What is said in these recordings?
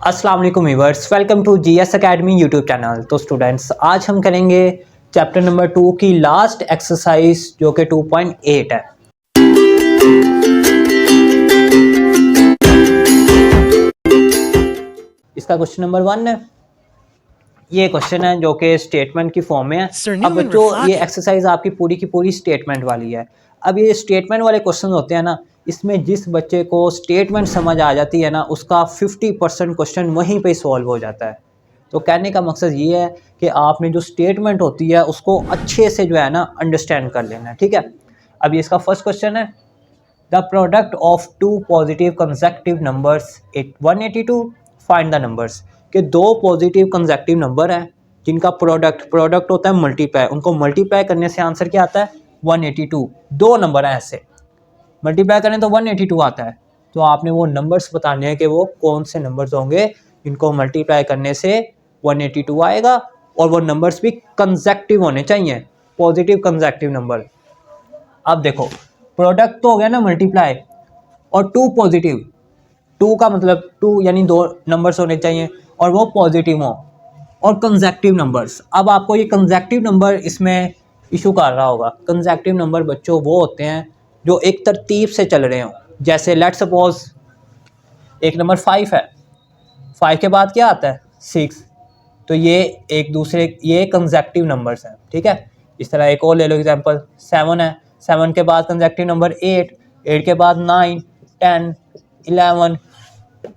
अस्सलाम वालेकुम viewers, welcome to GS academy YouTube channel. तो स्टूडेंट्स, आज हम करेंगे चैप्टर नंबर 2 की लास्ट एक्सरसाइज जो कि 2.8 है। इसका क्वेश्चन नंबर 1 है। ये क्वेश्चन है जो कि स्टेटमेंट की फॉर्म में है। अब बच्चों, ये एक्सरसाइज आपकी पूरी की पूरी स्टेटमेंट वाली है। अब ये स्टेटमेंट वाले क्वेश्चन होते हैं ना, इसमें जिस बच्चे को स्टेटमेंट समझ आ जाती है ना, उसका 50% क्वेश्चन वहीं पे सॉल्व हो जाता है। तो कहने का मकसद ये है कि आपने जो स्टेटमेंट होती है उसको अच्छे से जो है ना अंडरस्टैंड कर लेना है, ठीक है। अब ये इसका फर्स्ट क्वेश्चन है, the product of two positive consecutive numbers 182, find the numbers. कि दो पॉजिटिव कंसेक्टिव नंबर हैं जिनका प्रोडक्ट होता है मल्टीप्लाई, उनको मल्टीप्लाई करने से आंसर क्या आता है 182। दो नंबर हैं ऐसे, मल्टीप्लाई करें तो 182 आता है। तो आपने वो नंबर्स बताने हैं कि वो कौन से नंबर्स होंगे जिनको मल्टीप्लाई करने से 182 आएगा, और वो नंबर्स भी कंसेक्टिव होने चाहिए, पॉजिटिव कंसेक्टिव नंबर। अब देखो, प्रोडक्ट तो हो गया ना मल्टीप्लाई, और टू पॉजिटिव, टू का मतलब टू यानी दो नंबर्स होने चाहिए और वो पॉजिटिव हो, और कंसेक्टिव नंबर्स। अब आपको ये कंसेक्टिव नंबर इसमें इशू कर रहा होगा। कंसेक्टिव नंबर बच्चों वो होते हैं जो एक तरतीब से चल रहे हों। जैसे लेट सपोज एक नंबर 5 है, 5 के बाद क्या आता है 6, तो ये एक दूसरे, ये कंसेक्टिव नंबर्स हैं, ठीक है। इस तरह एक और ले लो एग्जांपल, 7 है, 7 के बाद कंसेक्टिव नंबर 8, 8 के बाद 9, 10, 11,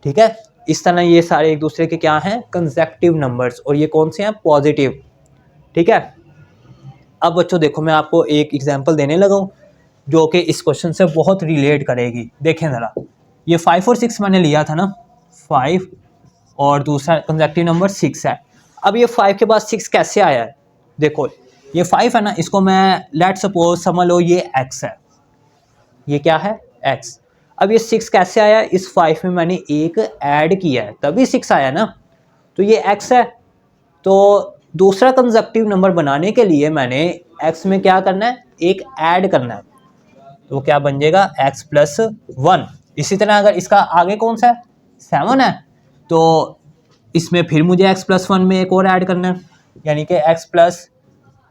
ठीक है। इस तरह ये सारे एक दूसरे के क्या हैं कंसेक्टिव नंबर्स, और ये कौन से हैं पॉजिटिव, ठीक है। अब बच्चों देखो, मैं आपको एक एग्जांपल देने लगा हूँ जो कि इस क्वेश्चन से बहुत रिलेट करेगी। देखें ज़रा, ये 5 और 6 मैंने लिया था ना, 5 और दूसरा कंसेक्टिव नंबर 6 है। अब ये 5 के बाद 6 कैसे आया है, देखो ये 5 है ना, इसको मैं लेट सपोज समझ लो ये x है, ये क्या है x। अब ये 6 कैसे आया, इस 5 में मैंने एक ऐड किया है तभी 6 आया ना, तो ये x है। तो दूसरा कंसेक्टिव नंबर बनाने के लिए मैंने x में क्या करना है, एक ऐड करना है, तो क्या बन जाएगा x प्लस 1। इसी तरह अगर इसका आगे कौन सा है 7 है, तो इसमें फिर मुझे x प्लस 1 में एक और ऐड करना है, यानी कि x प्लस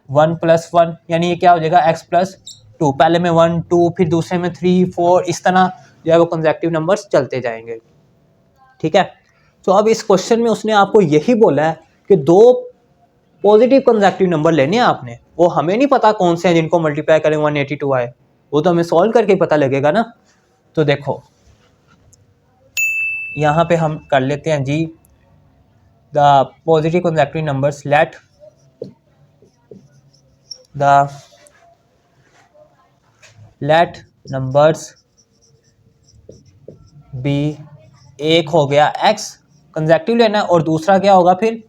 1 प्लस 1, यानी ये क्या हो जाएगा x प्लस 2। पहले में 1 2, फिर दूसरे में 3 4, इस तरह जो है वो कंसेक्टिव नंबर्स चलते जाएंगे, ठीक है। तो अब इस क्वेश्चन में उसने आपको यही बोला है कि दो पॉजिटिव कंसेक्टिव नंबर लेने हैं आपने, वो हमें नहीं पता कौन से हैं जिनको मल्टीप्लाई करें 182 आए, वो तो हमें सॉल्व करके पता लगेगा ना। तो देखो यहाँ पे हम कर लेते हैं जी, the positive consecutive numbers, let numbers be, एक हो गया x कंसेक्टिव लेना है, और दूसरा क्या होगा फिर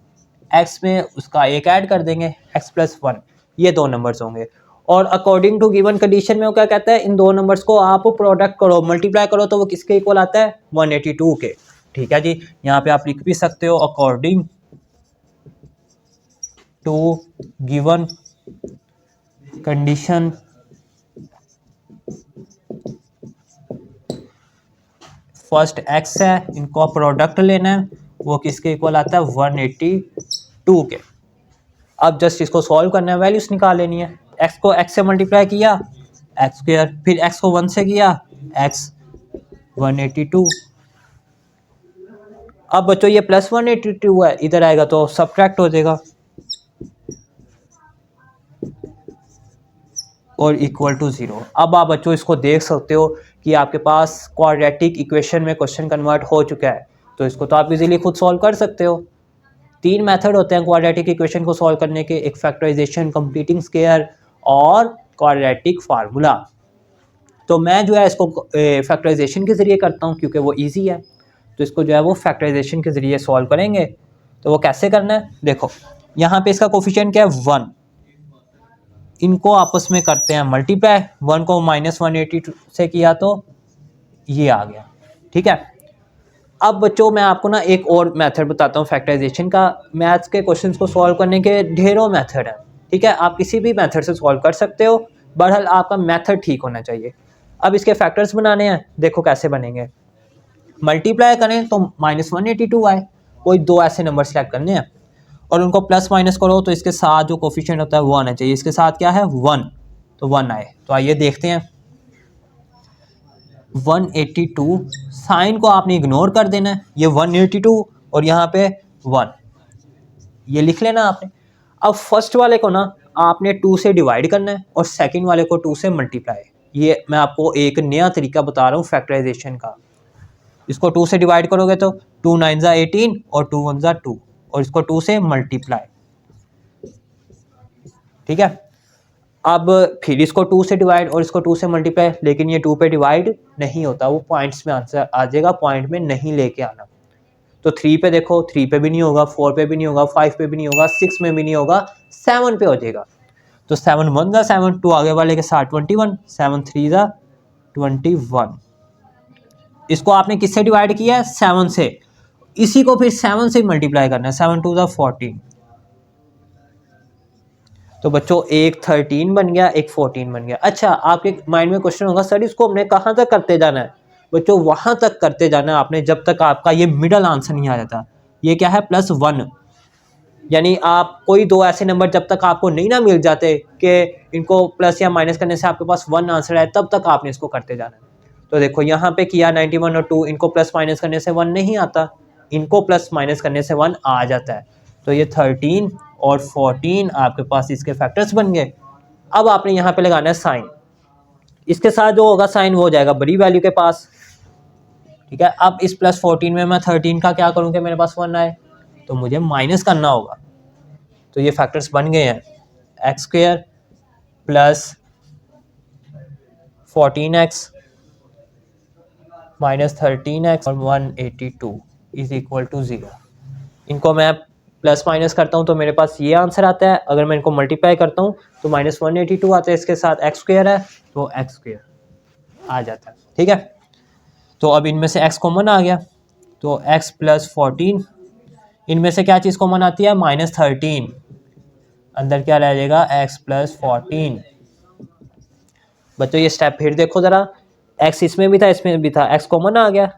x में उसका एक ऐड कर देंगे x प्लस 1, ये दो नंबर्स होंगे। और अकॉर्डिंग टू गिवन कंडीशन में वो क्या कहता है, इन दो नंबर्स को आप प्रोडक्ट करो, मल्टीप्लाई करो, तो वो किसके इक्वल आता है 182 के, ठीक है जी। यहाँ पे आप लिख भी सकते हो according to given condition first x है, इनको प्रोडक्ट लेना है, वो किसके इक्वल आता है 182 के। अब जस्ट इसको सॉल्व करना है, वैल्यूज निकाल लेनी है। x को x से मल्टीप्लाई किया x स्क्वायर, फिर x को 1 से किया x 182। अब बच्चों ये प्लस 182 है, इधर आएगा तो सब्ट्रैक्ट हो जाएगा और इक्वल टू 0। अब आप बच्चों इसको देख सकते हो कि आपके पास क्वाड्रेटिक इक्वेशन में क्वेश्चन कन्वर्ट हो चुका है, तो इसको तो आप इजीली खुद सॉल्व कर सकते हो। 3 मेथड होते हैं क्वाड्रेटिक इक्वेशन को सॉल्व करने के, एक फैक्टराइजेशन, कंप्लीटिंग स्क्वायर और क्वाड्रेटिक फार्मूला। तो मैं जो है इसको फैक्टराइजेशन के ज़रिए करता हूँ क्योंकि वो ईजी है, तो इसको जो है वो फैक्टराइजेशन के ज़रिए सॉल्व करेंगे। तो वो कैसे करना है, देखो यहाँ पे इसका कोफिशिएंट क्या है 1, इनको आपस में करते हैं मल्टीप्लाई, 1 को -182 से किया तो ये आ गया, ठीक है। अब बच्चों मैं आपको ना एक और मेथड बताता हूँ फैक्टराइजेशन का। मैथ्स के क्वेश्चंस को सॉल्व करने के ढेरों मेथड हैं, ठीक है, आप किसी भी मेथड से सॉल्व कर सकते हो, बहरहाल आपका मेथड ठीक होना चाहिए। अब इसके फैक्टर्स बनाने हैं, देखो कैसे बनेंगे। मल्टीप्लाई करें तो -182 आए, कोई दो ऐसे नंबर सेलेक्ट करने हैं और उनको प्लस माइनस करो तो इसके साथ जो कोफिशिएंट होता है वो आना चाहिए। इसके साथ क्या है 1, तो 1 आए। तो आइए देखते हैं 182, साइन को आपने इग्नोर कर देना है, ये 182 और यहाँ पे 1, ये लिख लेना आपने। अब फर्स्ट वाले को ना आपने 2 से डिवाइड करना है और सेकंड वाले को 2 से मल्टीप्लाई। ये मैं आपको एक नया तरीका बता रहा हूँ फैक्टराइजेशन का। इसको 2 से डिवाइड करोगे तो 2 9 ज़ा 18 और 2 1 ज़ा 2 और इसको 2 से मल्टीप्लाई, ठीक है। अब फिर इसको 2 से डिवाइड और इसको 2 से मल्टीप्लाई, लेकिन ये 2 पे डिवाइड नहीं होता, वो पॉइंट्स में आंसर आ जाएगा, पॉइंट में नहीं लेके आना। तो 3 पे देखो, 3 पे भी नहीं होगा, 4 पे भी नहीं होगा, 5 पे भी नहीं होगा, 6 में भी नहीं होगा, 7 पे हो जाएगा। तो 7 1 ज़ा 7, 2 आगे वाले के साथ 21, 7 3 ज़ा 21। इसको आपने किससे डिवाइड किया है 7 से, इसी को फिर 7 से मल्टीप्लाई करना है, 7 2 ज़ा 14। तो बच्चों एक 13 बन गया, एक 14 बन गया। अच्छा, आपके माइंड में क्वेश्चन होगा सर इसको हमने कहाँ तक करते जाना है? बच्चों वहां तक करते जाना है आपने जब तक आपका ये मिडल आंसर नहीं आ जाता। ये क्या है +1, यानी आप कोई दो ऐसे नंबर जब तक आपको नहीं ना मिल जाते कि इनको प्लस या माइनस करने से आपके पास 1 आंसर है, तब तक आपने इसको करते जाना है। तो देखो यहाँ पे किया 91 और 2, इनको प्लस माइनस करने से 1 नहीं आता, इनको प्लस माइनस करने से 1 आ जाता है। तो ये 13 और 14 आपके पास इसके फैक्टर्स बन गए। अब आपने यहाँ पे लगाना है साइन, इसके साथ जो होगा साइन वो हो जाएगा बड़ी वैल्यू के पास, ठीक है। अब इस +14 में मैं 13 का क्या करूँगा, मेरे पास 1 आए, तो मुझे माइनस करना होगा। तो ये फैक्टर्स बन गए हैं x² + 14x - 13x और 182 = 0। इनको मैं प्लस माइनस करता हूँ तो मेरे पास ये आंसर आता है। अगर मैं इनको मल्टीप्लाई करता हूँ तो -182 आता है, इसके साथ x² है तो x² आ जाता है, ठीक है। तो अब इनमें से x कॉमन आ गया, तो x + 14, इनमें से क्या चीज़ कॉमन आती है -13, अंदर क्या रह जाएगा x + 14। बच्चों ये स्टेप फिर देखो ज़रा, x इसमें भी था इसमें भी था, x कॉमन आ गया,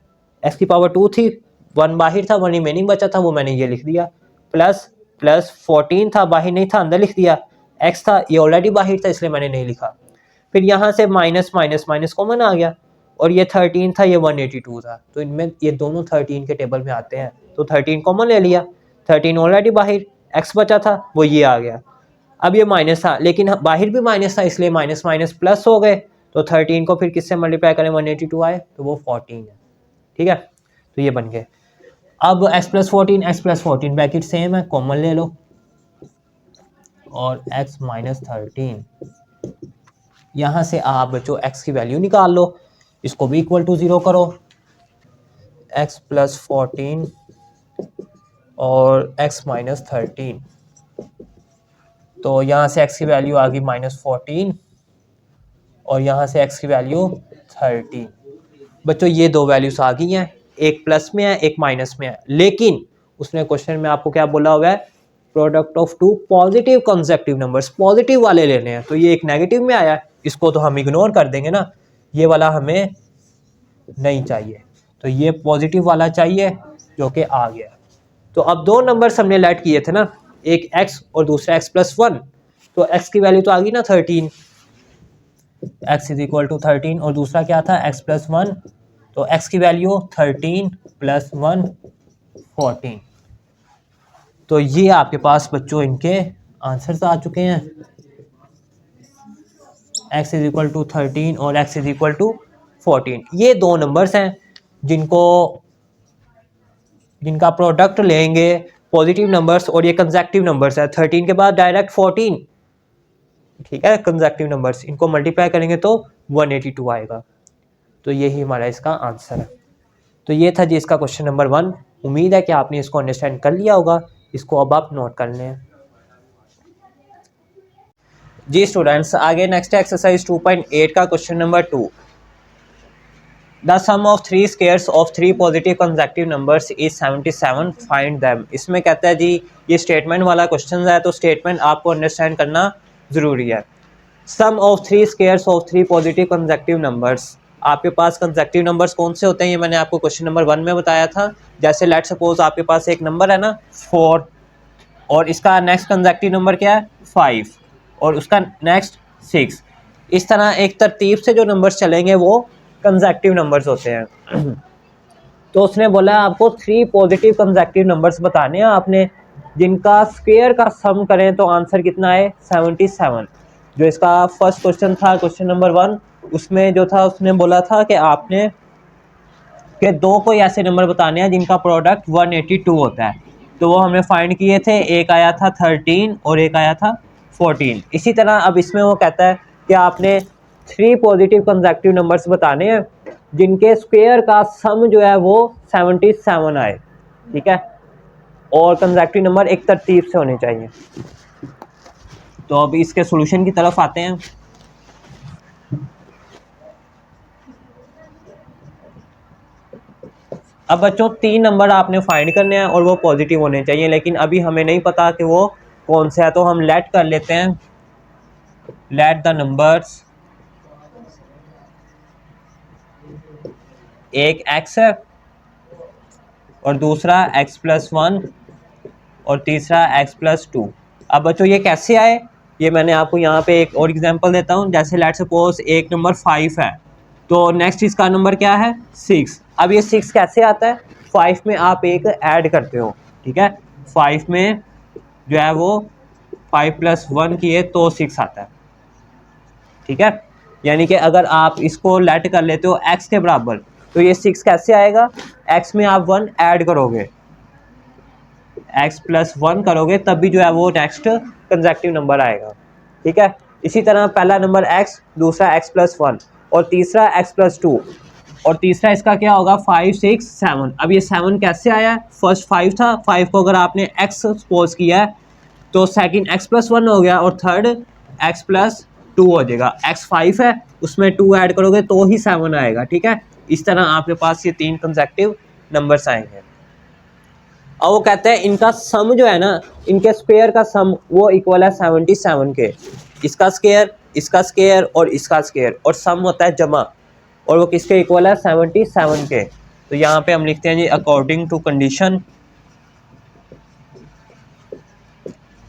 x की पावर 2 थी, 1 बाहर था, 1 रिमेनिंग बचा था, वो मैंने ये लिख दिया, प्लस 14 था, बाहर नहीं था, अंदर लिख दिया, x था ये ऑलरेडी बाहर था इसलिए मैंने नहीं लिखा। फिर यहाँ से माइनस माइनस माइनस कॉमन आ गया और ये 13 था, ये 182 था, तो इनमें ये दोनों 13 के टेबल में आते हैं, तो 13 कॉमन ले लिया, 13 ऑलरेडी बाहर, x बचा था वो ये आ गया। अब ये माइनस था लेकिन बाहर भी माइनस था इसलिए माइनस माइनस प्लस हो गए, तो 13 को फिर किससे मल्टीप्लाई करें 182 आए तो वो 14 है, ठीक है। तो ये बन गए। अब x + 14 x + 14 ब्रैकेट सेम है, कॉमन ले लो और x - 13, यहाँ से आप बच्चों x की वैल्यू निकाल लो, इसको भी = 0 करो, x + 14 और x - 13, तो यहाँ से x की वैल्यू आ गई -14 और यहाँ से x की वैल्यू 13। बच्चों ये दो वैल्यूज आ गई हैं, एक प्लस में है एक माइनस में है, लेकिन उसने क्वेश्चन में आपको क्या बोला हुआ है, product of 2 positive consecutive numbers, positive वाले लेने हैं, तो ये एक नेगेटिव में आया है, इसको तो हम इग्नोर कर देंगे ना, ये वाला हमें नहीं चाहिए, तो ये पॉजिटिव वाला चाहिए जो कि आ गया। तो अब दो नंबर्स हमने लेट किए थे ना, एक x और दूसरा x + 1, तो x की वैल्यू तो आ गई ना 13, x = 13 और दूसरा क्या था x + 1, तो x की वैल्यू 13 + 1 14। तो ये आपके पास बच्चों इनके आंसर्स आ चुके हैं, x = 13 और x = 14। ये दो नंबर्स हैं जिनका प्रोडक्ट लेंगे पॉजिटिव नंबर्स और ये कंसेक्टिव नंबर्स है, 13 के बाद डायरेक्ट 14, ठीक है, कंसेक्टिव नंबर्स, इनको मल्टीप्लाई करेंगे तो 182 आएगा। तो यही हमारा इसका आंसर है। तो ये था जी इसका क्वेश्चन नंबर 1। उम्मीद है कि आपने इसको अंडरस्टैंड कर लिया होगा, इसको अब आप नोट कर लें जी स्टूडेंट्स। आगे नेक्स्ट एक्सरसाइज 2.8 का question number 2, the sum of 3 squares of 3 positive consecutive numbers is 77, find them. इसमें कहता है जी ये स्टेटमेंट वाला क्वेश्चन है, तो स्टेटमेंट आपको अंडरस्टैंड करना ज़रूरी है। Sum of 3 squares of 3 positive consecutive numbers, आपके पास कंसेक्टिव नंबर्स कौन से होते हैं, ये मैंने आपको क्वेश्चन नंबर 1 में बताया था। जैसे लेट सपोज आपके पास एक नंबर है ना 4 और इसका नेक्स्ट कंसेक्टिव नंबर क्या है 5 और उसका नेक्स्ट 6। इस तरह एक तरतीब से जो नंबर्स चलेंगे वो कंसेक्टिव नंबर्स होते हैं। तो उसने बोला आपको 3 पॉजिटिव कंसेक्टिव नंबर्स बताने हैं आपने, जिनका स्क्वायर का सम करें तो आंसर कितना है 77। जो इसका फर्स्ट क्वेश्चन था क्वेश्चन नंबर 1, उसमें जो था उसने बोला था कि आपने कि दो कोई ऐसे नंबर बताने हैं जिनका प्रोडक्ट 182 होता है। तो वो हमने फाइंड किए थे, एक आया था 13 और एक आया था 14। इसी तरह अब इसमें वो कहता है कि आपने 3 पॉजिटिव कंसेक्टिव नंबर्स बताने हैं जिनके स्क्वायर का सम जो है वो 77 आए, ठीक है, और कंसेक्टिव नंबर एक तरतीब से होने चाहिए। तो अब इसके सॉल्यूशन की तरफ आते हैं। अब बच्चों 3 नंबर आपने फाइंड करने हैं और वो पॉजिटिव होने चाहिए, लेकिन अभी हमें नहीं पता कि वो कौन से है, तो हम लेट कर लेते हैं, लेट द नंबर्स, एक x है और दूसरा x+1 और तीसरा x+2। अब बच्चों ये कैसे आए, ये मैंने आपको यहाँ पे एक और एग्जांपल देता हूँ। जैसे लेट सपोज एक नंबर 5 है तो नेक्स्ट इसका नंबर क्या है 6। अब ये 6 कैसे आता है, 5 में आप एक ऐड करते हो, ठीक है, 5 में जो है वो 5+1 किए तो 6 आता है, ठीक है। यानी कि अगर आप इसको लेट कर लेते हो x के बराबर तो ये 6 कैसे आएगा, x में आप 1 ऐड करोगे, x+1 करोगे तब भी जो है वो नेक्स्ट कंसेक्टिव नंबर आएगा, ठीक है। इसी तरह पहला नंबर x, दूसरा x+1 और तीसरा x+2 और तीसरा इसका क्या होगा 5 6 7। अब ये 7 कैसे आया, फर्स्ट 5 था, 5 को अगर आपने x सपोज किया है तो सेकंड x+1 हो गया और थर्ड x+2 हो जाएगा। x 5 है उसमें 2 ऐड करोगे तो ही 7 आएगा, ठीक है। इस तरह आपके पास ये 3 कंसेक्टिव नंबर्स आएंगे। और वो कहते हैं इनका सम जो है ना, इनके स्क्वायर का सम वो इक्वल है 77 के, इसका स्क्वायर, इसका स्क्वायर और इसका स्क्वायर, और सम होता है जमा, और वो किसके इक्वल है 77 के। तो यहाँ पे हम लिखते हैं जी according to condition,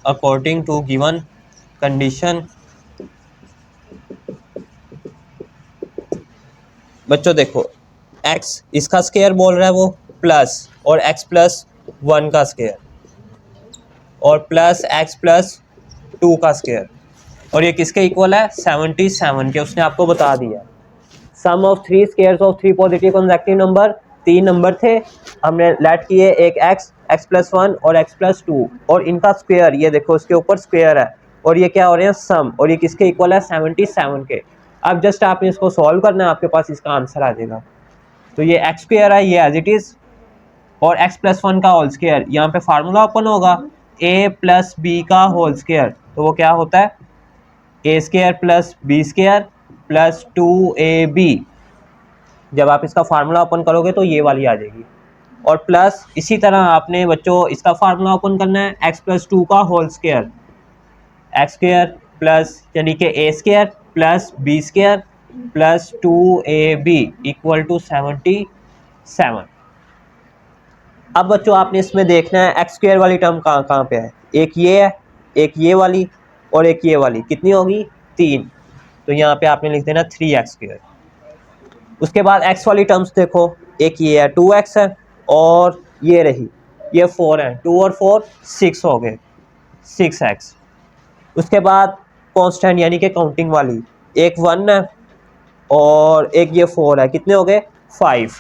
according to given condition. बच्चों देखो x इसका स्क्वायर बोल रहा है वो प्लस और x+1 का स्क्वायर और प्लस x+2 का स्क्वायर, और ये किसके इक्वल है 77 के, उसने आपको बता दिया। Sum of 3 squares of 3 positive consecutive number, 3 number थे, हमने लेट किए एक x, x+1 और x+2 और इनका स्क्वायर, ये देखो इसके ऊपर स्क्वायर है और ये क्या हो रहे हैं सम, और ये किसके इक्वल है 77 के। अब जस्ट आपने इसको सॉल्व करना है, आपके पास इसका आंसर आ जाएगा। तो ये x स्क्वायर है ये एज इट इज़ और x+1 का होल स्क्वायर, यहाँ पे फार्मूला ओपन होगा a+b का होल स्क्वायर, तो वो क्या होता है a² + b² + 2ab। जब आप इसका फार्मूला ओपन करोगे तो ये वाली आ जाएगी, और प्लस इसी तरह आपने बच्चों इसका फार्मूला ओपन करना है x+2 का होल स्क्वायर, x² प्लस यानी कि a² + b² + 2ab = 77। अब बच्चों आपने इसमें देखना है x² वाली टर्म कहाँ कहाँ पे है, एक ये है, एक ये वाली और एक ये वाली, कितनी होगी 3, तो यहाँ पे आपने लिख देना 3x²। उसके बाद x वाली टर्म्स देखो, एक ये है 2x है और ये रही ये 4 है, 2 और 4 6 हो गए 6x। उसके बाद कांस्टेंट यानी कि काउंटिंग वाली, एक 1 है और एक ये 4 है, कितने हो गए 5,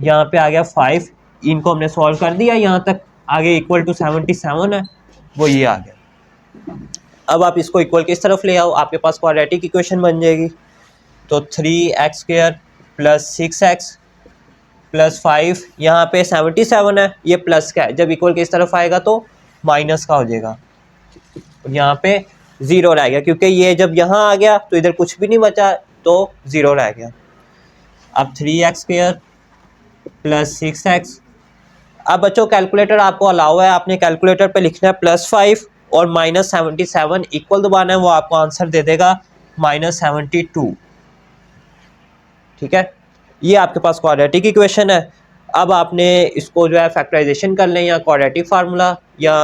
यहाँ पे आ गया 5। इनको हमने सॉल्व कर दिया, यहाँ तक आगे = 77 है, वो ये आ गया। अब आप इसको इक्वल किस तरफ ले आओ, आपके पास क्वाड्रेटिक इक्वेशन बन जाएगी। तो 3x² + 6x + 5, यहाँ पे 77 है, ये प्लस का है, जब इक्वल किस तरफ आएगा तो माइनस का हो जाएगा, यहाँ पे 0 रह गया, क्योंकि ये जब यहाँ आ गया तो इधर कुछ भी नहीं बचा तो 0 रह गया। अब 3x² + 6x। अब बच्चों कैलकुलेटर आपको अलाउ है, आपने कैलकुलेटर पे लिखना है +5 और -77 इक्वल दबाना है, वो आपको आंसर दे देगा -72, ठीक है, ये आपके पास क्वाड्रेटिक इक्वेशन है। अब आपने इसको जो है फैक्टराइजेशन कर लें, या क्वाड्रेटिक फार्मूला या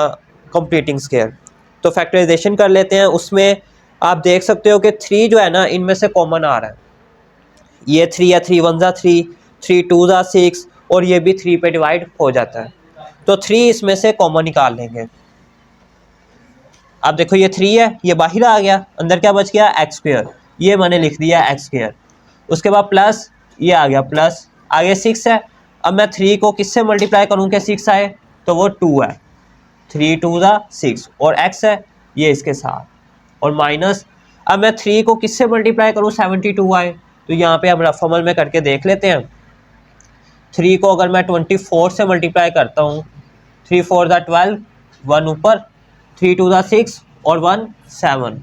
कंप्लीटिंग स्क्वायर। तो फैक्टराइजेशन कर लेते हैं। उसमें आप देख सकते हो कि 3 जो है ना, इनमें से कॉमन आ रहा है। ये 3 है, 3 1 3, 3 2 6, और ये भी 3 पे डिवाइड हो जाता है। तो 3 इसमें से कॉमन निकाल लेंगे। अब देखो ये 3 है, ये बाहर आ गया, अंदर क्या बच गया, एक्स स्क्वायर। ये मैंने लिख दिया एक्स स्क्वायर। उसके बाद प्लस ये आ गया, प्लस आगे 6 है। अब मैं 3 को किससे मल्टीप्लाई करूँ कि 6 आए, तो वो 2 है, 3 2 6, और x है ये इसके साथ, और माइनस। अब मैं 3 को किससे मल्टीप्लाई करूँ 72 आए, तो यहाँ पे हम रफ अमल में करके देख लेते हैं। 3 को अगर मैं 24 से मल्टीप्लाई करता हूँ, 3 4 12, 1 ऊपर, 3 2 6, और 1 7,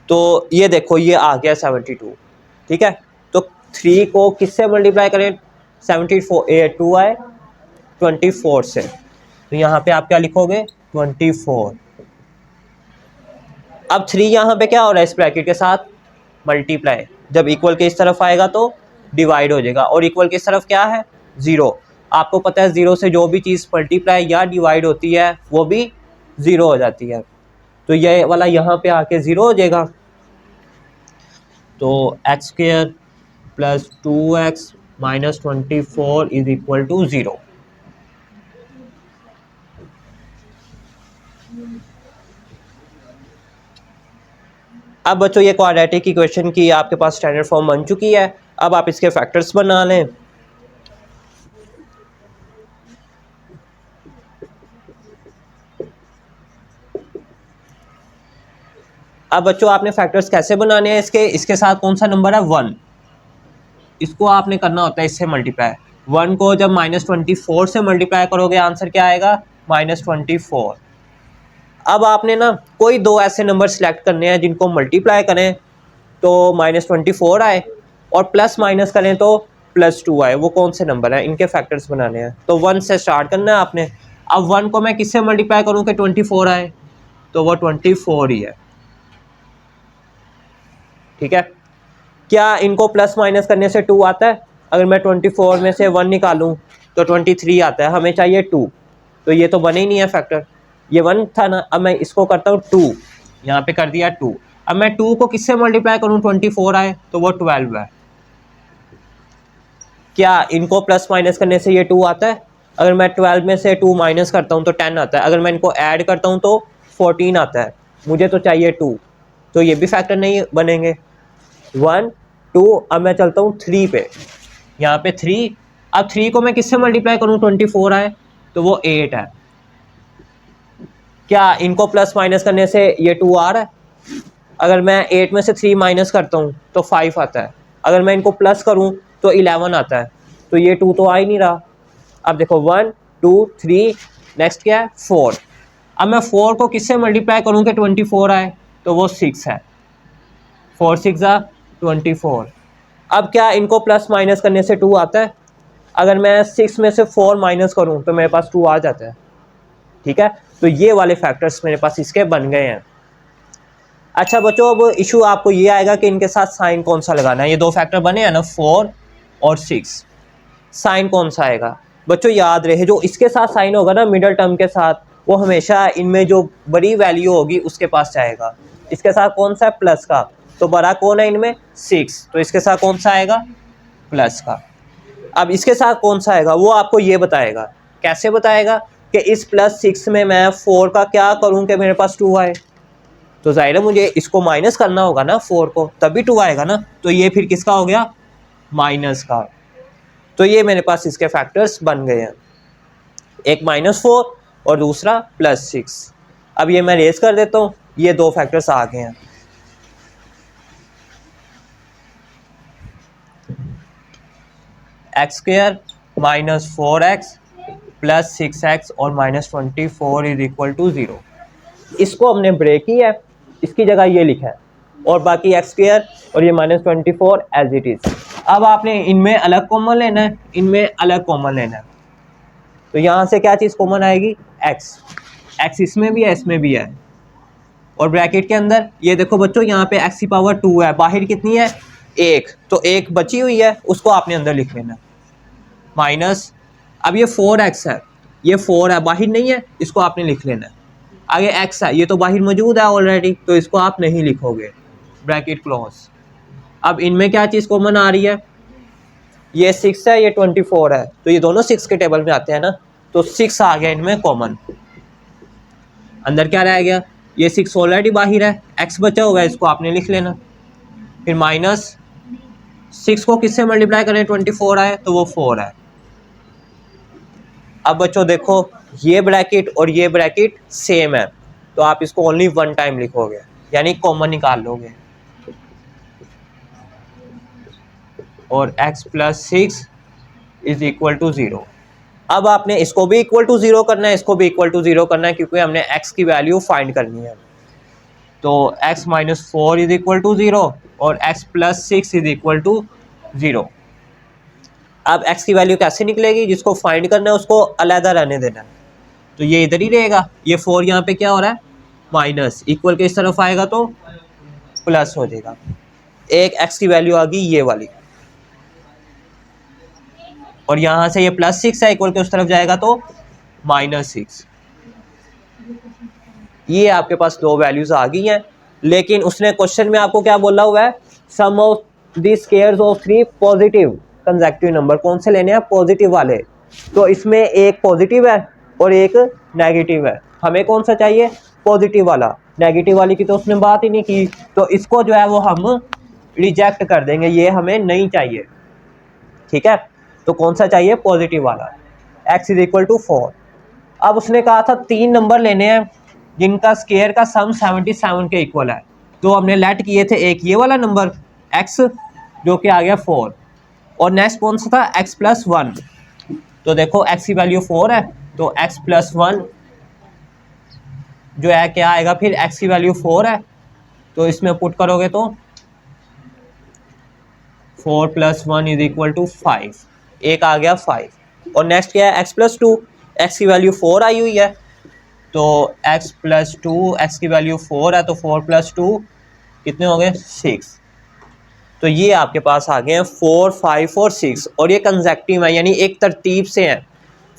तो ये देखो ये आ गया 72। ठीक है, तो 3 को किससे मल्टीप्लाई करें, 74 2 आए 24 से, तो यहाँ पे आप क्या लिखोगे 24। अब 3 यहाँ पे क्या हो रहा है, इस ब्रैकेट के साथ मल्टीप्लाई, जब इक्वल के इस तरफ आएगा तो डिवाइड हो जाएगा, और इक्वल की इस तरफ क्या है, 0। आपको पता है 0 से जो भी चीज़ मल्टीप्लाई या डिवाइड होती है वो भी 0 हो जाती है, तो ये वाला यहाँ पे आके 0 हो जाएगा। तो x square plus 2x minus 24 is equal to 0। अब बच्चों ये क्वाड्रेटिक इक्वेशन की आपके पास स्टैंडर्ड फॉर्म बन चुकी है। अब आप इसके फैक्टर्स बना लें। अब बच्चों आपने फैक्टर्स कैसे बनाने हैं, इसके साथ कौन सा नंबर है, 1, इसको आपने करना होता है इससे मल्टीप्लाई। 1 को जब -24 से मल्टीप्लाई करोगे आंसर क्या आएगा, -24। अब आपने ना कोई 2 ऐसे नंबर सेलेक्ट करने हैं जिनको मल्टीप्लाई करें तो -24 आए, और प्लस माइनस करें तो +2 आए। वो कौन से नंबर हैं, इनके फैक्टर्स बनाने हैं। तो 1 से स्टार्ट करना है आपने। अब 1 को मैं किससे मल्टीप्लाई करूं कि 24 आए, तो वो 24 ही है। ठीक है, क्या इनको प्लस माइनस करने से 2 आता है, अगर मैं 24 में से 1 निकालूं तो 23 आता है, हमें चाहिए 2, तो ये तो बने ही नहीं है फैक्टर, ये 1 था ना। अब मैं इसको करता हूँ 2, यहाँ पे कर दिया 2। अब मैं 2 को किससे मल्टीप्लाई करूँ, 24 आए तो वो 12 है। क्या इनको प्लस माइनस करने से ये 2 आता है, अगर मैं 12 में से 2 माइनस करता हूँ तो 10 आता है, अगर मैं इनको ऐड करता हूँ तो 14 आता है, मुझे तो चाहिए 2, तो ये भी फैक्टर नहीं बनेंगे। 1 2, अब मैं चलता हूँ 3 पे, यहाँ पे 3। अब 3 को मैं किससे मल्टीप्लाई करूँ, 24 आए तो वो 8 है। क्या इनको प्लस माइनस करने से ये 2 आ रहा है, अगर मैं 8 में से 3 माइनस करता हूँ तो 5 आता है, अगर मैं इनको प्लस करूँ तो 11 आता है, तो ये 2 तो आ ही नहीं रहा। अब देखो 1 2 3, नेक्स्ट क्या है 4। अब मैं 4 को किससे मल्टीप्लाई करूँ कि 24 आए, तो वो 6 है, 4 6 24। अब क्या इनको प्लस माइनस करने से 2 आता है, अगर मैं 6 में से 4 माइनस करूं तो मेरे पास 2 आ जाता है। ठीक है, तो ये वाले फैक्टर्स मेरे पास इसके बन गए हैं। अच्छा बच्चों, अब इशू आपको ये आएगा कि इनके साथ साइन कौन सा लगाना है। ये 2 फैक्टर बने हैं ना, 4 और 6, साइन कौन सा आएगा। बच्चों याद रहे, जो इसके साथ साइन होगा ना मिडल टर्म के साथ, वो हमेशा इनमें जो बड़ी वैल्यू होगी उसके पास जाएगा। इसके साथ कौन सा है, प्लस का, तो बड़ा कौन है इनमें, 6, तो इसके साथ कौन सा आएगा, प्लस का। अब इसके साथ कौन सा आएगा वो आपको ये बताएगा। कैसे बताएगा कि इस +6 में मैं 4 का क्या करूं कि मेरे पास 2 आए, तो जाहिर है मुझे इसको माइनस करना होगा ना 4 को, तभी 2 आएगा ना। तो ये फिर किसका हो गया, माइनस का। तो ये मेरे पास इसके फैक्टर्स बन गए हैं, एक -4 और दूसरा +6। अब ये मैं रेज कर देता हूँ, ये 2 फैक्टर्स आ गए हैं। X square -4x plus 6x और -24 इज इक्वल टू 0। इसको हमने ब्रेक किया है, इसकी जगह ये लिखा है, और बाकी एक्स स्क्वायर और ये -24 एज इट इज। अब आपने इनमें अलग कॉमन लेना है, इनमें अलग कॉमन लेना है, तो यहाँ से क्या चीज़ कॉमन आएगी, एक्स इसमें भी है इसमें भी है, और ब्रैकेट के अंदर ये देखो बच्चों यहाँ पे x की पावर 2 है, बाहर कितनी है एक, तो एक बची हुई है उसको आपने अंदर लिख लेना, माइनस, अब ये 4x है, ये 4 है, बाहर नहीं है, इसको आपने लिख लेना है। आगे x है, ये तो बाहर मौजूद है ऑलरेडी, तो इसको आप नहीं लिखोगे, ब्रैकेट क्लोज। अब इनमें क्या चीज़ कॉमन आ रही है, ये 6 है, ये 24 है, तो ये दोनों 6 के टेबल में आते हैं ना, तो 6 आ गया इनमें कॉमन। अंदर क्या रह गया, ये 6 ऑलरेडी बाहर है, x बचा होगा, इसको आपने लिख लेना। फिर माइनस 6 को किससे मल्टीप्लाई करें, 24 आए तो वो 4 है। अब बच्चों देखो, ये ब्रैकेट और ये ब्रैकेट सेम है, तो आप इसको ओनली वन टाइम लिखोगे, यानी कॉमन निकाल लोगे, और x plus 6 is equal to 0। अब आपने इसको भी इक्वल टू 0 करना है, इसको भी इक्वल टू 0 करना है, क्योंकि हमने x की वैल्यू फाइंड करनी है। तो x minus 4 is equal to 0 और x plus 6 is equal to 0। अब x की वैल्यू कैसे निकलेगी, जिसको फाइंड करना है उसको अलहदा रहने देना है, तो ये इधर ही रहेगा, ये 4 यहाँ पे क्या हो रहा है, माइनस, इक्वल के इस तरफ आएगा तो प्लस हो जाएगा। एक x की वैल्यू आ गई ये वाली, और यहाँ से ये प्लस 6 है, इक्वल के उस तरफ जाएगा तो -6। ये आपके पास दो वैल्यूज आ गई हैं, लेकिन उसने क्वेश्चन में आपको क्या बोला हुआ है, sum of the squares of 3 positive consecutive number, कौन से लेने हैं, पॉजिटिव वाले। तो इसमें एक पॉजिटिव है और एक नेगेटिव है, हमें कौन सा चाहिए, पॉजिटिव वाला, नेगेटिव वाली की तो उसने बात ही नहीं की, तो इसको जो है वो हम रिजेक्ट कर देंगे, ये हमें नहीं चाहिए, ठीक है। तो कौन सा चाहिए, पॉजिटिव वाला, x इज इक्वल टू 4। अब उसने कहा था 3 नंबर लेने हैं जिनका स्क्वायर का सम 77 के इक्वल है, तो हमने लेट किए थे एक ये वाला नंबर x जो कि आ गया 4, और नेक्स्ट कौन सा था, x प्लस 1। तो देखो x की वैल्यू 4 है, तो x प्लस 1 जो है क्या आएगा, फिर x की वैल्यू 4 है, तो इसमें पुट करोगे तो 4 प्लस 1 इज इक्वल टू 5, एक आ गया 5। और नेक्स्ट क्या है, x प्लस 2, x की वैल्यू 4 आई हुई है, तो x प्लस 2, x की वैल्यू 4 है, तो 4 प्लस 2 कितने हो गए, 6। तो ये आपके पास आ गए हैं 4, 5 और 6, और ये कंसेक्टिव है, यानी एक तरतीब से हैं,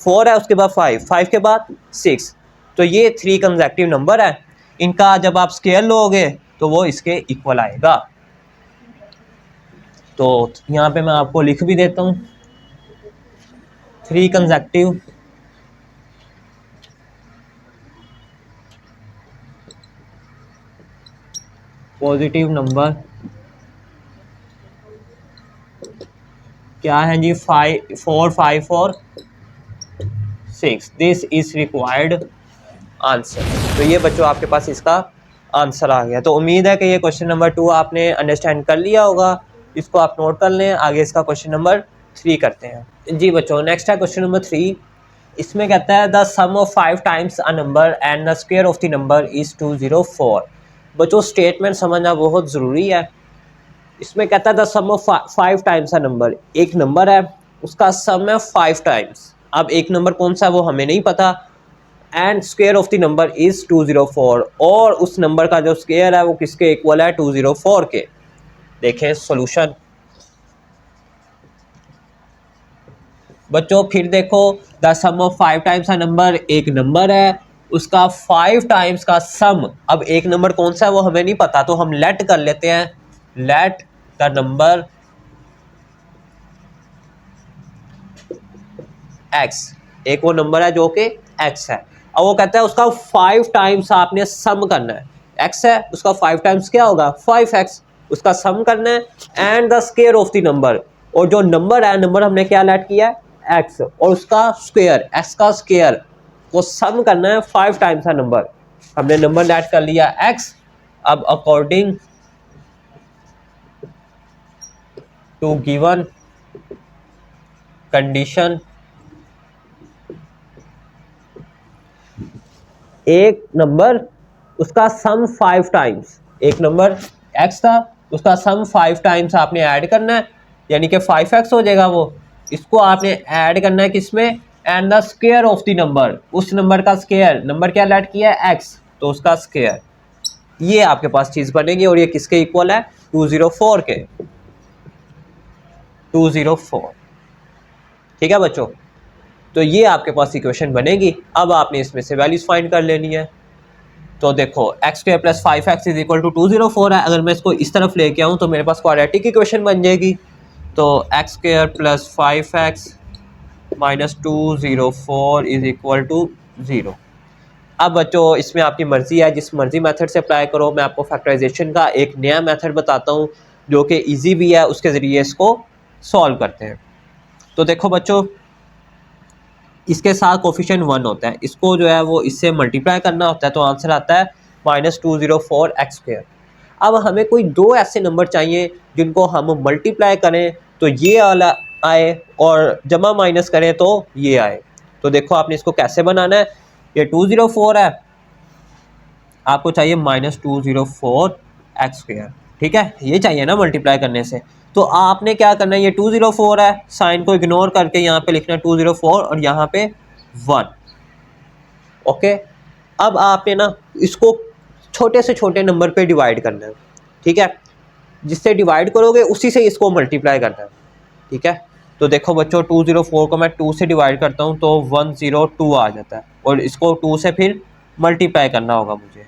4 है उसके बाद 5, 5 के बाद 6, तो ये 3 कंसेक्टिव नंबर है। इनका जब आप स्केयर लोगे तो वो इसके इक्वल आएगा। तो यहाँ पे मैं आपको लिख भी देता हूँ, 3 कंसेक्टिव पॉजिटिव नंबर क्या है जी, 5, 4, 5 और 6, दिस इज रिक्वायर्ड आंसर। तो ये बच्चों आपके पास इसका आंसर आ गया। तो उम्मीद है कि ये क्वेश्चन नंबर 2 आपने अंडरस्टैंड कर लिया होगा, इसको आप नोट कर लें। आगे इसका क्वेश्चन नंबर 3 करते हैं जी बच्चों। नेक्स्ट है क्वेश्चन नंबर 3, इसमें कहता है the sum of 5 times a number and the square of the number is 204। बच्चों स्टेटमेंट समझना बहुत ज़रूरी है। इसमें कहता है the sum of 5 times a number, एक नंबर है उसका सम है 5 टाइम्स। अब एक नंबर कौन सा है वो हमें नहीं पता, and square of the number is 204, और उस नंबर का जो स्क्वायर है वो किसके इक्वल है, 204 के। देखें सॉल्यूशन बच्चों, फिर देखो the sum of 5 times a number, एक नंबर है उसका 5 टाइम्स का सम। अब एक नंबर कौन सा है वो हमें नहीं पता, तो हम लेट कर लेते हैं, लेट द नंबर x, एक वो नंबर है जो कि x है। अब वो कहता है उसका 5 टाइम्स आपने सम करना है, x है उसका 5 टाइम्स क्या होगा, 5x, उसका सम करना है, and the square of the number, और जो नंबर है, नंबर हमने क्या लेट किया है, x, और उसका स्क्वायर, x का स्क्वायर, वो सम करना है 5 टाइम्स का नंबर। हमने नंबर लेट कर लिया x। अब अकॉर्डिंग टू गिवन कंडीशन, एक नंबर उसका सम 5 टाइम्स, एक नंबर x था उसका सम 5 टाइम्स आपने ऐड करना है, यानी कि 5x हो जाएगा वो। इसको आपने ऐड करना है किसमें, and the square of the number, उस नंबर का स्क्वायर, नंबर क्या लेट किया है x, तो उसका स्क्वायर। ये आपके पास चीज़ बनेगी, और ये किसके इक्वल है, 204 के। 204। ठीक है बच्चों, तो ये आपके पास इक्वेशन बनेगी। अब आपने इसमें से वैल्यूज फाइंड कर लेनी है। तो देखो x² + 5x = 204 है। अगर मैं इसको इस तरफ लेके आऊँ तो मेरे पास क्वाड्रेटिक इक्वेशन बन जाएगी। तो x² + 5x - 204 = 0। अब बच्चों इसमें आपकी मर्ज़ी है, जिस मर्ज़ी मेथड से अप्लाई करो। मैं आपको फैक्टराइजेशन का एक नया मेथड बताता हूँ जो कि ईजी भी है, उसके ज़रिए इसको सॉल्व करते हैं। तो देखो बच्चों, इसके साथ कोफिशिएंट 1 होता है, इसको जो है वो इससे मल्टीप्लाई करना होता है, तो आंसर आता है -204x²। अब हमें कोई दो ऐसे नंबर चाहिए जिनको हम मल्टीप्लाई करें तो ये वाला आए और जमा माइनस करें तो ये आए। तो देखो आपने इसको कैसे बनाना है। ये 204 है, आपको चाहिए -204x²। ठीक है, ये चाहिए ना मल्टीप्लाई करने से। तो आपने क्या करना है, ये 204 है, साइन को इग्नोर करके यहाँ पे लिखना है 204 और यहाँ पे 1। ओके, अब आपने ना इसको छोटे से छोटे नंबर पे डिवाइड करना है। ठीक है, जिससे डिवाइड करोगे उसी से इसको मल्टीप्लाई करना है। ठीक है, तो देखो बच्चों 204 को मैं 2 से डिवाइड करता हूँ तो 102 आ जाता है और इसको 2 से फिर मल्टीप्लाई करना होगा मुझे।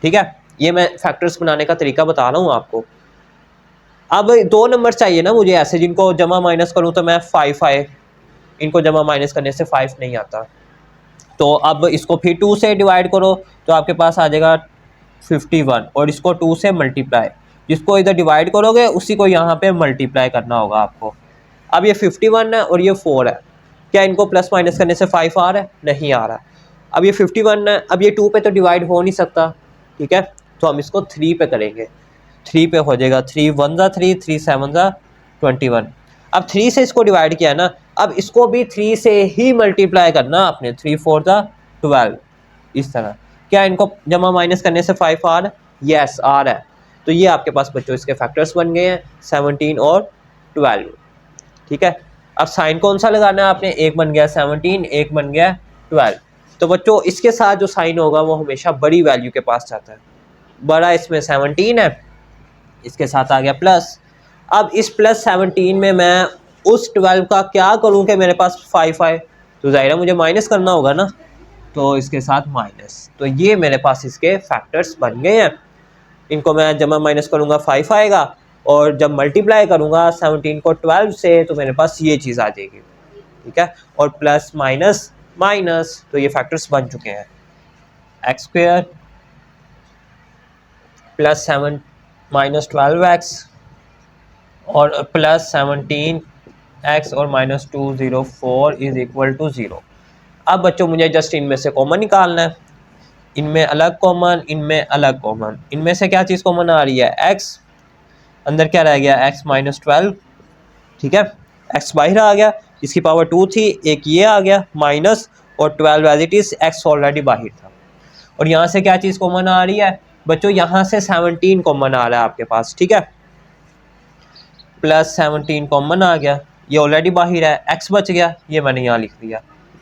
ठीक है, ये मैं फैक्टर्स बनाने का तरीका बता रहा हूँ आपको। अब दो नंबर चाहिए ना मुझे ऐसे जिनको जमा माइनस करूँ तो मैं 5 आए, इनको जमा माइनस करने से 5 नहीं आता। तो अब इसको फिर 2 से डिवाइड करो तो आपके पास आ जाएगा 51 और इसको 2 से मल्टीप्लाई, जिसको इधर डिवाइड करोगे उसी को यहाँ पे मल्टीप्लाई करना होगा आपको। अब ये 51 है और ये 4 है, क्या इनको प्लस माइनस करने से 5 आ रहा है? नहीं आ रहा। अब ये 51 है, अब ये 2 पे तो डिवाइड हो नहीं सकता। ठीक है, तो हम इसको 3 पे करेंगे, 3 पे हो जाएगा 3 1 ज़ा 3, 3 7 ज़ा 21। अब 3 से इसको डिवाइड किया ना, अब इसको भी 3 से ही मल्टीप्लाई करना आपने, 3 4 ज़ा 12 इस तरह। क्या इनको जमा माइनस करने से 5 आ रहा है? यस आ रहा है। तो ये आपके पास बच्चों इसके फैक्टर्स बन गए हैं 17 और 12। ठीक है, अब साइन कौन सा लगाना है आपने, एक बन गया 17, एक बन गया 12। तो बच्चों इसके साथ जो साइन होगा वो हमेशा बड़ी वैल्यू के पास जाता है। बड़ा इसमें 17 है, इसके साथ आ गया प्लस। अब इस +17 में मैं उस 12 का क्या करूं कि मेरे पास 5 आए, तो ज़ाहिर है मुझे माइनस करना होगा ना, तो इसके साथ माइनस। तो ये मेरे पास इसके फैक्टर्स बन गए हैं। इनको मैं जब मैं माइनस करूँगा 5 आएगा और जब मल्टीप्लाई करूँगा 17 को 12 से तो मेरे पास ये चीज़ आ जाएगी। ठीक है, और प्लस माइनस माइनस, तो ये फैक्टर्स बन चुके हैं। x² + 7 - 12x और +17x और -204 = 0। अब बच्चों मुझे जस्ट इनमें से कॉमन निकालना है, इनमें अलग कॉमन, इनमें अलग कॉमन। इनमें से क्या चीज़ कॉमन आ रही है? x, अंदर क्या रह गया? x - 12। ठीक है, x बाहर आ गया, इसकी पावर 2 थी, एक ये आ गया माइनस और 12 as it is, x already बाहर था। और यहाँ से क्या चीज़ कॉमन आ रही है बच्चों? यहाँ से 17 कॉमन आ रहा है आपके पास। ठीक है, +17 कॉमन आ गया, ये ऑलरेडी बाहर है, x बच गया, ये मैंने यहाँ लिख दिया।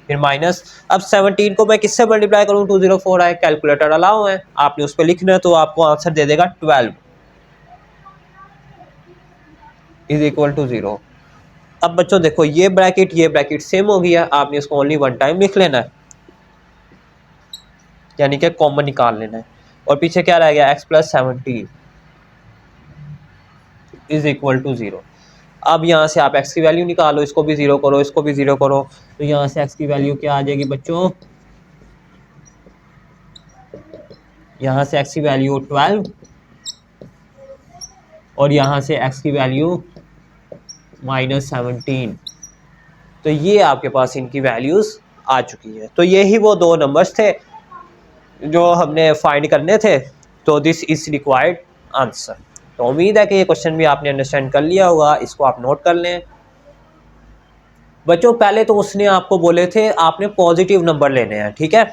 फिर माइनस, अब 17 को मैं किससे मल्टीप्लाई करूँ? 204 आए, कैलकुलेटर अलाउ है, आपने उस पर लिखना है तो आपको आंसर दे देगा 12 = 0। अब बच्चों देखो ये ब्रैकेट सेम हो गया, आपने इसको ओनली 1 टाइम लिख लेना है, यानी कि कॉमन निकाल लेना है। और पीछे क्या रह गया? x + 17 = 0। अब यहाँ से आप x की वैल्यू निकालो, इसको भी 0 करो, इसको भी 0 करो, तो यहाँ से x की वैल्यू क्या आ जाएगी बच्चों? यहाँ से x की वैल्यू 12 और यहाँ से x की वैल्यू -17। तो ये आपके पास इनकी वैल्यूज़ आ चुकी है। तो यही वो दो नंबर्स थे जो हमने फाइंड करने थे। तो दिस इज रिक्वायर्ड आंसर। तो उम्मीद है कि ये क्वेश्चन भी आपने अंडरस्टैंड कर लिया होगा, इसको आप नोट कर लें। बच्चों पहले तो उसने आपको बोले थे आपने पॉजिटिव नंबर लेने हैं, ठीक है,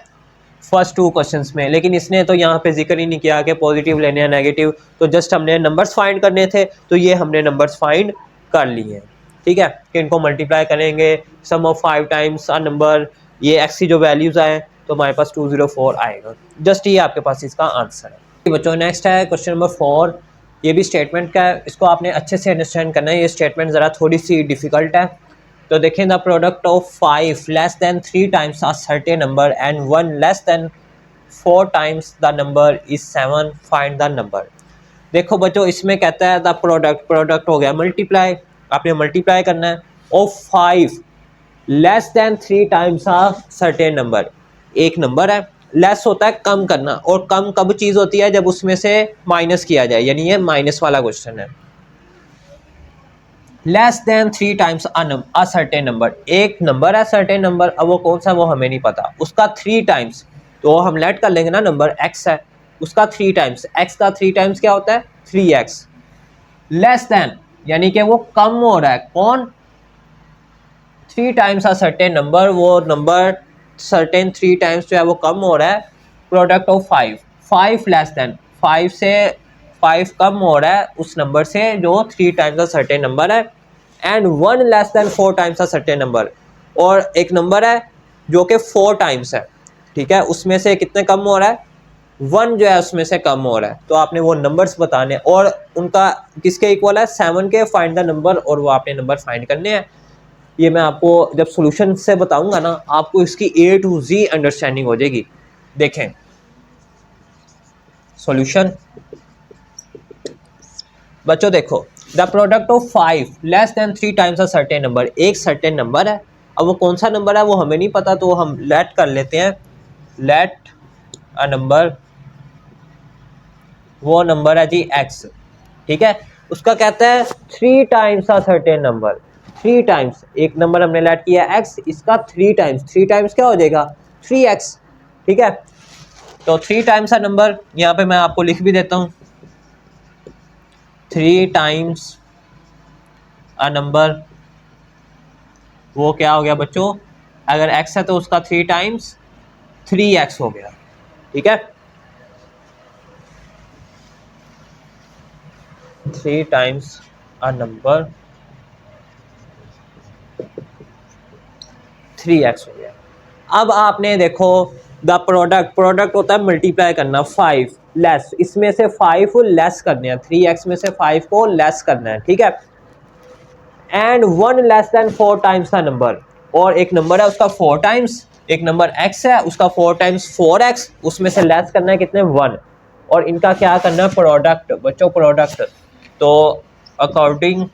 फर्स्ट 2 क्वेश्चंस में, लेकिन इसने तो यहाँ पे जिक्र ही नहीं किया कि पॉजिटिव लेने हैं नेगेटिव। तो जस्ट हमने नंबर्स फाइंड करने थे, तो ये हमने नंबर्स फाइंड कर लिए हैं। ठीक है, कि इनको मल्टीप्लाई करेंगे, सम ऑफ 5 टाइम्स अ नंबर, ये x की जो वैल्यूज़ आए तो हमारे पास 204 आएगा। जस्ट ये आपके पास इसका आंसर है। बच्चों नेक्स्ट है क्वेश्चन नंबर 4। ये भी स्टेटमेंट का है, इसको आपने अच्छे से अंडरस्टैंड करना है। ये स्टेटमेंट ज़रा थोड़ी सी डिफ़िकल्ट है। तो देखें, the product of 5 less than 3 times a certain number and 1 less than 4 times the number is 7, find the number. देखो बच्चों, इसमें कहता है द प्रोडक्ट हो गया मल्टीप्लाई, आपने मल्टीप्लाई करना है, of 5 less than 3 times a certain number. एक नंबर है, लेस होता है कम करना, और कम कब चीज़ होती है, जब उसमें से माइनस किया जाए, यानी ये माइनस वाला क्वेश्चन है। Less than 3 times a certain number, एक नंबर है सर्टेन नंबर, अब वो कौन सा वो हमें नहीं पता, उसका 3 टाइम्स, तो हम लेट कर लेंगे ना, नंबर x है, उसका 3 टाइम्स, x का 3 टाइम्स क्या होता है 3x। लेस दैन यानी कि वो कम हो रहा है, कौन 3 टाइम्स अ सर्टेन नंबर, वो नंबर सर्टेन 3 टाइम्स जो है वो कम हो रहा है। प्रोडक्ट ऑफ 5 लेस दैन 5 से 5 कम हो रहा है उस नंबर से जो 3 टाइम्स अ सर्टेन नंबर है, and 1 less than 4 times a certain number, और एक नंबर है जो कि 4 टाइम्स है, ठीक है, उसमें से कितने कम हो रहा है, 1 जो है उसमें से कम हो रहा है। तो आपने वो नंबर्स बताने और उनका किसके इक्वल है, 7 के, फाइंड द नंबर, और वो आपने नंबर फाइंड करने हैं। ये मैं आपको जब सॉल्यूशन से बताऊंगा ना, आपको इसकी A to Z अंडरस्टैंडिंग हो जाएगी। देखें सॉल्यूशन बच्चों, देखो the product of 5 less than 3 times a certain number, एक सर्टेन नंबर है, अब वो कौन सा नंबर है वो हमें नहीं पता, तो हम लेट कर लेते हैं, लेट अ नंबर, वो नंबर है जी x, ठीक है, उसका कहता है 3 times a certain number, 3 times, एक नंबर हमने लेट किया x, इसका 3 टाइम्स, 3 टाइम्स क्या हो जाएगा 3x, ठीक है। तो 3 टाइम्स अ नंबर, यहाँ पे मैं आपको लिख भी देता हूँ, 3 टाइम्स अ नंबर, वो क्या हो गया बच्चों, अगर x है तो उसका 3 टाइम्स 3x हो गया, ठीक है, 3 टाइम्स अ नंबर 3x हो गया। अब आपने देखो द प्रोडक्ट होता है मल्टीप्लाई करना, 5 लेस, इसमें से 5 लेस करने हैं, 3x में से 5 को लेस करना है, ठीक है, एंड 1 लेस दैन 4 टाइम्स का नंबर, और एक नंबर है उसका 4 टाइम्स, एक नंबर x है उसका 4 टाइम्स 4x, उसमें से लेस करना है कितने 1, और इनका क्या करना है प्रोडक्ट बच्चों, प्रोडक्ट। तो according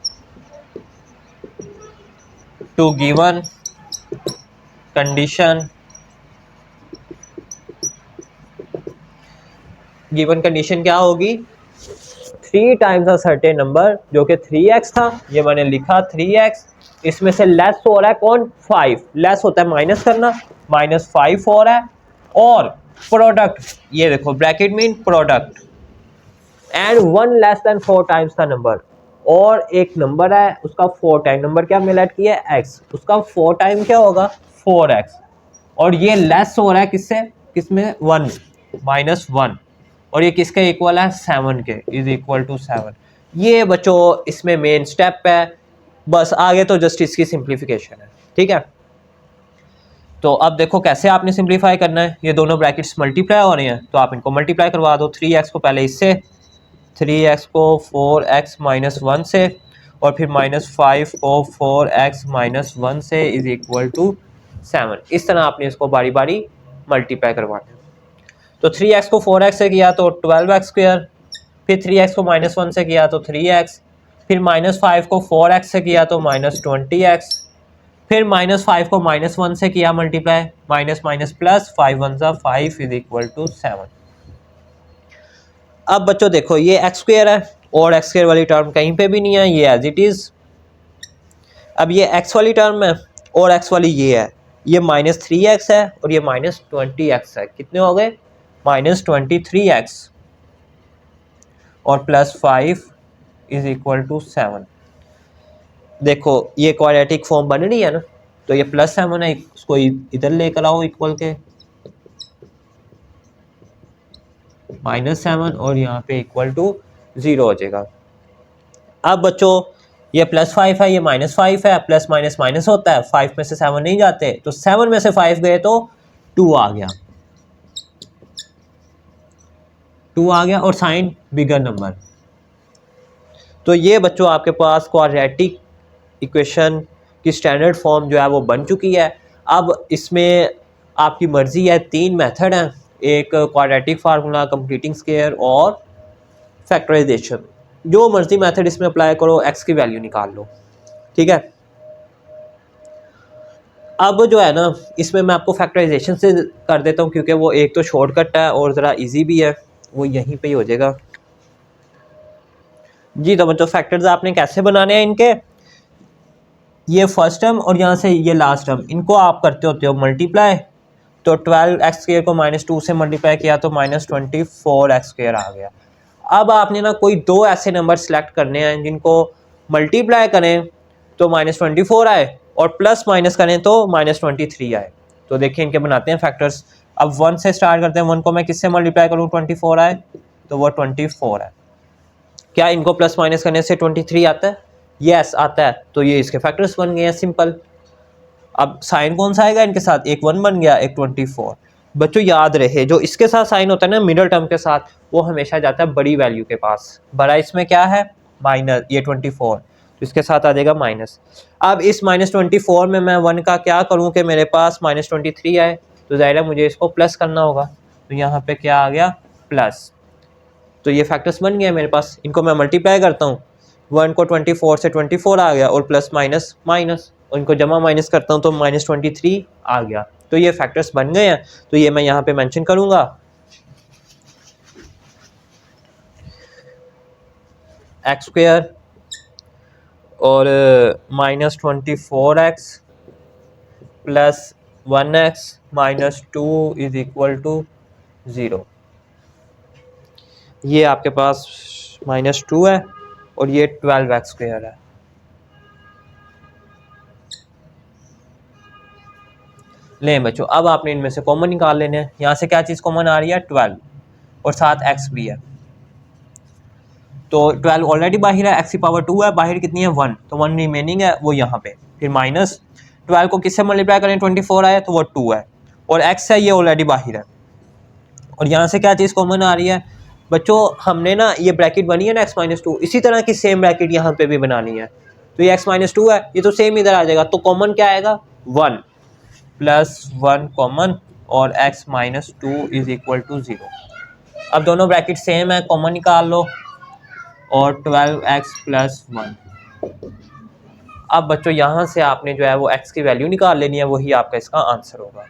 to given condition, given condition क्या होगी, 3 टाइम्स अ सर्टेन नंबर जो कि 3x था, ये मैंने लिखा 3x, इसमें से लेस हो रहा है कौन 5, लेस होता है माइनस करना, -5 हो रहा है, और प्रोडक्ट ये देखो bracket mean product, and 1 less than 4 times का नंबर, और एक नंबर है उसका 4 टाइम, नंबर क्या हमने लेट किया है x, उसका 4 टाइम क्या होगा 4x, और ये लेस हो रहा है किससे, किसमें 1 -1, और ये किसके इक्वल है 7 के, इज इक्वल टू 7। ये बच्चों इसमें मेन स्टेप है, बस आगे तो जस्ट इसकी सिंप्लीफिकेशन है, ठीक है। तो अब देखो कैसे आपने सिंप्लीफाई करना है, ये दोनों ब्रैकेट्स मल्टीप्लाई हो रहे हैं तो आप इनको मल्टीप्लाई करवा दो, 3x को पहले इससे, 3x को 4x माइनस 1 से, और फिर -5 को 4x माइनस 1 से इज इक्वल टू 7। इस तरह आपने इसको बारी बारी मल्टीप्लाई करवाना है। तो 3x को 4x से किया तो 12x स्क्वायर, फिर 3x को -1 से किया तो 3x, फिर -5 को 4x से किया तो -20x, फिर -5 को -1 से किया मल्टीप्लाई, माइनस माइनस प्लस, 5 1 ज़ा 5 इज इक्वल टू 7। अब बच्चों देखो ये एक्स स्क्वायर है, और एक्स स्क्वायर वाली टर्म कहीं पे भी नहीं है, ये एज इट इज़। अब ये एक्स वाली टर्म है और एक्स वाली ये है, ये -3x है और ये -20x है, कितने हो गए -23x, और +5 इज इक्वल टू 7। देखो ये क्वाड्रेटिक फॉर्म बन रही है ना, तो ये +7 है, इसको इधर लेकर आओ इक्वल के, -7, और यहाँ पे इक्वल टू 0 हो जाएगा। अब बच्चों ये +5 है, ये -5 है, प्लस माइनस माइनस होता है, 5 में से 7 नहीं जाते, तो 7 में से 5 गए तो 2 आ गया, 2 आ गया, और साइन बिगर नंबर, तो ये बच्चों आपके पास क्वाड्रेटिक इक्वेशन की स्टैंडर्ड फॉर्म जो है वो बन चुकी है। अब इसमें आपकी मर्ज़ी है, 3 मेथड हैं, एक क्वाड्रेटिक फार्मूला, कंप्लीटिंग स्क्वायर और फैक्टराइजेशन। जो मर्ज़ी मेथड इसमें अप्लाई करो, एक्स की वैल्यू निकाल लो, ठीक है। अब जो है ना, इसमें मैं आपको फैक्टराइजेशन से कर देता हूँ क्योंकि वो एक तो शॉर्टकट है और ज़रा इजी भी है, वो यहीं पे ही हो जाएगा जी। तो बच्चों फैक्टर्स आपने कैसे बनाने हैं इनके, ये फर्स्ट टर्म और यहाँ से ये लास्ट टर्म, इनको आप करते होते हो मल्टीप्लाई। तो 12x² को -2 से मल्टीप्लाई किया तो -24x² आ गया। अब आपने ना कोई दो ऐसे नंबर सेलेक्ट करने हैं जिनको मल्टीप्लाई करें तो -24 आए और प्लस माइनस करें तो -23 आए। तो देखिए इनके बनाते हैं फैक्टर्स। अब 1 से स्टार्ट करते हैं, 1 को मैं किससे मल्टीप्लाई करूँ 24 आए, तो वो 24 है। क्या इनको प्लस माइनस करने से 23 आता है? यस आता है। तो ये इसके फैक्टर्स बन गए हैं, सिंपल। अब साइन कौन सा आएगा इनके साथ, एक 1 बन गया, एक 24। बच्चों याद रहे जो इसके साथ साइन होता है ना मिडल टर्म के साथ, वो हमेशा जाता है बड़ी वैल्यू के पास। बड़ा इसमें क्या है, माइनस, ये 24, तो इसके साथ आ जाएगा माइनस। अब इस -24 में मैं 1 का क्या करूं कि मेरे पास -23 आए, तो ज़ाहिर है मुझे इसको प्लस करना होगा। तो यहाँ पे क्या आ गया, प्लस। तो ये फैक्टर्स बन गए मेरे पास, इनको मैं मल्टीप्लाई करता हूँ, 1 को 24 से 24 आ गया और प्लस माइनस माइनस, इनको जमा माइनस करता हूँ तो -23 आ गया। तो ये फैक्टर्स बन गए हैं। तो ये मैं यहाँ पे मेंशन करूँगा, x² और -24x plus 1x -2 is equal to 0। ये आपके पास -2 है और ये 12x² है। लें बच्चों, अब आपने इनमें से कॉमन निकाल लेने हैं। यहाँ से क्या चीज़ कॉमन आ रही है, 12 और साथ x भी है। तो 12 ऑलरेडी बाहर है, x की पावर 2 है, बाहर कितनी है 1, तो 1 रिमेनिंग है वो यहाँ पे। फिर माइनस 12 को किससे मल्टीप्लाई करें, 24 आए तो वो 2 है और x है ये ऑलरेडी बाहर है। और यहाँ से क्या चीज़ कॉमन आ रही है बच्चों, हमने ना ये ब्रैकेट बनी है ना x-2, इसी तरह की सेम ब्रैकेट यहाँ पे भी बनानी है। तो ये x-2 है, ये तो सेम इधर आ जाएगा। तो कॉमन क्या आएगा, 1 प्लस 1 कॉमन और x-2 इज इक्वल टू 0। अब दोनों ब्रैकेट सेम है, कॉमन निकाल लो और 12x प्लस 1। अब बच्चों यहाँ से आपने जो है वो x की वैल्यू निकाल लेनी है, वही आपका इसका आंसर होगा।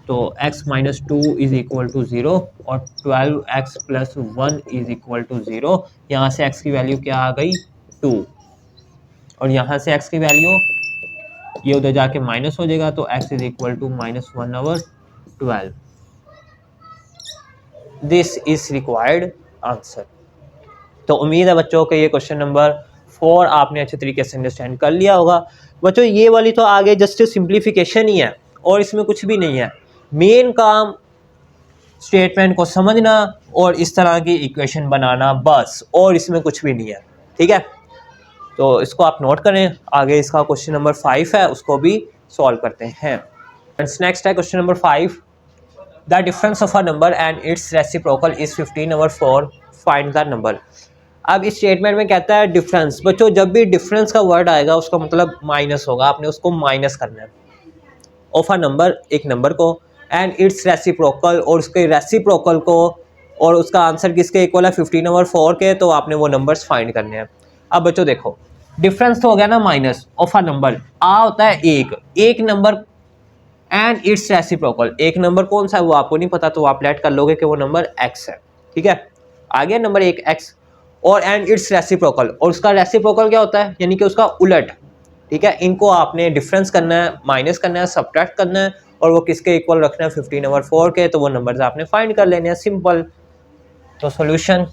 तो x-2 इज इक्वल टू 0 और 12x plus 1 is equal to 0। यहाँ से x की वैल्यू क्या आ गई, 2, और यहाँ से x की वैल्यू ये उधर जाके माइनस हो जाएगा, तो x is equal to -1/12। This is required answer. तो उम्मीद है बच्चों कि ये क्वेश्चन नंबर 4 आपने अच्छे तरीके से अंडरस्टैंड कर लिया होगा। बच्चों ये वाली तो आगे जस्ट सिंप्लीफिकेशन ही है और इसमें कुछ भी नहीं है। मेन काम स्टेटमेंट को समझना और इस तरह की इक्वेशन बनाना, बस, और इसमें कुछ भी नहीं है, ठीक है। तो इसको आप नोट करें, आगे इसका क्वेश्चन नंबर 5 है उसको भी सॉल्व करते हैं। नेक्स्ट है question number 5, the difference of a number and it's reciprocal is 15/4, find the number. अब इस स्टेटमेंट में कहता है डिफरेंस। बच्चों जब भी डिफरेंस का वर्ड आएगा उसका मतलब माइनस होगा, आपने उसको माइनस करना है ऑफ अ नंबर, एक नंबर को, एंड इट्स रेसिप्रोकल, और उसके रेसिप्रोकल को, और उसका आंसर किसके इक्वल है 15/4 के, तो आपने वो नंबर्स फाइंड करने हैं। अब बच्चों देखो डिफरेंस तो हो गया ना माइनस ऑफ अ नंबर, आ होता है एक नंबर, एंड इट्स रेसिप्रोकल, एक नंबर कौन सा है वो आपको नहीं पता, तो आप लेट कर लोगे कि वो नंबर x है, ठीक है। आ गया नंबर 1 x, और एंड इट्स रेसिप्रोकल, और उसका रेसिप्रोकल क्या होता है, यानी कि उसका उलट, ठीक है। इनको आपने डिफरेंस करना है, माइनस करना है, सब्ट्रैक्ट करना है, और वो किसके इक्वल रखना है 15/4 के, तो वो नंबर्स आपने फाइंड कर लेने हैं, सिंपल। तो सॉल्यूशन,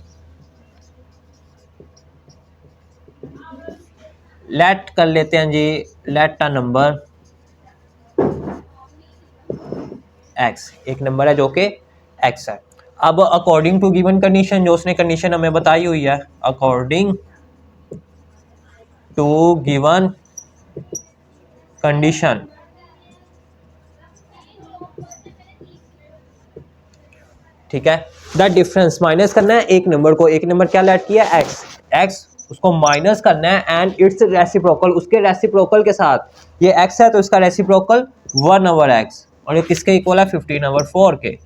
लेट कर लेते हैं जी, लेट अ नंबर x, एक नंबर है जो कि x है। अब अकॉर्डिंग टू गिवन कंडीशन, जो उसने कंडीशन हमें बताई हुई है, अकॉर्डिंग टू गिवन कंडीशन, ठीक है, द डिफरेंस माइनस करना है एक नंबर को, एक नंबर क्या लेट किया x, उसको माइनस करना है एंड इट्स रेसिप्रोकल, उसके रेसिप्रोकल के साथ। ये x है तो इसका रेसिप्रोकल 1/x, और ये किसके इक्वल है 15/4 के।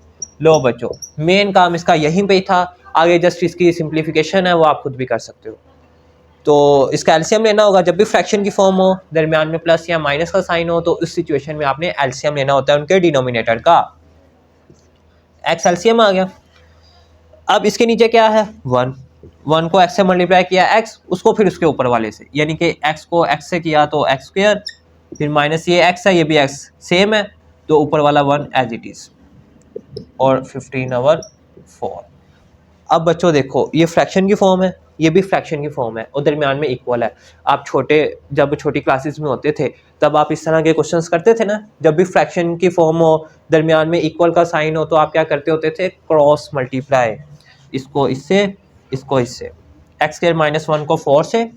लो बच्चों, मेन काम इसका यहीं पे ही था, आगे जस्ट इसकी सिंप्लीफिकेशन है वो आप खुद भी कर सकते हो। तो इसका एलसीएम लेना होगा, जब भी फ्रैक्शन की फॉर्म हो, दरमियान में प्लस या माइनस का साइन हो, तो उस सिचुएशन में आपने एलसीएम लेना होता है उनके डिनोमिनेटर का। एक्स एलसीएम आ गया। अब इसके नीचे क्या है 1 को x से मल्टीप्लाई किया x, उसको फिर उसके ऊपर वाले से, यानी कि x को x से किया तो x स्क्वायर, फिर माइनस ये x है, ये भी x सेम है, तो ऊपर वाला 1 एज इट इज, और 15/4। अब बच्चों देखो, ये फ्रैक्शन की फॉर्म है, ये भी फ्रैक्शन की फॉर्म है, और दरमियान में इक्वल है। आप जब छोटी क्लासेस में होते थे तब आप इस तरह के क्वेश्चंस करते थे ना, जब भी फ्रैक्शन की फॉर्म हो, दरमियान में इक्वल का साइन हो, तो आप क्या करते होते थे, क्रॉस मल्टीप्लाई, इसको इससे, इसको इससे, x² -1 को 4 से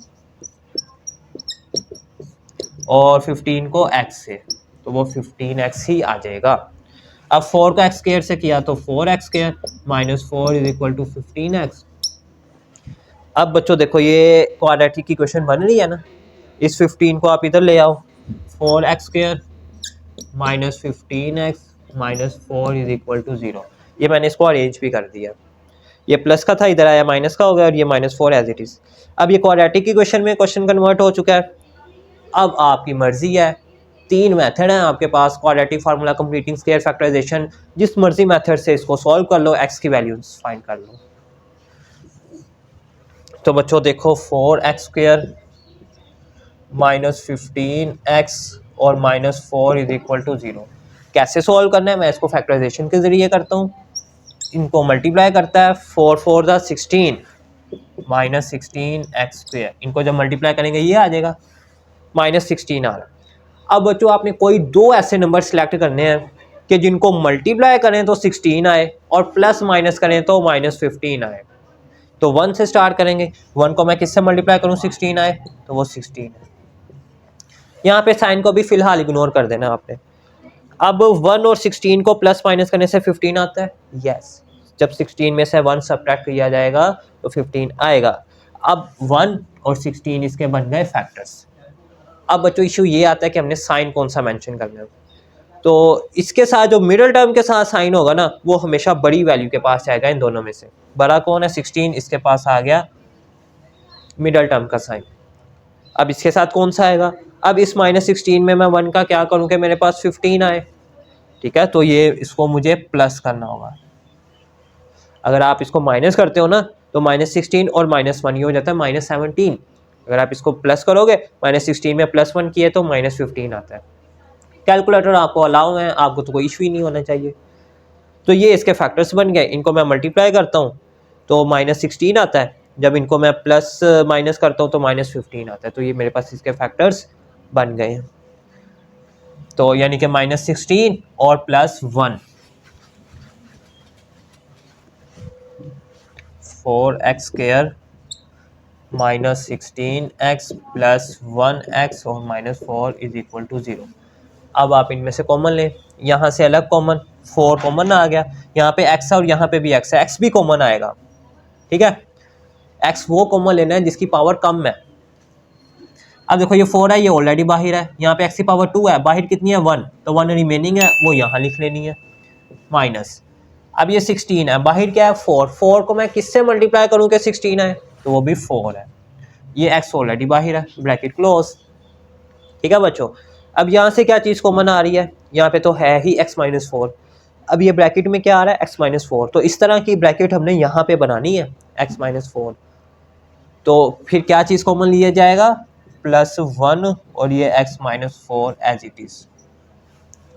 और 15 को x से, तो वो 15x ही आ जाएगा। अब 4 को x² से किया तो 4x² -4 = 15x। अब बच्चों देखो, ये क्वाड्रेटिक की क्वेश्चन बन रही है ना, इस 15 को आप इधर ले आओ, 4x² -15x -4 = 0। ये मैंने इसको अरेंज भी कर दिया, ये प्लस का था, इधर आया माइनस का हो गया, और ये -4 एज इट इज। अब ये क्वाड्रेटिक की क्वेश्चन में क्वेश्चन कन्वर्ट हो चुका है। अब आपकी मर्जी है, 3 मेथड हैं आपके पास, quadratic formula, completing square, factorisation, जिस मर्जी मेथड से इसको सॉल्व कर लो, x की वैल्यूज फाइंड कर लो। तो बच्चों देखो, 4x² -15x और -4 = 0। कैसे सॉल्व करना है, मैं इसको फैक्टराइजेशन के जरिए करता हूँ। इनको मल्टीप्लाई करता है, 4 4 = 16 -16x², इनको जब मल्टीप्लाई करेंगे ये आ जाएगा -16 आ रहा। अब बच्चों आपने कोई 2 ऐसे नंबर सिलेक्ट करने हैं कि जिनको मल्टीप्लाई करें तो 16 आए और प्लस माइनस करें तो -15 आए। तो 1 से स्टार्ट करेंगे, 1 को मैं किससे मल्टीप्लाई करूं 16 आए, तो वो 16 है। यहाँ पे साइन को भी फिलहाल इग्नोर कर देना आपने। अब 1 और 16 को प्लस माइनस करने से 15 आता है, यस। जब 16 में से 1 सब्ट्रैक्ट किया जाएगा तो 15 आएगा। अब 1 और 16 इसके बन गए फैक्टर्स। अब बच्चों इशू ये आता है कि हमने साइन कौन सा मेंशन करना है। तो इसके साथ जो मिडिल टर्म के साथ साइन होगा ना, वो हमेशा बड़ी वैल्यू के पास जाएगा। इन दोनों में से बड़ा कौन है, 16, इसके पास आ गया मिडिल टर्म का साइन। अब इसके साथ कौन सा आएगा, अब इस -16 में मैं 1 का क्या करूं कि मेरे पास 15 आए, ठीक है, तो ये इसको मुझे प्लस करना होगा। अगर आप इसको माइनस करते हो ना, तो -16 और -1 ये हो जाता है -17। अगर आप इसको प्लस करोगे, -16 में +1 किए तो -15 आता है। कैलकुलेटर आपको अलाउ है, आपको तो कोई इशू ही नहीं होना चाहिए। तो ये इसके फैक्टर्स बन गए, इनको मैं मल्टीप्लाई करता हूँ तो -16 आता है, जब इनको मैं प्लस माइनस करता हूँ तो -15 आता है। तो ये मेरे पास इसके फैक्टर्स बन गए हैं। तो यानी कि -16 और +1, 4x² -16x +1x और -4 = 0। अब आप इनमें से कॉमन लें, यहाँ से अलग कॉमन, 4 कॉमन आ गया, यहाँ पे x है और यहाँ पे भी x है, x भी कॉमन आएगा, ठीक है। x वो कॉमन लेना है जिसकी पावर कम है। अब देखो, ये 4 है, ये ऑलरेडी बाहर है, यहाँ पे x की पावर 2 है, बाहर कितनी है 1, तो 1 रिमेनिंग है, वो यहाँ लिख लेनी है माइनस। अब ये 16 है, बाहर क्या है 4, 4 को मैं किससे मल्टीप्लाई करूँ कि 16 है, तो वो भी 4 है। ये x ऑलरेडी बाहर है, ब्रैकेट क्लोज, ठीक है बच्चों। अब यहाँ से क्या चीज़ कॉमन आ रही है, यहाँ पे तो है ही x -4। अब ये ब्रैकेट में क्या आ रहा है x -4, तो इस तरह की ब्रैकेट हमने यहाँ पे बनानी है x -4। तो फिर क्या चीज़ कॉमन लिया जाएगा, +1 और ये x -4 एज इट इज,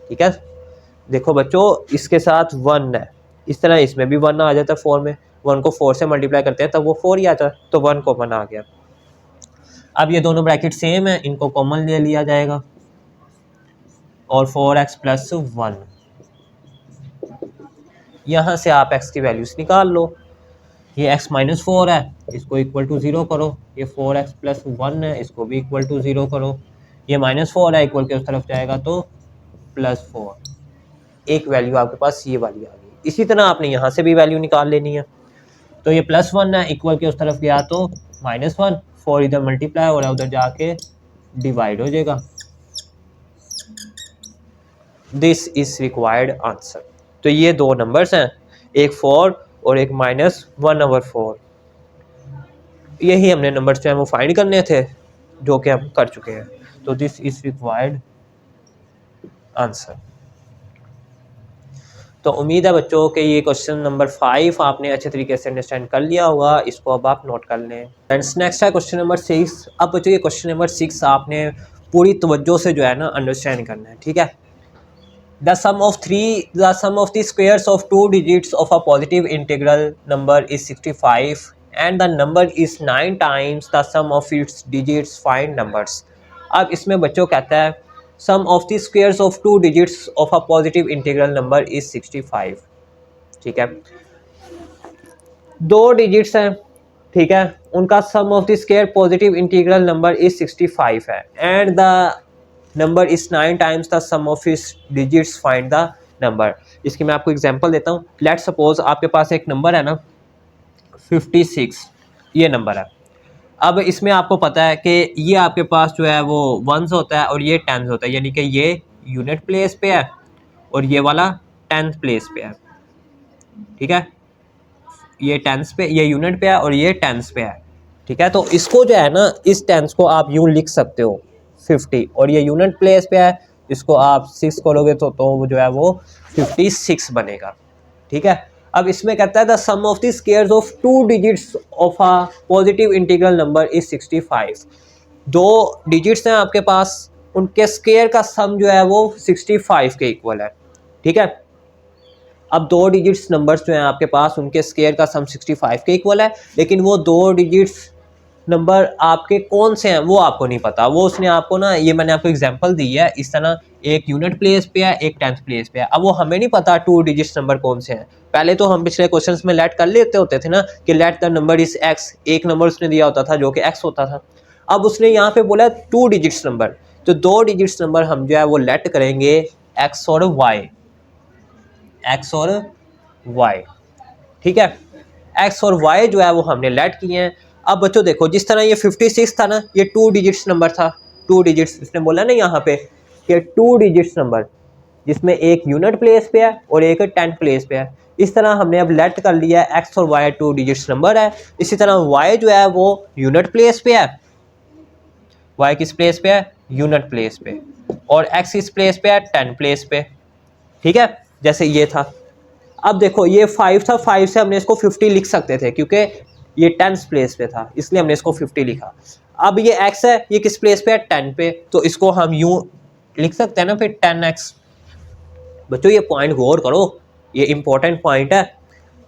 ठीक है। देखो बच्चों, इसके साथ 1 है, इस तरह इसमें भी 1 आ जाता है 4 में, 1 को 4 से मल्टीप्लाई करते हैं तब वो 4 ही आता है, तो 1 कॉमन आ गया। अब ये दोनों ब्रैकेट सेम है, इनको कॉमन ले लिया जाएगा और 4x + 1, यहाँ से आप x की वैल्यूज निकाल लो। ये x -4 है, इसको इक्वल टू 0 करो, ये 4x + 1 है, इसको भी इक्वल टू 0 करो, ये -4 है, इक्वल के उस तरफ जाएगा तो +4, एक वैल्यू आपके पास ये वाली आ गई। इसी तरह आपने यहाँ से भी वैल्यू निकाल लेनी है। तो ये +1 है, इक्वल के उस तरफ गया तो -1, 4 इधर मल्टीप्लाई हो रहा है, उधर जाके डिवाइड हो जाएगा। This is required answer. तो ये दो नंबर्स हैं, एक 4 और एक -1/4। यही हमने नंबर्स जो है वो फाइंड करने थे, जो कि हम कर चुके हैं। तो दिस इज रिक्वायर्ड आंसर। तो उम्मीद है बच्चों कि ये क्वेश्चन नंबर 5 आपने अच्छे तरीके से अंडरस्टैंड कर लिया होगा। इसको अब आप नोट कर लें। फ्रेंड्स नेक्स्ट है क्वेश्चन नंबर 6। अब बच्चों ये क्वेश्चन नंबर 6 आपने पूरी तवज्जो से जो है ना अंडरस्टैंड करना है, ठीक है। The sum of the squares of two digits of a positive integral number is 65 and the number is 9 times the sum of its digits. Find numbers. अब इसमें बच्चों कहता है sum of the squares of two digits of a positive integral number is 65, ठीक है। दो digits हैं, ठीक है, उनका sum of the square positive integral number is 65 है and the number is 9 times the sum of its digits. Find the number. इसकी मैं आपको एग्जांपल देता हूँ। लेट्स सपोज आपके पास एक नंबर है ना 56, ये नंबर है। अब इसमें आपको पता है कि ये आपके पास जो है वो वंस होता है और ये टेंस होता है, यानी कि ये यूनिट प्लेस पे है और ये वाला टेंथ प्लेस पे है, ठीक है। ये टेंस पे, ये यूनिट पे है और ये टेंस पे है, ठीक है। तो इसको जो है ना, इस टेंस को आप यूं लिख सकते हो 50 और ये यूनिट प्लेस पे है, इसको आप 6 करोगे तो वो जो है वो 56 बनेगा, ठीक है। अब इसमें कहता है the sum of the squares of two digits of a positive integral number is 65। दो डिजिट्स हैं आपके पास, उनके स्क्वायर का सम जो है वो 65 के इक्वल है, ठीक है। अब दो डिजिट्स नंबर्स जो हैं आपके पास, उनके स्क्वायर का सम 65 के इक्वल है, लेकिन वो दो डिजिट्स नंबर आपके कौन से हैं वो आपको नहीं पता। वो उसने आपको ना, ये मैंने आपको एग्जांपल दी है इस तरह, एक यूनिट प्लेस पे है, एक टेंथ प्लेस पे है। अब वो हमें नहीं पता टू डिजिट्स नंबर कौन से हैं। पहले तो हम पिछले क्वेश्चंस में लेट कर लेते होते थे ना कि let the number is x, एक नंबर उसने दिया होता था जो कि एक्स होता था। अब उसने यहाँ पे बोला टू डिजिट्स नंबर, तो दो डिजिट्स नंबर हम जो है वो लेट करेंगे एक्स और वाई, एक्स और वाई, ठीक है। एक्स और वाई जो है वो हमने लेट किए हैं। अब बच्चों देखो, जिस तरह ये 56 था ना, ये टू डिजिट्स नंबर था, टू डिजिट्स इसने बोला ना यहाँ पे कि टू डिजिट्स नंबर जिसमें एक यूनिट प्लेस पे है और एक टेंथ प्लेस पे है। इस तरह हमने अब लेट कर लिया है एक्स और वाई टू डिजिट्स नंबर है। इसी तरह वाई जो है वो यूनिट प्लेस पे है, वाई किस प्लेस पे है, यूनिट प्लेस पे, और एक्स किस प्लेस पे है, टेंथ प्लेस पे, ठीक है। जैसे ये था। अब देखो ये 5 था, 5 से हमने इसको 50 लिख सकते थे क्योंकि ये 10th प्लेस पे था, इसलिए हमने इसको 50 लिखा। अब ये x है, ये किस प्लेस पे है, 10 पे, तो इसको हम यूं लिख सकते हैं ना फिर 10x। बच्चों ये पॉइंट गौर करो, ये इंपॉर्टेंट पॉइंट है।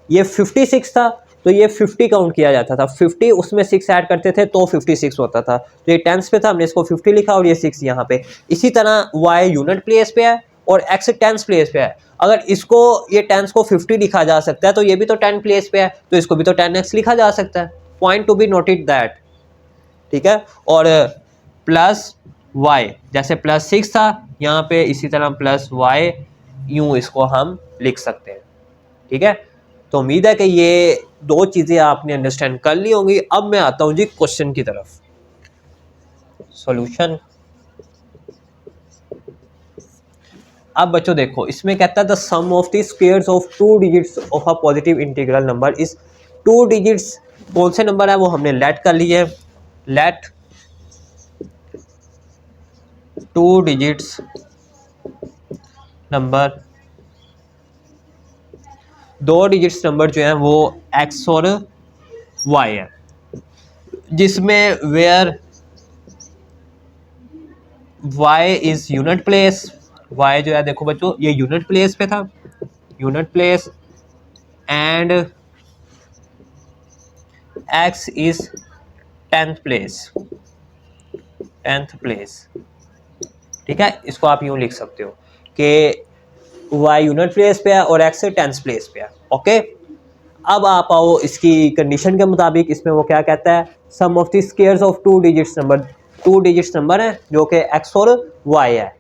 ये 56 था तो ये 50 काउंट किया जाता था, 50 उसमें 6 ऐड करते थे तो 56 होता था। तो ये 10th पे था, हमने इसको 50 लिखा और ये 6 यहाँ पे। इसी तरह y यूनिट प्लेस पे है और x 10th प्लेस पे है। अगर इसको ये 10 को 50 लिखा जा सकता है तो ये भी तो 10 प्लेस पे है, तो इसको भी तो 10x लिखा जा सकता है। Point to be noted that, ठीक है। और प्लस y, जैसे +6 था यहाँ पे, इसी तरह +y यूं इसको हम लिख सकते हैं, ठीक है। तो उम्मीद है कि ये दो चीज़ें आपने अंडरस्टैंड कर ली होंगी। अब मैं आता हूँ जी क्वेश्चन की तरफ। सॉल्यूशन। अब बच्चों देखो, इसमें कहता है the sum of the squares of two digits of a positive integral number is. Two digits कौन से नंबर है वो हमने लेट कर लिए। लेट टू डिजिट्स नंबर, दो डिजिट्स नंबर जो है वो x और y है, जिसमें where y is unit place. y जो है देखो बच्चों, ये यूनिट प्लेस पे था, unit place, and x is 10th place, 10th place, ठीक है। इसको आप यूं लिख सकते हो कि y यूनिट प्लेस पे है और x 10th प्लेस पे है, ओके। अब आप आओ इसकी कंडीशन के मुताबिक, इसमें वो क्या कहता है, sum of the squares of two digits number, two digits number है जो कि x और y है,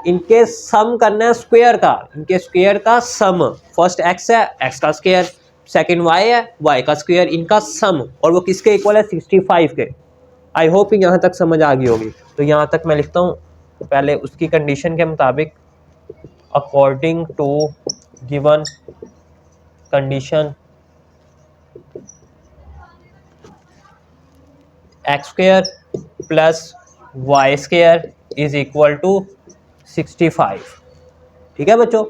इनके सम करना है स्क्वायर का, इनके स्क्वायर का सम। फर्स्ट x है, x का स्क्वायर, सेकंड y है, y का स्क्वायर, इनका सम, और वो किसके इक्वल है, 65 के, आई होप यहाँ तक समझ आ गई होगी। तो यहाँ तक मैं लिखता हूँ, पहले उसकी कंडीशन के मुताबिक according to given condition x square plus y square is equal to 65। ठीक है बच्चों,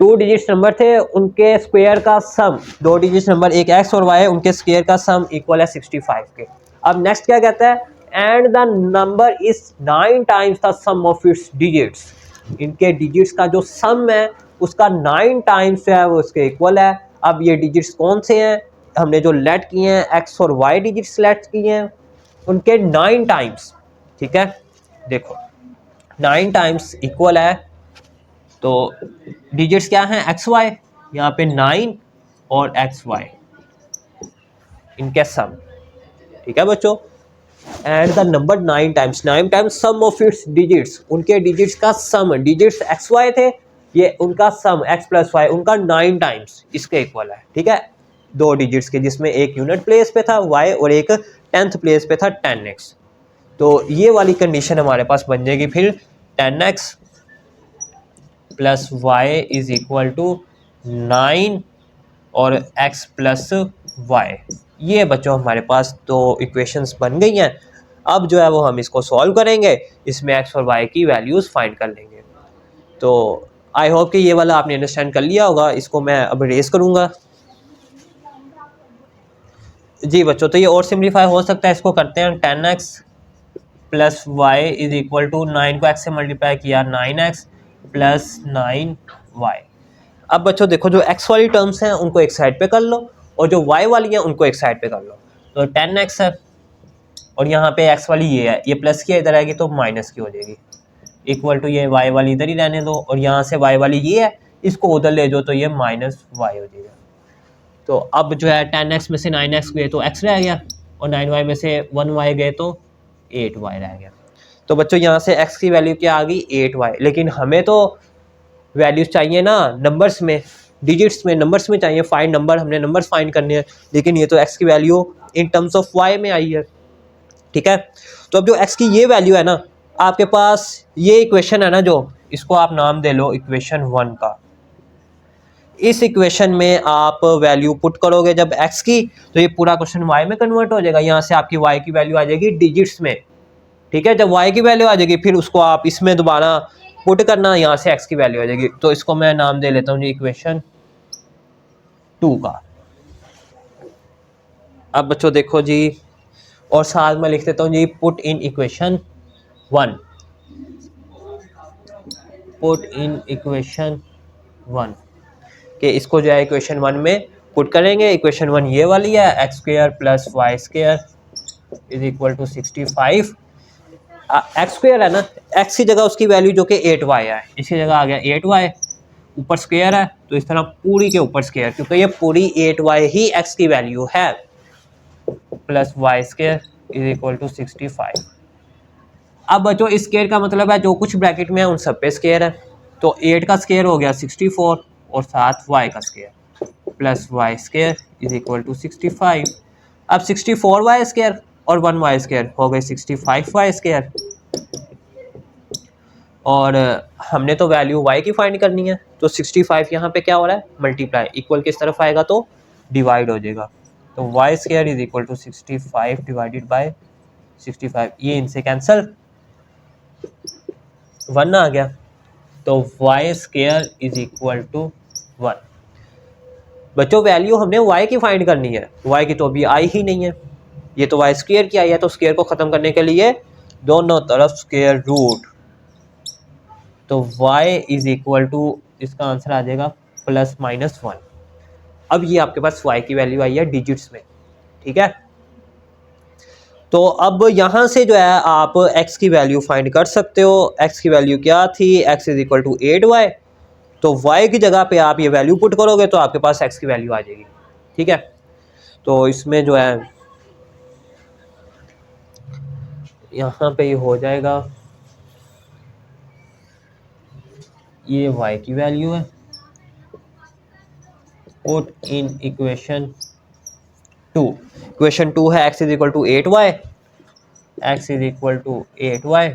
2 डिजिट्स नंबर थे, उनके स्क्वायर का सम, 2 डिजिट्स नंबर एक एक्स और वाई है, उनके स्क्वायर का सम इक्वल है 65 के। अब नेक्स्ट क्या कहता है, and the number is 9 times the sum of its digits. इनके डिजिट्स का जो सम है उसका 9 टाइम्स है वो उसके इक्वल है। अब ये डिजिट्स कौन से हैं, हमने जो लेट किए हैं एक्स और वाई डिजिट्स लेट किए हैं उनके 9 टाइम्स। ठीक है, देखो 9 टाइम्स इक्वल है, तो डिजिट्स क्या हैं एक्स वाई, यहाँ पे 9 और एक्स वाई इनके सम। ठीक है बच्चों, and the number 9 times sum of its digits, उनके डिजिट्स का सम, डिजिट्स एक्स वाई थे, ये उनका सम एक्स प्लस वाई उनका 9 टाइम्स इसके इक्वल है। ठीक है, 2 डिजिट्स के जिसमें एक यूनिट प्लेस पे था वाई और एक 10th प्लेस पे था 10x। तो ये वाली कंडीशन हमारे पास बन जाएगी फिर 10x plus y is equal to 9 और x प्लस वाई। ये बच्चों हमारे पास 2 इक्वेशंस बन गई हैं। अब जो है वो हम इसको सॉल्व करेंगे, इसमें x और y की वैल्यूज़ फाइंड कर लेंगे। तो आई होप कि ये वाला आपने अंडरस्टैंड कर लिया होगा। इसको मैं अब रेस करूँगा। जी बच्चों, तो ये और सिम्प्लीफाई हो सकता है, इसको करते हैं 10x plus y is equal to 9 को x से मल्टीप्लाई किया 9x प्लस 9y। अब बच्चों देखो, जो x वाली टर्म्स हैं उनको एक साइड पे कर लो और जो y वाली हैं उनको एक साइड पे कर लो। तो 10x है और यहाँ पे x वाली ये है, ये प्लस की इधर आएगी तो माइनस की हो जाएगी, इक्वल टू ये y वाली इधर ही रहने दो और यहाँ से y वाली ये है, इसको उधर ले जाओ तो ये माइनस y हो जाएगा। तो अब जो है 10x में से 9x गए तो x रह गया और 9y में से 1y गए तो 8y रह गया। तो बच्चों यहाँ से x की वैल्यू क्या आ गई 8y, लेकिन हमें तो वैल्यूज चाहिए ना नंबर्स में, डिजिट्स में, नंबर्स में चाहिए। फाइंड नंबर, हमने नंबर्स फाइंड करने हैं, लेकिन ये तो x की value in terms of y में आई है। ठीक है, तो अब जो x की ये वैल्यू है ना, आपके पास ये इक्वेशन है ना, जो इसको आप नाम दे लो इक्वेशन 1 का। इस इक्वेशन में आप वैल्यू पुट करोगे जब x की, तो ये पूरा क्वेश्चन y में कन्वर्ट हो जाएगा। यहाँ से आपकी y की वैल्यू आ जाएगी डिजिट्स में। ठीक है, जब y की वैल्यू आ जाएगी फिर उसको आप इसमें दोबारा पुट करना, यहाँ से x की वैल्यू आ जाएगी। तो इसको मैं नाम दे लेता हूँ जी इक्वेशन 2 का। अब बच्चों देखो जी, और साथ में लिख देता हूँ जी put in equation 1, put in equation 1 कि इसको जो है इक्वेशन 1 में पुट करेंगे। इक्वेशन 1 ये वाली है, x square plus y square is equal to 65। X square है ना, एक्स की जगह उसकी वैल्यू जो कि 8y है, इसकी जगह आ गया 8y, ऊपर स्क्वायर है तो इस तरह पूरी के ऊपर स्क्वायर, क्योंकि ये पूरी 8y ही एक्स की वैल्यू है, plus y square is equal to 65। अब बच्चों इस स्क्वायर का मतलब है जो कुछ ब्रैकेट में है उन सब पे स्क्वायर है। तो 8 का स्क्वायर हो गया 64 और साथ y का square plus y square is equal to 65। अब 64y स्क्वायर और 1y स्क्वायर हो गए 65y स्क्वायर, और हमने तो वैल्यू y की फाइंड करनी है। तो 65 यहाँ पे क्या हो रहा है मल्टीप्लाई, इक्वल किस तरफ आएगा तो डिवाइड हो जाएगा। तो y square is equal to 65 divided by 65, ये इनसे कैंसिल 1 आ गया, तो y square is equal to 1। बच्चों वैल्यू हमने y की फाइंड करनी है, y की तो अभी आई ही नहीं है, ये तो y स्क्वायर की आई है। तो स्क्वायर को ख़त्म करने के लिए दोनों तरफ स्क्वायर रूट, तो y इज इक्वल टू, इसका आंसर आ जाएगा प्लस माइनस 1। अब ये आपके पास y की वैल्यू आई है डिजिट्स में। ठीक है, तो अब यहाँ से जो है आप x की वैल्यू फाइंड कर सकते हो। x की वैल्यू क्या थी, x is equal to 8y, तो y की जगह पे आप ये वैल्यू पुट करोगे तो आपके पास x की वैल्यू आ जाएगी। ठीक है, तो इसमें जो है यहाँ पे ये हो जाएगा, ये y की वैल्यू है, पुट इन इक्वेशन 2। इक्वेशन 2 है x is equal to 8y x is equal to 8y,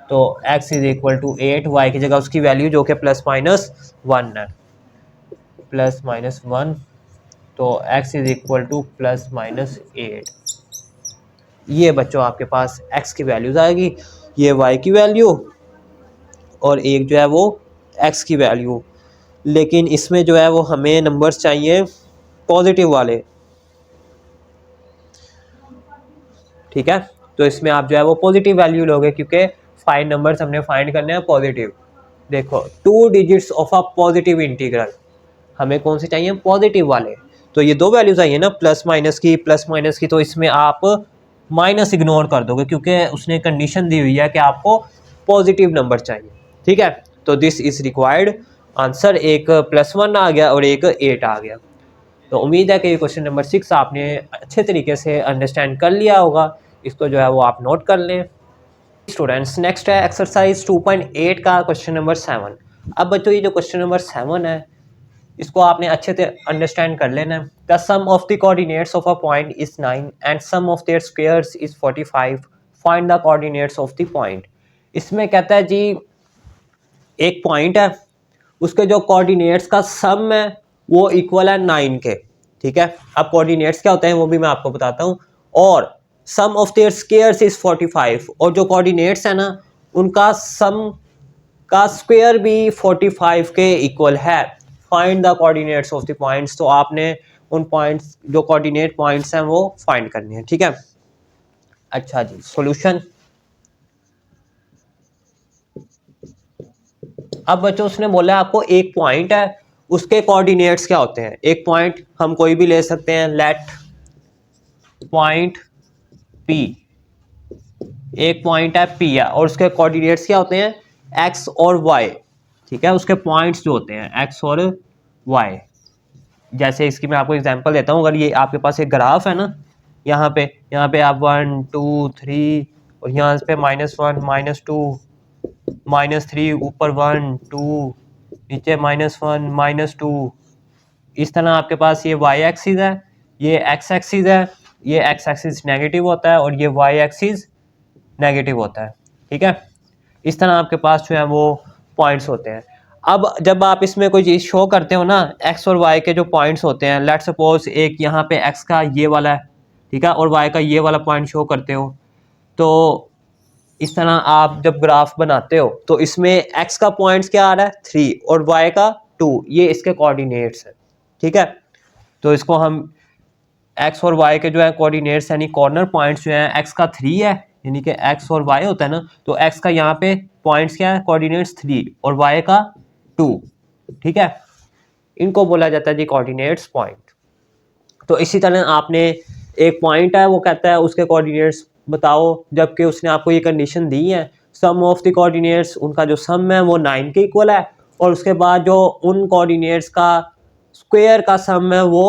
तो x is equal to 8y की जगह उसकी वैल्यू जो कि +-1 है, +-1, तो x इज इक्वल टू +-8। ये बच्चों आपके पास x की वैल्यूज आएगी, ये y की वैल्यू और एक जो है वो x की वैल्यू। लेकिन इसमें जो है वो हमें नंबर्स चाहिए पॉजिटिव वाले, ठीक है। तो इसमें आप जो है वो पॉजिटिव वैल्यू लोगे क्योंकि फाइंड नंबर्स हमने फाइंड करने हैं पॉजिटिव। देखो 2 digits of a positive integral, हमें कौन से चाहिए पॉजिटिव वाले। तो ये दो वैल्यूज आई है ना प्लस माइनस की, तो इसमें आप माइनस इग्नोर कर दोगे क्योंकि उसने कंडीशन दी हुई है कि आपको पॉजिटिव नंबर चाहिए, ठीक है। तो दिस इज रिक्वायर्ड आंसर, एक +1 आ गया और एक 8 आ गया। तो उम्मीद है कि क्वेश्चन नंबर 6 आपने अच्छे तरीके से अंडरस्टैंड कर लिया होगा, इसको जो है वो आप नोट कर लें। स्टूडेंट्स नेक्स्ट है एक्सरसाइज 2.8 का क्वेश्चन नंबर 7। अब बच्चों ये जो क्वेश्चन नंबर 7 है इसको आपने अच्छे से अंडरस्टैंड कर लेना है। The sum of the coordinates of a point is 9 and sum of their squares is 45, find the coordinates of the point. इसमें कहता है जी एक पॉइंट है, उसके जो कोऑर्डिनेट्स का सम है वो इक्वल है 9 के, ठीक है। अब कोऑर्डिनेट्स क्या होते हैं वो भी मैं आपको बताता हूँ, और सम ऑफ देयर स्क्वायर्स इज 45, और जो कोऑर्डिनेट्स है ना उनका सम का स्क्वायर भी 45 के इक्वल है। Find the coordinates of the points, तो आपने उन पॉइंट्स जो कोऑर्डिनेट पॉइंट्स हैं वो फाइंड करने हैं, ठीक है। अच्छा जी, सॉल्यूशन। अब बच्चों उसने बोला आपको एक पॉइंट है, उसके कोऑर्डिनेट्स क्या होते हैं। एक पॉइंट हम कोई भी ले सकते हैं, लेट पॉइंट P, एक पॉइंट है P है और उसके कोऑर्डिनेट्स क्या होते हैं x और y, ठीक है। उसके पॉइंट्स जो होते हैं x और y, जैसे इसकी मैं आपको एग्जांपल देता हूँ। अगर ये आपके पास एक ग्राफ है ना, यहाँ पे आप 1 2 3 और यहाँ पे -1 -2 -3, ऊपर 1 2, नीचे -1 -2, इस तरह आपके पास ये y एक्सिस है, ये x एक्सिस है, ये x एक्सिस नेगेटिव होता है और ये y एक्सिस नेगेटिव होता है, ठीक है। इस तरह आपके पास जो है वो पॉइंट्स होते हैं। अब जब आप इसमें कोई चीज़ शो करते हो ना, x और y के जो पॉइंट्स होते हैं, लेट्स सपोज एक यहाँ पे x का ये वाला है, ठीक है, और y का ये वाला पॉइंट शो करते हो, तो इस तरह आप जब ग्राफ बनाते हो तो इसमें x का पॉइंट्स क्या आ रहा है 3 और y का 2, ये इसके कोऑर्डिनेट्स है, ठीक है। तो इसको हम x और y के जो है कोऑर्डिनेट्स यानी कॉर्नर पॉइंट्स जो हैं, x का 3 है यानी कि x और y होता है ना, तो x का यहाँ पे पॉइंट्स क्या है कोऑर्डिनेट्स 3 और y का 2, ठीक है। इनको बोला जाता है जी कोऑर्डिनेट्स पॉइंट। तो इसी तरह आपने एक पॉइंट है वो कहता है उसके कोऑर्डिनेट्स बताओ, जबकि उसने आपको ये कंडीशन दी है सम ऑफ द कोऑर्डिनेट्स, उनका जो सम है वो 9 के इक्वल है, और उसके बाद जो उन कोऑर्डिनेट्स का स्क्वायर का सम है वो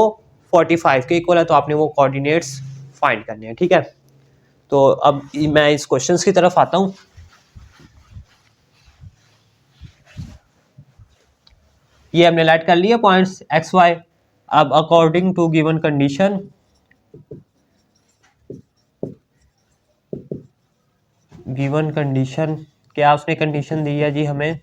45 के इक्वल है। तो आपने वो कोऑर्डिनेट्स फाइंड करने हैं, ठीक है। तो अब मैं इस क्वेश्चन की तरफ आता हूँ। ये हमने लेट कर लिया पॉइंट्स एक्स वाई। अब अकॉर्डिंग टू गिवन कंडीशन, क्या उसने कंडीशन दी है जी हमें,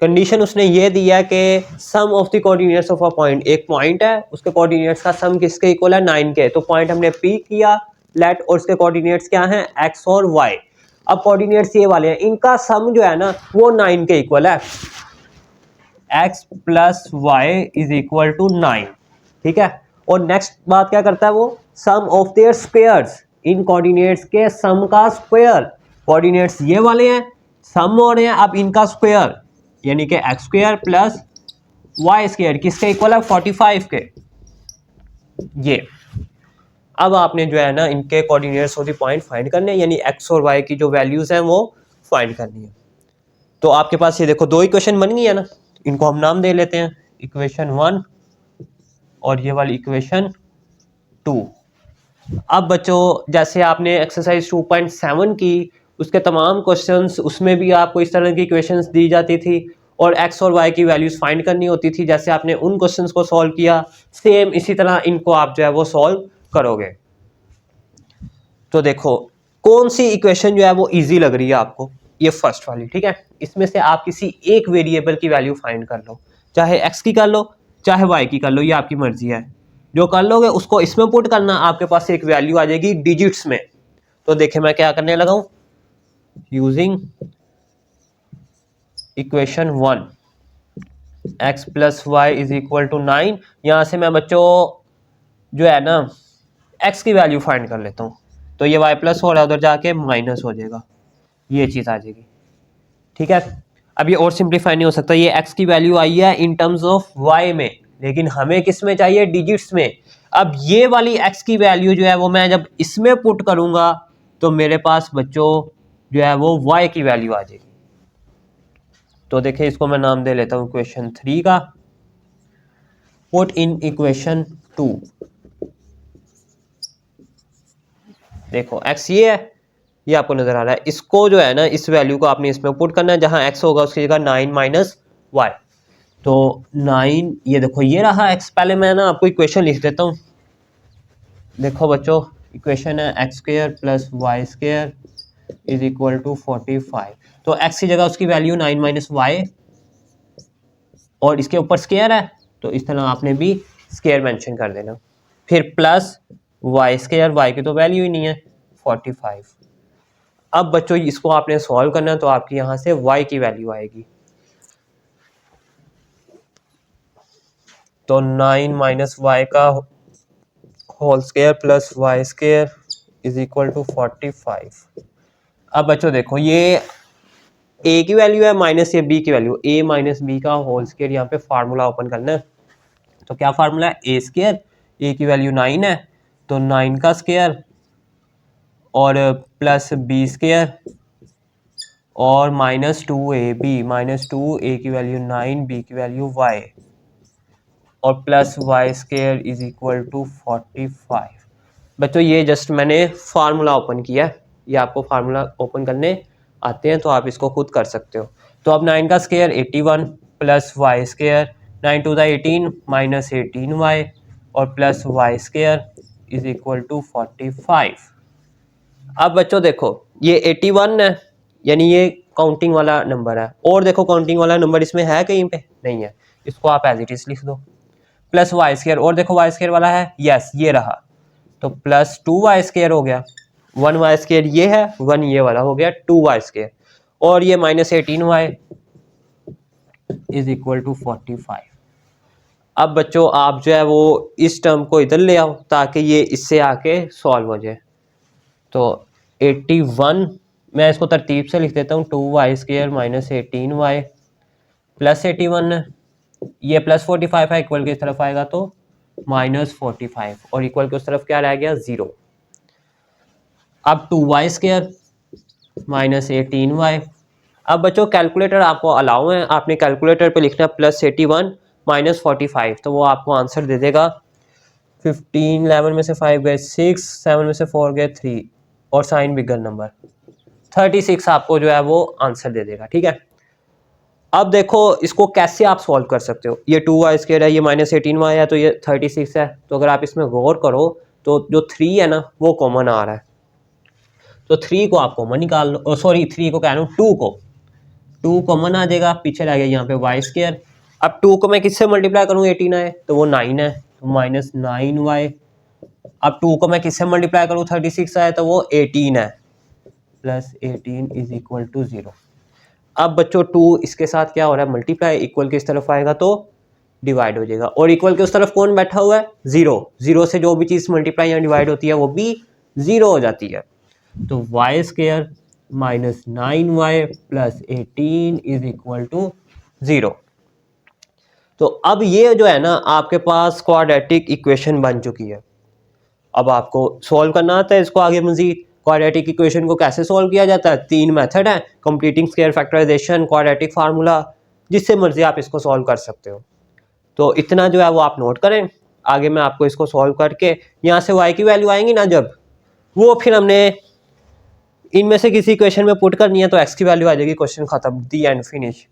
कंडीशन उसने ये दिया है कि sum of the coordinates of a point, एक पॉइंट है उसके कोऑर्डिनेट्स का सम किसके इक्वल है 9 के। तो पॉइंट हमने P किया लेट, और उसके कोऑर्डिनेट्स क्या हैं x और y। अब कोऑर्डिनेट्स ये वाले हैं, इनका सम जो है ना वो 9 के इक्वल है, x plus y is equal to 9, ठीक है। और नेक्स्ट बात क्या करता है वो, सम ऑफ देयर स्क्वायर्स, इन कोऑर्डिनेट्स के सम का स्क्वायर, कोऑर्डिनेट्स ये वाले हैं, सम हो रहे हैं, अब इनका स्क्वायर यानी कि x square plus y square किसके इक्वल है 45 के। ये अब आपने जो है ना इनके coordinates of the point find करने हैं, यानी एक्स और वाई की जो वैल्यूज हैं वो फाइंड करनी है। तो आपके पास ये देखो दो इक्वेशन बन गई है ना, इनको हम नाम दे लेते हैं, इक्वेशन 1 और ये वाली इक्वेशन 2। अब बच्चों जैसे आपने एक्सरसाइज 2.7 की, उसके तमाम क्वेश्चंस उसमें भी आपको इस तरह की इक्वेशंस दी जाती थी और एक्स और वाई की वैल्यूज फाइंड करनी होती थी। जैसे आपने उन क्वेश्चंस को सॉल्व किया, सेम इसी तरह इनको आप जो है वो सॉल्व करोगे। तो देखो कौन सी इक्वेशन जो है वो इजी लग रही है आपको, ये फर्स्ट वाली, ठीक है। इसमें से आप किसी एक वेरिएबल की वैल्यू फाइंड कर लो, चाहे x की कर लो चाहे y की कर लो, ये आपकी मर्जी है। जो कर लोगे उसको इसमें पुट करना, आपके पास एक वैल्यू आ जाएगी डिजिट्स में। तो देखिए मैं क्या करने लगा हूं, using equation 1 x plus y is equal to 9। यहां से मैं बच्चों जो है ना x की वैल्यू फाइंड कर लेता हूं, तो ये y प्लस हो रहा है, उधर जाके माइनस हो जाएगा, ये चीज आ जाएगी, ठीक है। अब ये और सिंप्लीफाई नहीं हो सकता, ये x की वैल्यू आई है इन टर्म्स ऑफ y में, लेकिन हमें किस में चाहिए, डिजिट्स में। अब ये वाली x की वैल्यू जो है वो मैं जब इसमें पुट करूंगा तो मेरे पास बच्चों जो है वो y की वैल्यू आ जाएगी। तो देखिए इसको मैं नाम दे लेता हूं इक्वेशन 3 का, पुट इन इक्वेशन 2। देखो x ये है, ये आपको नजर आ रहा है, इसको जो है ना इस वैल्यू को आपने इसमें पुट करना है, जहां x होगा उसकी जगह 9 माइनस वाई। तो 9 ये देखो ये रहा x। पहले मैं ना आपको इक्वेशन लिख देता हूँ। देखो बच्चों इक्वेशन है x square plus y square is equal to 45। तो x की जगह उसकी वैल्यू 9 माइनस वाई और इसके ऊपर स्क्वायर है, तो इस तरह आपने भी स्क्वायर मेंशन कर देना। फिर प्लस वाई स्क्वायर, वाई की तो वैल्यू ही नहीं है 45। अब बच्चों इसको आपने सॉल्व करना है, तो आपकी यहां से y की वैल्यू आएगी, तो 9 माइनस वाई का whole square plus y square is equal to 45। अब बच्चों देखो ये a की वैल्यू है माइनस ये b की वैल्यू, a माइनस बी का होल स्क्वायर, यहाँ पे फार्मूला ओपन करना है। तो क्या फार्मूला है, a स्क्वायर, a की वैल्यू 9 है तो 9 का स्क्वायर और प्लस बी स्क्वायर और माइनस 2ab, माइनस 2a की वैल्यू 9, b की वैल्यू y और plus y square is equal to 45। बच्चों ये जस्ट मैंने फार्मूला ओपन किया है, ये आपको फार्मूला ओपन करने आते हैं तो आप इसको खुद कर सकते हो। तो अब 9 का square 81 plus y square, 9 two the 18 minus 18y और plus y square is equal to 45। अब बच्चों देखो ये 81 है, यानी ये काउंटिंग वाला नंबर है, और देखो काउंटिंग वाला नंबर इसमें है कहीं पे, नहीं है, इसको आप एज इट इज लिख दो। प्लस वाई स्क्वायर, और देखो वाई स्क्वायर वाला है, यस ये रहा, तो प्लस 2y स्क्वायर हो गया, 1y स्क्वायर ये है, 1 ये वाला हो गया 2y स्क्वायर, और ये minus 18y is equal to 45। अब बच्चों आप जो है वो इस टर्म को इधर ले आओ ताकि ये इससे आके सॉल्व हो जाए। तो 81 मैं इसको तरतीब से लिख देता हूँ, 2y square minus 18y plus 81, ये प्लस 45 है, इक्वल की तरफ आएगा तो माइनस 45 और इक्वल के उस तरफ क्या रह गया 0। अब 2y स्क्वायर माइनस 18y। अब बच्चों कैलकुलेटर आपको अलाउ है, आपने कैलकुलेटर पे लिखना प्लस 81 माइनस 45, तो वो आपको आंसर दे देगा 15, 11 में से 5 गए 6, 7 में से 4 गए 3 और साइन बिगर नंबर 36 आपको जो है वो आंसर दे देगा, ठीक है। अब देखो इसको कैसे आप सॉल्व कर सकते हो, ये 2y स्क्वायर है, ये माइनस 18y है, तो ये 36 है, तो अगर आप इसमें गौर करो तो जो 3 है ना वो कॉमन आ रहा है, तो 3 को आप कॉमन निकाल लो, सॉरी 3 को कह रहा हूँ 2 को, 2 कॉमन आ जाएगा, पीछे रह गया यहाँ पे y स्क्वायर। अब 2 को मैं किससे मल्टीप्लाई करूँ, 18 है तो वो 9 है, तो माइनस 9y। अब 2 को मैं किससे मल्टीप्लाई करूँ, 36 है तो वो 18 है, प्लस 18 इज इक्वल टू 0। अब बच्चों 2 इसके साथ क्या हो रहा है, मल्टीप्लाई, इक्वल के इस तरफ आएगा तो डिवाइड हो जाएगा, और इक्वल के उस तरफ कौन बैठा हुआ है, 0, 0 से जो भी चीज मल्टीप्लाई या डिवाइड होती है वो भी 0 हो जाती है। तो y square minus 9y plus 18 is equal to 0। तो अब ये जो है ना आपके पास क्वाड्रेटिक इक्वेशन बन चुकी है। अब आपको सॉल्व करना आता है इसको आगे मजीद। क्वाड्रेटिक इक्वेशन को कैसे सॉल्व किया जाता है, 3 मेथड है, completing square factorization, quadratic formula, जिससे मर्जी आप इसको सॉल्व कर सकते हो। तो इतना जो है वो आप नोट करें, आगे मैं आपको इसको सॉल्व करके यहाँ से y की वैल्यू आएंगी ना जब, वो फिर हमने इनमें से किसी इक्वेशन में पुट करनी है तो x की वैल्यू आ जाएगी, क्वेश्चन खत्म, दी एंड फिनिश।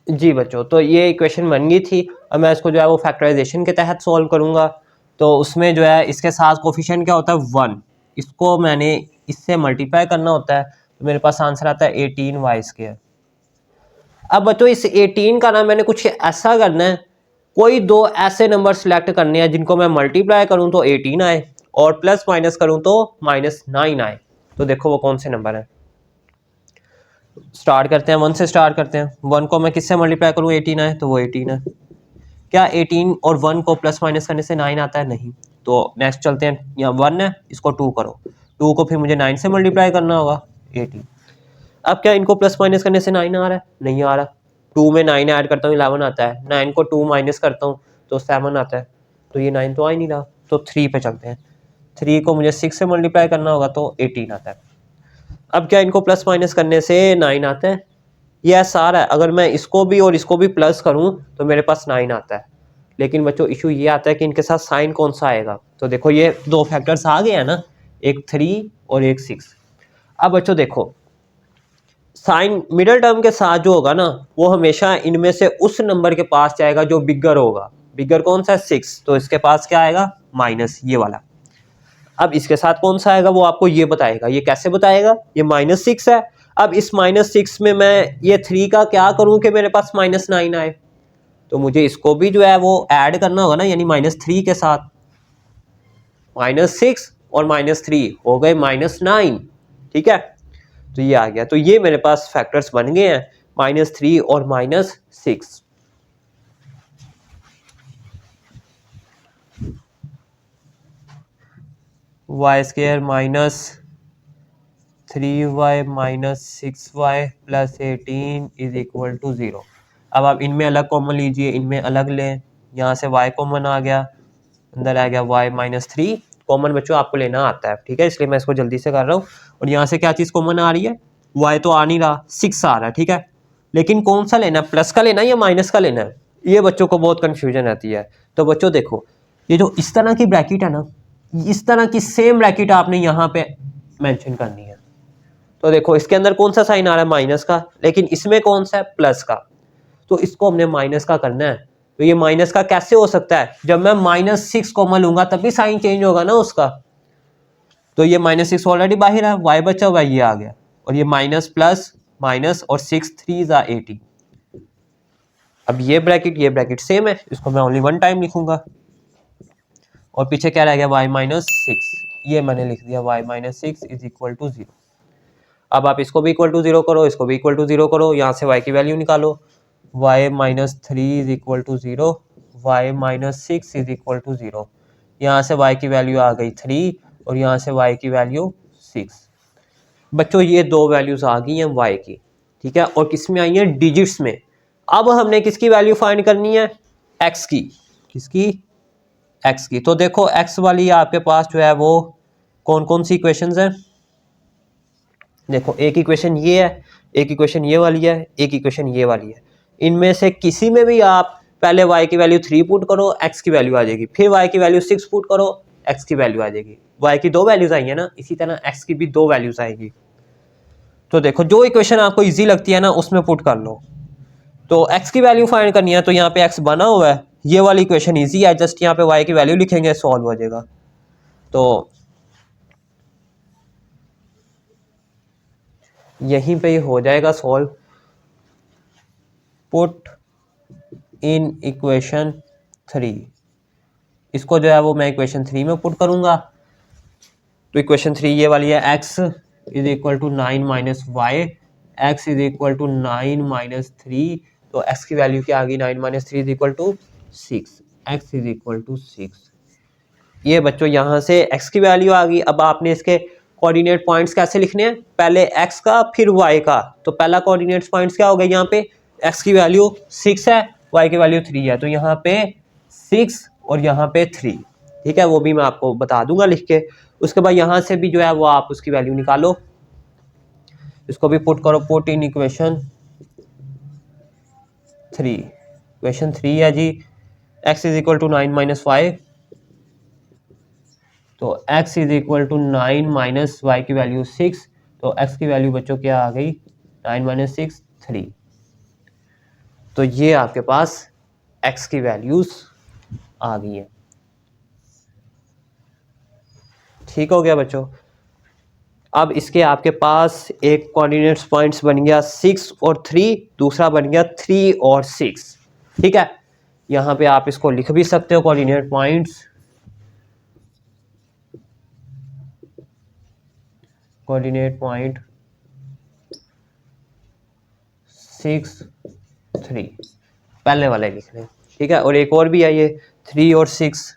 जी बच्चों, तो ये इक्वेशन बन गई थी। अब मैं इसको जो है वो फैक्टराइजेशन के तहत सॉल्व करूंगा। तो उसमें जो है इसके साथ कोफिशिएंट क्या होता है 1, इसको मैंने इससे मल्टीप्लाई करना होता है, तो मेरे पास आंसर आता है 18y²। अब बच्चों इस 18 का ना मैंने कुछ ऐसा करना है, कोई दो ऐसे नंबर सिलेक्ट करने हैं जिनको मैं मल्टीप्लाई करूं तो 18 आए और प्लस माइनस करूं तो -9 आए। तो देखो वो कौन से नंबर है। स्टार्ट करते हैं 1 से स्टार्ट करते हैं। 1 को मैं किससे मल्टीप्लाई करूं 18 आए, तो वो 18 है। क्या 18 और 1 को प्लस माइनस करने से 9 आता है? नहीं। तो नेक्स्ट चलते हैं, यहाँ 1 है, इसको 2 करो, 2 को फिर मुझे 9 से मल्टीप्लाई करना होगा 18। अब क्या इनको प्लस माइनस करने से 9 आ रहा है? नहीं आ रहा। 2 में 9 ऐड करता हूँ 11 आता है, 9 को 2 माइनस करता हूँ तो 7 आता है, तो ये 9 तो आ ही नहीं रहा। तो 3 पे चलते हैं, 3 को मुझे 6 से मल्टीप्लाई करना होगा तो 18 आता है। अब क्या इनको प्लस माइनस करने से 9 आता है? ये ऐसा आ रहा है, अगर मैं इसको भी और इसको भी प्लस करूँ तो मेरे पास 9 आता है। लेकिन बच्चों इशू ये आता है कि इनके साथ साइन कौन सा आएगा। तो देखो ये दो फैक्टर्स आ गए हैं ना, एक 3 और एक 6। अब बच्चों देखो साइन मिडिल टर्म के साथ जो होगा ना वो हमेशा इनमें से उस नंबर के पास जाएगा जो बिगर होगा। बिगर कौन सा है? 6, तो इसके पास क्या आएगा? माइनस, ये वाला। अब इसके साथ कौन सा आएगा वो आपको ये बताएगा। ये कैसे बताएगा? ये -6 है। अब इस -6 में मैं ये 3 का क्या करूं कि मेरे पास -9 आए, तो मुझे इसको भी जो है वो ऐड करना होगा ना, यानी -3 के साथ। -6 और -3 हो गए -9, ठीक है। तो ये आ गया, तो ये मेरे पास फैक्टर्स बन गए हैं -3 और -6। y² -3y -6y + 18 = 0। अब आप इनमें अलग कॉमन लीजिए, इनमें अलग लें। यहाँ से y कॉमन आ गया, अंदर आ गया y -3 कॉमन। बच्चों आपको लेना आता है, ठीक है, इसलिए मैं इसको जल्दी से कर रहा हूँ। और यहाँ से क्या चीज़ कॉमन आ रही है? y तो आ नहीं रहा, 6 आ रहा है, ठीक है। लेकिन कौन सा लेना है, प्लस का लेना है या माइनस का लेना है? ये बच्चों को बहुत कन्फ्यूजन रहती है। तो बच्चों देखो, ये जो इस तरह की ब्रैकेट है ना, इस तरह की सेम ब्रैकेट आपने यहाँ पे मेंशन करनी है। तो देखो इसके अंदर कौन सा साइन आ रहा है? माइनस का, लेकिन इसमें कौन सा है? प्लस का। तो इसको हमने माइनस का करना है। तो ये माइनस का कैसे हो सकता है? जब मैं -6 कॉमन लूंगा तभी साइन चेंज होगा ना उसका। तो ये -6 ऑलरेडी बाहर है, y बचा हुआ ये आ गया, और ये माइनस प्लस माइनस और 6 3 = 80। अब ये ब्रैकेट सेम है, इसको मैं ओनली 1 टाइम लिखूंगा। और पीछे क्या रह गया? y -6, ये मैंने लिख दिया y -6 = 0। अब आप इसको भी इक्वल टू 0 करो, इसको भी इक्वल टू 0 करो, यहाँ से y की वैल्यू निकालो। y -3 = 0, y -6 = 0। यहाँ से y की वैल्यू आ गई 3 और यहाँ से y की वैल्यू 6। बच्चों ये दो वैल्यूज आ गई हैं y की, ठीक है, और किस में आई है? डिजिट्स में। अब हमने किसकी वैल्यू फाइंड करनी है? x की। किसकी? x की। तो देखो x वाली आपके पास जो है वो कौन कौन सी इक्वेशंस हैं? देखो एक इक्वेशन ये है, एक इक्वेशन ये वाली है, एक इक्वेशन ये वाली है। इनमें से किसी में भी आप पहले y की वैल्यू 3 पुट करो, x की वैल्यू आ जाएगी, फिर y की वैल्यू 6 पुट करो, x की वैल्यू आ जाएगी। y की 2 वैल्यूज आई है ना, इसी तरह x की भी 2 वैल्यूज आएगी। तो देखो जो इक्वेशन आपको इजी लगती है ना उसमें पुट कर लो। तो x की वैल्यू फाइंड करनी है, तो यहाँ पे x बना हुआ है, ये वाली इक्वेशन इजी है, जस्ट यहाँ पे y की वैल्यू लिखेंगे, सॉल्व हो जाएगा। तो यहीं पे हो जाएगा सॉल्व। पुट इन इक्वेशन 3, इसको जो है वो मैं इक्वेशन 3 में पुट करूंगा। तो इक्वेशन 3 ये वाली है, x = 9 - y, x = 9 - 3। तो x की वैल्यू क्या आ गई? 9 - 3 = 6, x = 6। ये बच्चों यहाँ से x की वैल्यू आ गई। अब आपने इसके कोऑर्डिनेट पॉइंट्स कैसे लिखने हैं? पहले x का फिर y का। तो पहला कोऑर्डिनेट पॉइंट्स क्या हो गया? यहाँ पे x की वैल्यू 6 है, y की वैल्यू 3 है, तो यहाँ पे 6 और यहाँ पे 3, ठीक है, वो भी मैं आपको बता दूंगा लिख के। उसके बाद यहाँ से भी जो है वो आप उसकी वैल्यू निकालो, इसको भी पुट करो। पुट इन इक्वेशन 3, इक्वेशन 3 है जी, x = 9 - y, तो x = 9 - y की वैल्यू 6, तो x की वैल्यू बच्चों क्या आ गई? 9 - 6 3। तो ये आपके पास x की वैल्यूज आ गई हैं। ठीक हो गया बच्चों। अब इसके आपके पास एक कोऑर्डिनेट्स पॉइंट्स बन गया 6 और 3, दूसरा बन गया 3 और 6। ठीक है, यहाँ पे आप इसको लिख भी सकते हो कोऑर्डिनेट पॉइंट्स, कोऑर्डिनेट पॉइंट 6 3 पहले वाले लिख रहे हैं। ठीक है, और एक और भी है ये 3 और 6,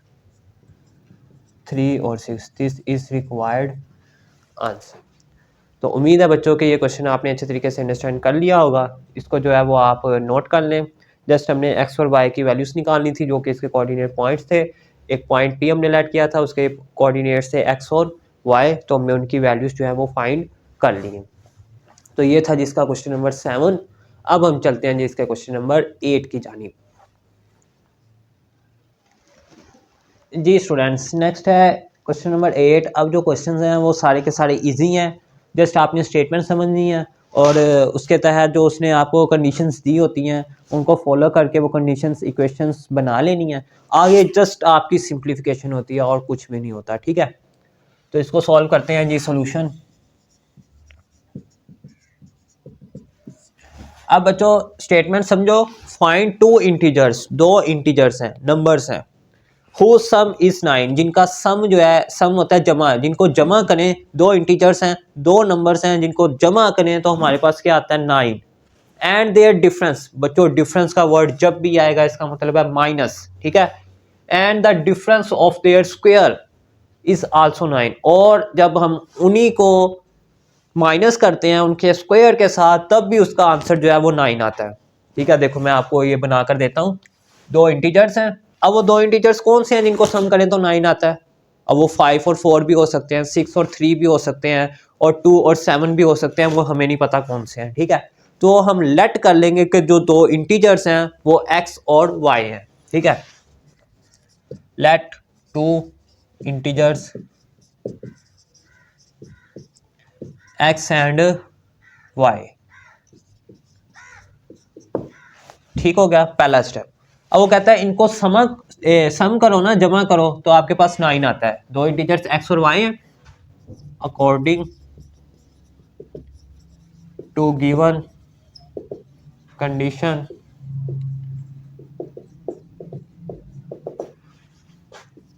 3 और 6, दिस इज रिक्वायर्ड आंसर। तो उम्मीद है बच्चों कि ये क्वेश्चन आपने अच्छे तरीके से अंडरस्टैंड कर लिया होगा। इसको जो है वो आप नोट कर लें। जस्ट हमने एक्स और वाई की वैल्यूज़ निकालनी थी जो कि इसके कोऑर्डिनेट पॉइंट्स थे। एक पॉइंट पी हमने लेट किया था, उसके कोऑर्डिनेट्स थे एक्स और वाई, तो हमने उनकी वैल्यूज़ जो है वो फाइंड कर ली। तो ये था जिसका क्वेश्चन नंबर 7। अब हम चलते हैं जी इसके क्वेश्चन नंबर 8 की जानिब। जी स्टूडेंट्स, नेक्स्ट है क्वेश्चन नंबर 8। अब जो क्वेश्चंस हैं वो सारे के सारे इजी हैं। जस्ट आपने स्टेटमेंट समझनी है और उसके तहत जो उसने आपको कंडीशंस दी होती हैं उनको फॉलो करके वो कंडीशंस इक्वेशंस बना लेनी है। आगे जस्ट आपकी सिंप्लीफिकेशन होती है और कुछ भी नहीं होता। ठीक है, तो इसको सॉल्व करते हैं जी। सॉल्यूशन, अब बच्चों स्टेटमेंट समझो। फाइंड टू इंटीजर्स, दो इंटीजर्स हैं, नंबर्स हैं, हु सम इज 9, जिनका सम जो है, सम होता है जमा, जिनको जमा करें, दो इंटीजर्स हैं, दो नंबर्स हैं, जिनको जमा करें तो हमारे पास क्या आता है 9। एंड देयर डिफरेंस, बच्चों डिफरेंस का वर्ड जब भी आएगा इसका मतलब है माइनस। ठीक है, and the difference of their square is also 9, और जब हम उन्हीं को माइनस करते हैं उनके स्क्वायर के साथ तब भी उसका आंसर जो है वो 9 आता है। ठीक है, देखो मैं आपको ये बना कर देता हूँ। दो इंटीजर्स हैं, अब वो दो इंटीजर्स कौन से हैं जिनको सम करें तो 9 आता है? अब वो 5 और 4 भी हो सकते हैं, 6 और 3 भी हो सकते हैं, और 2 और 7 भी हो सकते हैं, वो हमें नहीं पता कौन से हैं। ठीक है, तो हम लेट कर लेंगे कि जो दो इंटीजर्स हैं वो x और y हैं। ठीक है, let two integers x and y। ठीक हो गया पहला स्टेप। अब वो कहता है इनको सम करो ना, जमा करो, तो आपके पास 9 आता है। दो इंटीजर्स x और y हैं, according to given condition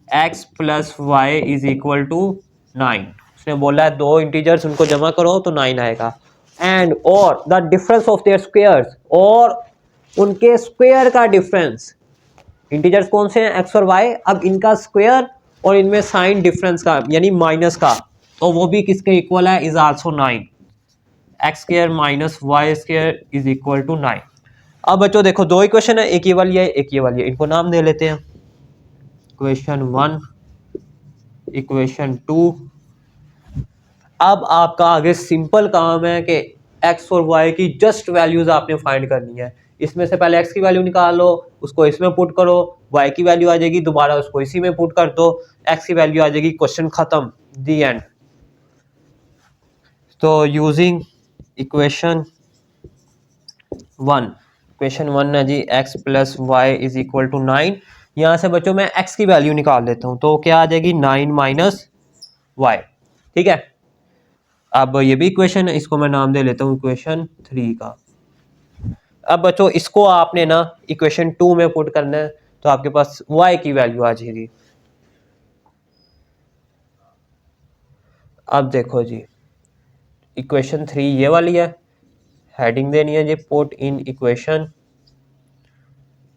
x plus y is equal to 9। उसने बोला है दो इंटीजर्स उनको जमा करो तो 9 आएगा। एंड और the difference of their squares, और उनके स्क्वायर का डिफरेंस। इंटीजर्स कौन से हैं x और y, अब इनका स्क्वायर और इनमें साइन डिफरेंस का यानी माइनस का, तो वो भी किसके इक्वल है, is also 9। X square minus Y square is equal to 9। अब बच्चों देखो दो इक्वेशन है, एक ये वाली है एक ये वाली है, इनको नाम दे लेते हैं। Equation 1, equation 2। अब आपका आगे सिंपल काम है कि x और y की जस्ट वैल्यूज आपने फाइंड करनी है। इसमें से पहले x की वैल्यू निकालो, उसको इसमें पुट करो, y की वैल्यू आ जाएगी, दोबारा उसको इसी में पुट कर दो, x की वैल्यू आ जाएगी, क्वेश्चन खत्म, दी एंड। तो यूजिंग इक्वेशन 1, इक्वेशन 1 है जी x plus y is equal to 9। यहाँ से बच्चों मैं x की वैल्यू निकाल देता हूँ, तो क्या आ जाएगी 9 माइनस वाई। ठीक है, अब ये भी इक्वेशन है, इसको मैं नाम दे लेता हूँ इक्वेशन 3 का। अब बच्चों इसको आपने ना इक्वेशन 2 में पुट करना है, तो आपके पास y की वैल्यू आ जाएगी। अब देखो जी इक्वेशन 3 ये वाली है, हेडिंग देनी है जी पुट इन इक्वेशन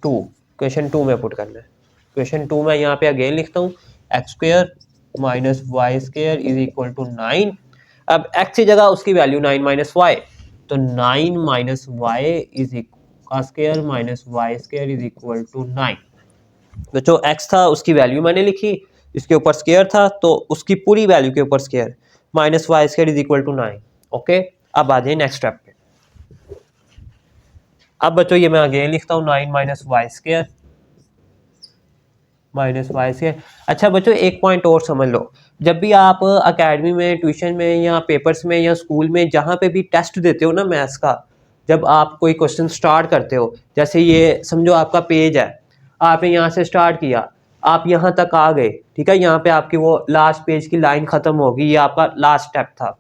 2, इक्वेशन 2 में पुट करना है। इक्वेशन 2 में यहाँ पे अगेन लिखता हूँ x square minus Y square is equal to 9। अब x की जगह उसकी वैल्यू 9 माइनस वाई, तो 9 माइनस वाई इज का square minus Y square is equal to 9। तो जो x था उसकी वैल्यू मैंने लिखी, इसके ऊपर स्क्वायर था तो उसकी पूरी वैल्यू के ऊपर square, minus Y square is equal to 9। Okay, अब आ जाए नेक्स्ट स्टेप पे। अब बच्चों ये मैं अगेन लिखता हूँ 9 minus Y square minus Y square. अच्छा बच्चों एक पॉइंट और समझ लो, जब भी आप एकेडमी में, ट्यूशन में या पेपर्स में या स्कूल में जहाँ पे भी टेस्ट देते हो ना मैथ्स का, जब आप कोई क्वेश्चन स्टार्ट करते हो, जैसे ये समझो आपका पेज है, आपने यहाँ से स्टार्ट किया, आप यहाँ तक आ गए, ठीक है, यहाँ पे आपकी वो लास्ट पेज की लाइन खत्म होगी, ये आपका लास्ट स्टेप था।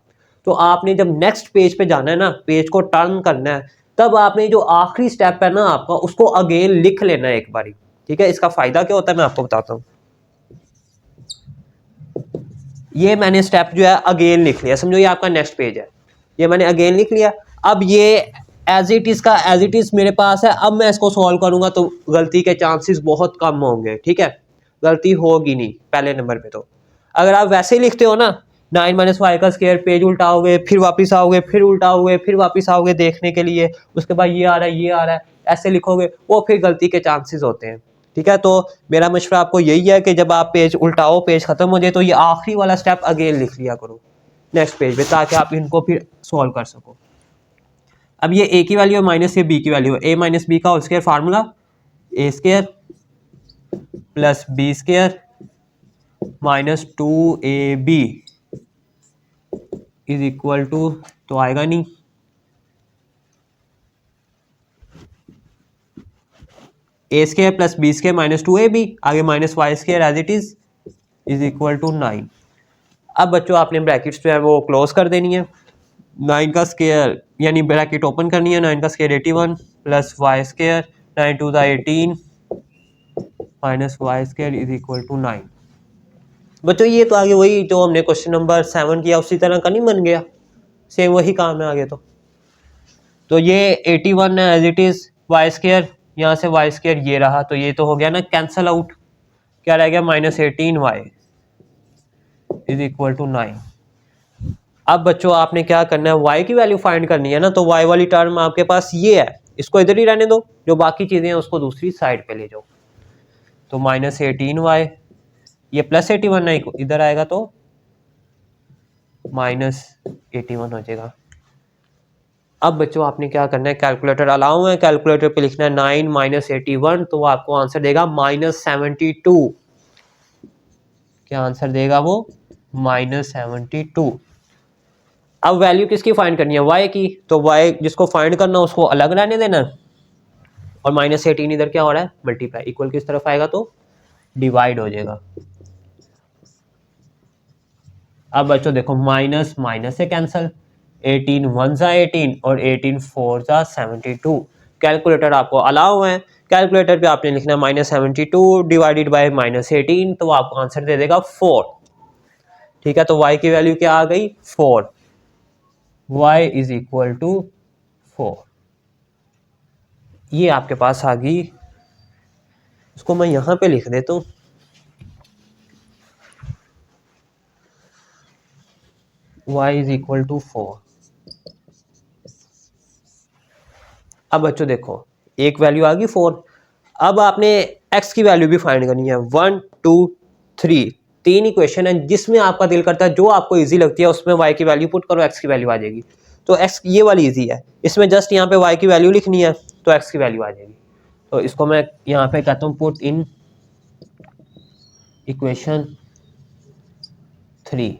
तो आपने जब नेक्स्ट पेज पे जाना है ना, पेज को टर्न करना है, तब आपने जो आखिरी स्टेप है ना आपका, उसको अगेन लिख लेना है एक बारी, ठीक है। इसका फायदा क्या होता है मैं आपको बताता हूँ। ये मैंने स्टेप जो है अगेन लिख लिया, समझो ये आपका नेक्स्ट पेज है, ये मैंने अगेन लिख लिया। अब ये एज इट इज़ का एज इट इज़ मेरे पास है। अब मैं इसको सॉल्व करूंगा तो गलती के चांसेस बहुत कम होंगे, ठीक है, गलती होगी नहीं पहले नंबर पे। तो अगर आप वैसे ही लिखते हो ना, 9 माइनस वाई का स्क्वायर, पेज उल्टाओगे, फिर वापस आओगे, फिर उल्टाओगे, फिर वापस आओगे देखने के लिए, उसके बाद ये आ रहा है, ये आ रहा है, ऐसे लिखोगे, वो फिर गलती के चांसेस होते हैं, ठीक है। तो मेरा मशवरा आपको यही है कि जब आप पेज उल्टाओ, पेज खत्म हो जाए, तो ये आखिरी वाला स्टेप अगेन लिख लिया करो नेक्स्ट पेज पे, ताकि आप इनको फिर सॉल्व कर सको। अब ये ए की वैल्यू है माइनस ये बी की वैल्यू है, ए माइनस बी का whole square formula A square plus B square minus 2ab is equal to, तो आएगा नहीं, A square plus B square minus 2ab, आगे minus Y square as it is equal to 9। अब बच्चों आपने brackets जो है वो क्लोज कर देनी है। 9 का स्क्वायर यानी ब्रैकेट ओपन करनी है, 9 का square 81 plus y square 9 two the 18 minus Y square is equal to 9। बच्चों ये तो आगे वही जो हमने क्वेश्चन नंबर 7 किया उसी तरह का नहीं बन गया, सेम वही काम है आगे। तो ये 81 है as it is, y square यहाँ से वाई स्क्वायर ये रहा, तो ये तो हो गया ना कैंसल आउट, क्या रह गया minus 18y is equal to 9। अब बच्चों आपने क्या करना है, y की वैल्यू फाइंड करनी है ना, तो y वाली टर्म आपके पास ये है, इसको इधर ही रहने दो, जो बाकी चीजें हैं उसको दूसरी साइड पे ले जाओ। तो माइनस 18y, ये प्लस 81 ना इधर आएगा तो माइनस 81 हो जाएगा। अब बच्चों आपने क्या करना है, कैलकुलेटर अलाउ है, कैलकुलेटर पे लिखना है 9 माइनस 81, तो वो आपको आंसर देगा माइनस 72। क्या आंसर देगा वो, माइनस 72। अब वैल्यू किसकी फाइंड करनी है, y की, तो y जिसको फाइंड करना उसको अलग रहने देना, और माइनस 18 इधर क्या हो रहा है मल्टीप्लाई, इक्वल किस तरफ आएगा तो डिवाइड हो जाएगा। अब बच्चों देखो माइनस माइनस से कैंसल, 18 1 जा 18 और 18 4 जा 72। कैलकुलेटर आपको अलाउ है, कैलकुलेटर पे आपने लिखना माइनस 72 डिवाइडेड बाय माइनस 18, तो आपको आंसर दे देगा 4, ठीक है। तो y की वैल्यू क्या आ गई 4, y इज इक्वल टू 4, ये आपके पास आ गई। इसको मैं यहां पे लिख देता हूं, y इज इक्वल टू 4। अब बच्चों देखो एक वैल्यू आ गई 4, अब आपने x की वैल्यू भी फाइंड करनी है। 1 2 3 तीन इक्वेशन है, जिसमें आपका दिल करता है जो आपको इजी लगती है उसमें y की वैल्यू पुट करो, x की वैल्यू आ जाएगी। तो x ये वाली इजी है, इसमें जस्ट यहाँ पे y की वैल्यू लिखनी है तो x की वैल्यू आ जाएगी। तो इसको मैं यहाँ पे कहता हूँ पुट इन इक्वेशन 3।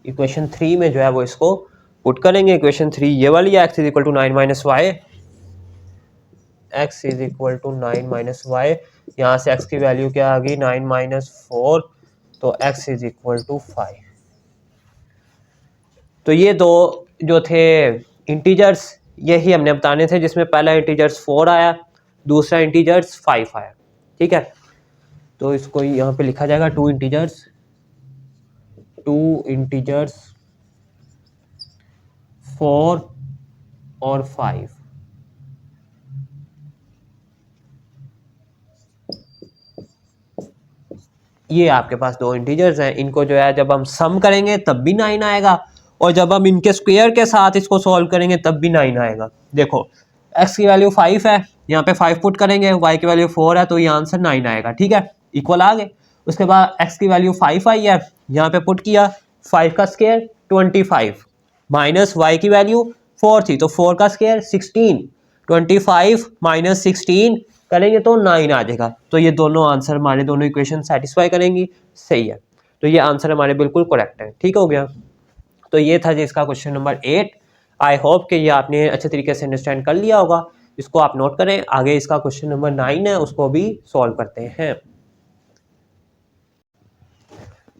इक्वेशन 3 में जो है वो इसको पुट करेंगे। इक्वेशन 3 ये वाली है, x is equal to 9 minus y, x is equal to 9 minus y, यहाँ से x की वैल्यू क्या आ गई 9 माइनस 4, तो x इज इक्वल टू 5। तो ये दो जो थे इंटीजर्स यही हमने बताने थे, जिसमें पहला इंटीजर्स 4 आया, दूसरा इंटीजर्स 5 आया, ठीक है। तो इसको यहाँ पे लिखा जाएगा टू इंटीजर्स 4 और 5। ये आपके पास दो इंटीजर्स हैं, इनको जो है जब हम सम करेंगे तब भी 9 आएगा, और जब हम इनके स्क्वायर के साथ इसको सॉल्व करेंगे तब भी 9 आएगा। देखो x की वैल्यू 5 है, यहाँ पे 5 पुट करेंगे, y की वैल्यू 4 है, तो ये आंसर 9 आएगा, ठीक है, इक्वल आ गए। उसके बाद x की वैल्यू 5 आई है, यहाँ पे पुट किया, 5 का स्क्वायर 25 माइनस y की वैल्यू 4 थी, तो 4 का स्क्वायर 16, 25 माइनस 16 करेंगे तो 9 आ जाएगा। तो ये दोनों आंसर हमारे दोनों इक्वेशन सेटिस्फाई करेंगी, सही है। तो ये आंसर हमारे बिल्कुल करेक्ट है, ठीक हो गया। तो ये था जी इसका क्वेश्चन नंबर 8। आई होप कि ये आपने अच्छे तरीके से अंडरस्टैंड कर लिया होगा, इसको आप नोट करें। आगे इसका क्वेश्चन नंबर 9 है, उसको भी सॉल्व करते हैं।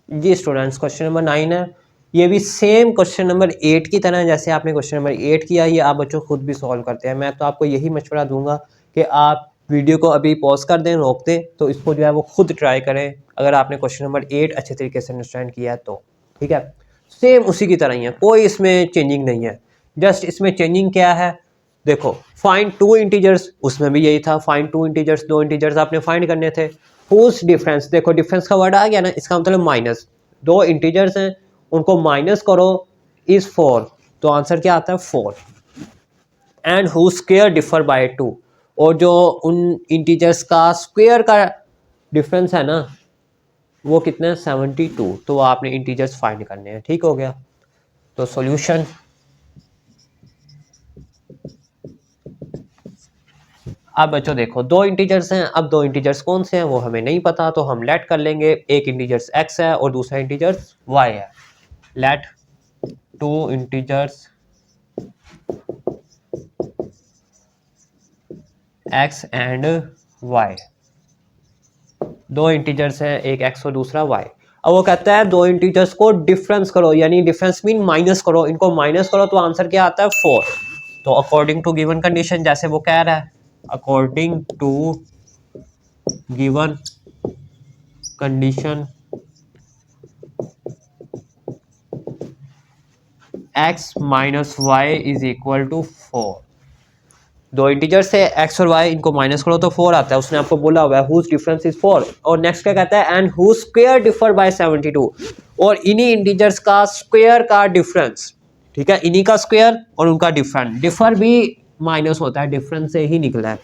जी स्टूडेंट्स, क्वेश्चन नंबर 9 है। ये भी सेम क्वेश्चन नंबर 8 की तरह जैसे आपने क्वेश्चन नंबर 8 किया, ये आप बच्चों खुद भी सॉल्व करते हैं। मैं तो आपको यही मशवरा दूंगा कि आप वीडियो को अभी पॉज कर दें, रोक दें, तो इसको जो है वो खुद ट्राई करें अगर आपने क्वेश्चन नंबर 8 अच्छे तरीके से अंडरस्टैंड किया है तो। ठीक है, सेम उसी की तरह ही है, कोई इसमें चेंजिंग नहीं है। जस्ट इसमें चेंजिंग क्या है, देखो फाइंड टू इंटीजर्स, उसमें भी यही था, फाइंड टू इंटीजर्स, दो इंटीजर्स आपने फाइंड करने थे। हुज डिफरेंस, देखो डिफरेंस का वर्ड आ गया ना, इसका मतलब माइनस। दो इंटीजर्स हैं, उनको माइनस करो, इज 4, तो आंसर क्या आता है 4। And who square differ bye 2, और जो उन इंटीजर्स का स्क्वायर का डिफरेंस है ना वो कितना है 72, तो आपने इंटीजर्स फाइंड करने हैं। ठीक हो गया, तो सॉल्यूशन, अब बच्चों देखो दो इंटीजर्स हैं, अब दो इंटीजर्स कौन से हैं वो हमें नहीं पता, तो हम लेट कर लेंगे, एक इंटीजर्स x है और दूसरा इंटीजर्स y है। Let two integers x and y, दो इंटीजर्स हैं, एक x और दूसरा y। अब वो कहता है दो इंटीजर्स को डिफरेंस करो, यानी डिफरेंस मीन माइनस करो, इनको माइनस करो तो आंसर क्या आता है 4। तो अकॉर्डिंग टू गिवन कंडीशन, जैसे वो कह रहा है, according to given condition x minus y is equal to 4। दो इंटीजर्स है x और y, इनको माइनस करो तो 4 आता है, उसने आपको बोला हुआ है हुज डिफरेंस इज 4। और नेक्स्ट क्या कहता है, and whose square differ by 72, और इन्हीं इंटीजर्स का स्क्वायर का डिफरेंस। ठीक है, इन्हीं का स्क्वायर और उनका डिफरेंस, डिफर भी माइनस होता है, डिफरेंस से ही निकला है।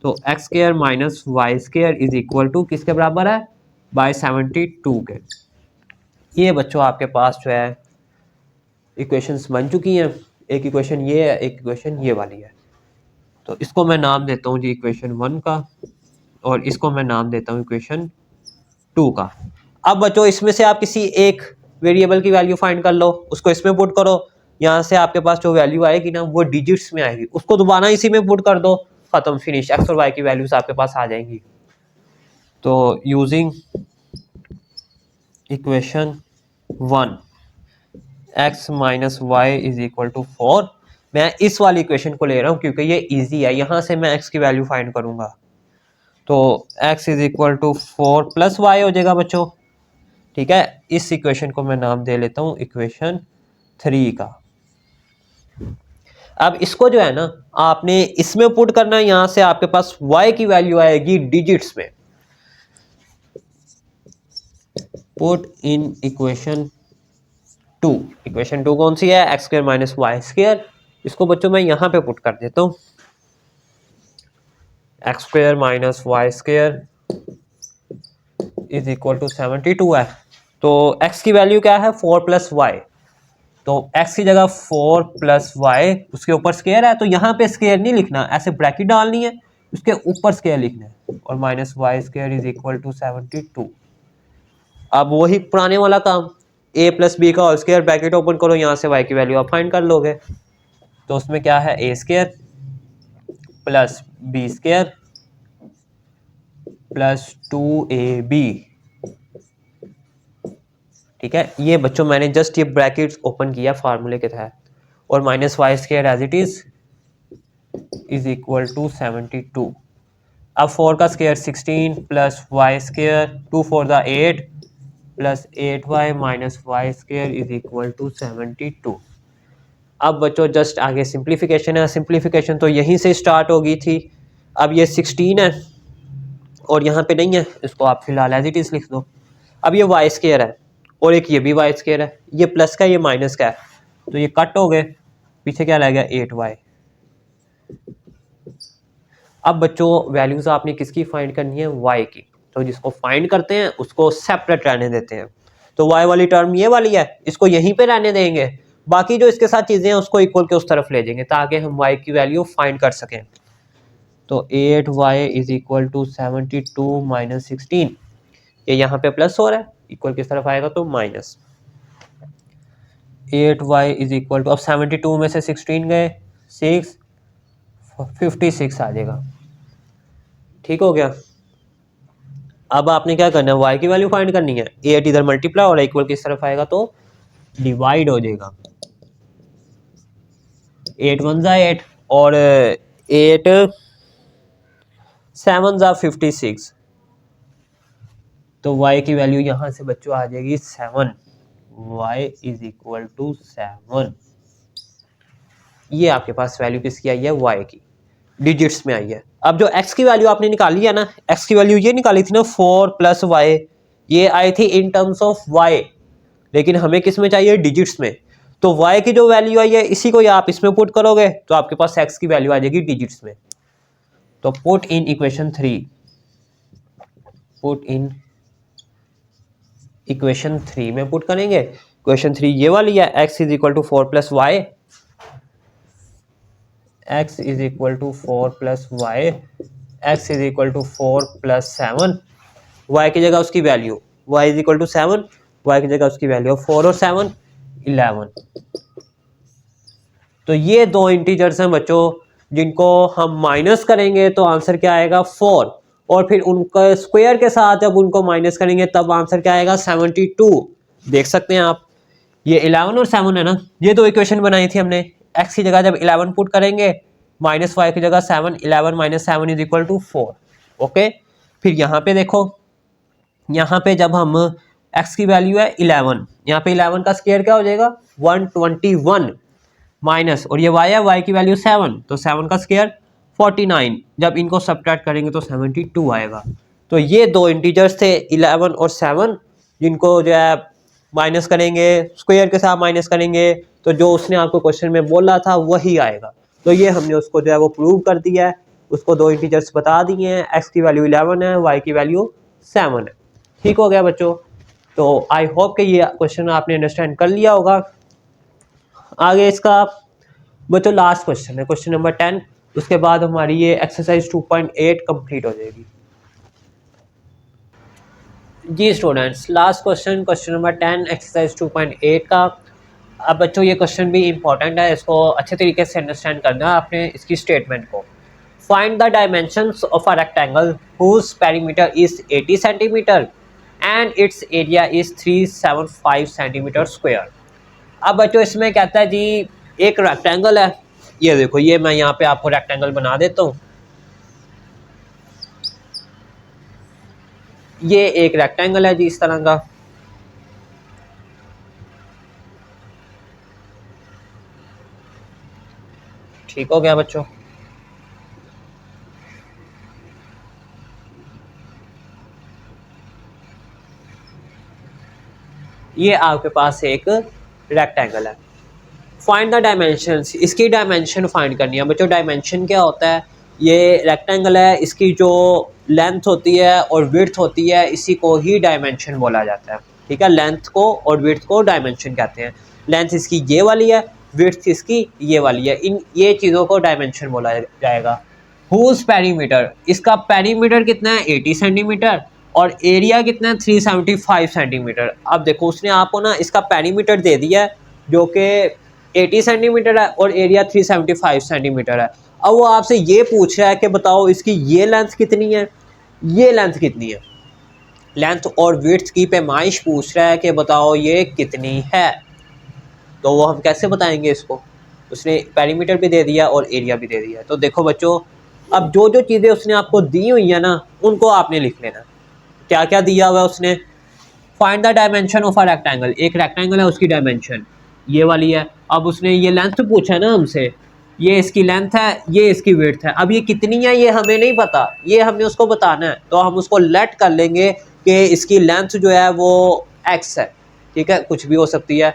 तो x square minus Y square is equal to किसके बराबर है, बाय 72 के। ये बच्चों आपके पास जो है इक्वेशंस बन चुकी हैं। एक इक्वेशन ये है, एक इक्वेशन ये वाली है। तो इसको मैं नाम देता हूँ जी इक्वेशन 1 का, और इसको मैं नाम देता हूँ इक्वेशन 2 का। अब बच्चों इसमें से आप किसी एक वेरिएबल की वैल्यू फाइंड कर लो, उसको इसमें पुट करो, यहाँ से आपके पास जो वैल्यू आएगी ना वो डिजिट्स में आएगी, उसको दोबारा इसी में पुट कर दो, खत्म, फिनिश, एक्स और वाई की वैल्यूज आपके पास आ जाएंगी। तो using equation 1 x minus y is equal to 4, मैं इस वाली इक्वेशन को ले रहा हूँ क्योंकि ये इजी है, यहाँ से मैं x की वैल्यू फाइंड करूंगा। तो x is equal to 4 plus y हो जाएगा बच्चों। ठीक है, इस इक्वेशन को मैं नाम दे लेता हूँ इक्वेशन 3 का। अब इसको जो है ना आपने इसमें पुट करना है, यहाँ से आपके पास y की वैल्यू आएगी डिजिट्स में। पुट इन इक्वेशन 2, इक्वेशन 2 कौन सी है, x square minus Y square. इसको बच्चों मैं यहाँ पे पुट कर देता हूँ, x square minus Y square is equal to 72 है। तो x की वैल्यू क्या है 4 प्लस वाई, तो x की जगह 4 प्लस वाई, उसके ऊपर स्क्वायर है, तो यहाँ पे स्क्वायर नहीं लिखना, ऐसे ब्रैकेट डालनी है, उसके ऊपर स्क्वायर लिखना है, और minus Y square is equal to 72। अब वही पुराने वाला काम, a प्लस बी का होल स्क्वायर, ब्रैकेट ओपन करो, यहाँ से y की वैल्यू आप फाइंड कर लोगे। तो उसमें क्या है a square plus B square plus 2ab। ठीक है, ये बच्चों मैंने जस्ट ये ब्रैकेट्स ओपन किया फार्मूले के तहत, और minus Y square as it is equal to 72। अब 4 का square 16 plus y square, 2 4 the 8 plus 8y minus Y square is equal to 72। अब बच्चों जस्ट आगे सिंप्लीफिकेशन है, सिंप्लीफिकेशन तो यहीं से स्टार्ट हो गई थी। अब ये 16 है और यहाँ पे नहीं है, इसको आप फिलहाल एज इट इज लिख दो। अब ये वाई स्क्वायर है और एक ये भी वाई स्क्वायर है, ये प्लस का ये माइनस का है, तो ये कट हो गए, पीछे क्या रह गया 8y। अब बच्चों वैल्यूज आपने किसकी फाइंड करनी है, y की, तो जिसको फाइंड करते हैं उसको सेपरेट रहने देते हैं। तो y वाली टर्म ये वाली है, इसको यहीं पे रहने देंगे, बाकी जो इसके साथ चीजें हैं उसको इक्वल के उस तरफ ले जाएंगे ताकि हम y की वैल्यू फाइंड कर सकें। तो 8y is equal to 72 minus 16, ये यहाँ पे प्लस हो रहा है, इक्वल किस तरफ आएगा तो minus. 8y is equal to, अब 72 में से 16 गए 6, 56 आ जाएगा। ठीक हो गया। अब आपने क्या करना है, वाई की वैल्यू फाइंड करनी है। 8 इधर मल्टीप्लाई और इक्वल किस तरफ आएगा तो डिवाइड हो जाएगा। 8 1 जा 8 और 8 7 जा 56, तो y की वैल्यू यहां से बच्चों आ जाएगी 7। y is equal to 7। ये आपके पास वैल्यू किसकी आई है, y की, डिजिट्स में आई है। अब जो x की वैल्यू आपने निकाली है ना, x की वैल्यू ये निकाली थी ना 4 + y, ये आई थी इन टर्म्स ऑफ y, लेकिन हमें किस में चाहिए, डिजिट्स में। तो y की जो वैल्यू आई है इसी को आप इसमें पुट करोगे तो आपके पास x की वैल्यू आ जाएगी डिजिट्स में। तो put in equation 3, put in equation 3 में पुट करेंगे। इक्वेशन 3 ये वाली है, x is equal to 4 + y, x is equal to 4 + y, x is equal to 4 + 7, y की जगह उसकी value y is equal to 7, y की जगह उसकी वैल्यू 4 और 7 11। तो ये दो इंटीजर्स हैं बच्चों जिनको हम माइनस करेंगे तो आंसर क्या आएगा 4, और फिर उनका स्क्वायर के साथ जब उनको माइनस करेंगे तब आंसर क्या आएगा 72। देख सकते हैं आप, ये 11 और 7 है ना, ये दो इक्वेशन बनाई थी हमने। x की जगह जब 11 पुट करेंगे, माइनस y की जगह 7, 11 - 7 इज इक्वल टू 4। ओके, फिर यहाँ पे देखो, यहाँ पे जब हम x की वैल्यू है 11, यहाँ पे 11 का स्क्वायर क्या हो जाएगा 121, माइनस, और ये y है, y की वैल्यू 7, तो 7 का स्क्वायर 49, जब इनको सब्ट्रैक्ट करेंगे तो 72 आएगा। तो ये दो इंटीजर्स थे 11 और 7, जिनको जो है माइनस करेंगे, स्क्वायर के साथ माइनस करेंगे तो जो उसने आपको क्वेश्चन में बोला था वही आएगा। तो ये हमने उसको जो है वो प्रूव कर दिया है, उसको दो इंटीजर्स बता दिए हैं, x की वैल्यू 11 है, y की वैल्यू 7 है। ठीक हो गया बच्चों। तो आई होप कि ये क्वेश्चन आपने अंडरस्टैंड कर लिया होगा। आगे इसका बच्चों लास्ट क्वेश्चन है, क्वेश्चन नंबर 10, उसके बाद हमारी ये एक्सरसाइज 2.8 कंप्लीट हो जाएगी। जी students, last question, question number 10 exercise 2.8 का। अब बच्चों ये क्वेश्चन भी इंपॉर्टेंट है, इसको अच्छे तरीके से अंडरस्टैंड करना है आपने इसकी स्टेटमेंट को। Find the dimensions of a rectangle whose perimeter is 80 centimetre and its area is 375 centimetre square. अब बच्चों इसमें कहता है जी एक रेक्टेंगल है, ये देखो, ये मैं यहाँ पे आपको रेक्टेंगल बना देता हूँ। ये एक रेक्टेंगल है जी इस तरह का, ठीक हो गया बच्चों। ये आपके पास एक रेक्टेंगल है। फाइंड द डायमेंशंस, इसकी डायमेंशन फाइंड करनी है बच्चों। डायमेंशन क्या होता है, ये रेक्टेंगल है, इसकी जो लेंथ होती है और विड्थ होती है इसी को ही डायमेंशन बोला जाता है। ठीक है, लेंथ को और विड्थ को डायमेंशन कहते हैं। लेंथ इसकी ये वाली है, विड्थ इसकी ये वाली है, इन ये चीज़ों को डायमेंशन बोला जाएगा। हुज पेरीमीटर, इसका पेरीमीटर कितना है 80 सेंटीमीटर और एरिया कितना है 375 सेंटीमीटर। अब देखो उसने आपको ना इसका पेरीमीटर दे दिया है जो कि 80 सेंटीमीटर है और एरिया 375 सेंटीमीटर है। अब वो आपसे ये पूछ रहा है कि बताओ इसकी ये लेंथ कितनी है, ये लेंथ कितनी है, लेंथ और विड्थ की पैमाइश पूछ रहा है कि बताओ ये कितनी है। तो वो हम कैसे बताएंगे इसको, उसने पेरीमीटर भी दे दिया और एरिया भी दे दिया। तो देखो बच्चों, अब जो जो चीज़ें उसने आपको दी हुई है ना उनको आपने लिख लेना। क्या क्या दिया हुआ है उसने, find the dimension of a rectangle, एक रेक्टेंगल है उसकी डायमेंशन ये वाली है। अब उसने ये लेंथ पूछा है ना हमसे, ये इसकी लेंथ है, ये इसकी विड्थ है। अब ये कितनी है ये हमें नहीं पता, ये हमने उसको बताना है, तो हम उसको लेट कर लेंगे कि इसकी लेंथ जो है वो x है। ठीक है, कुछ भी हो सकती है,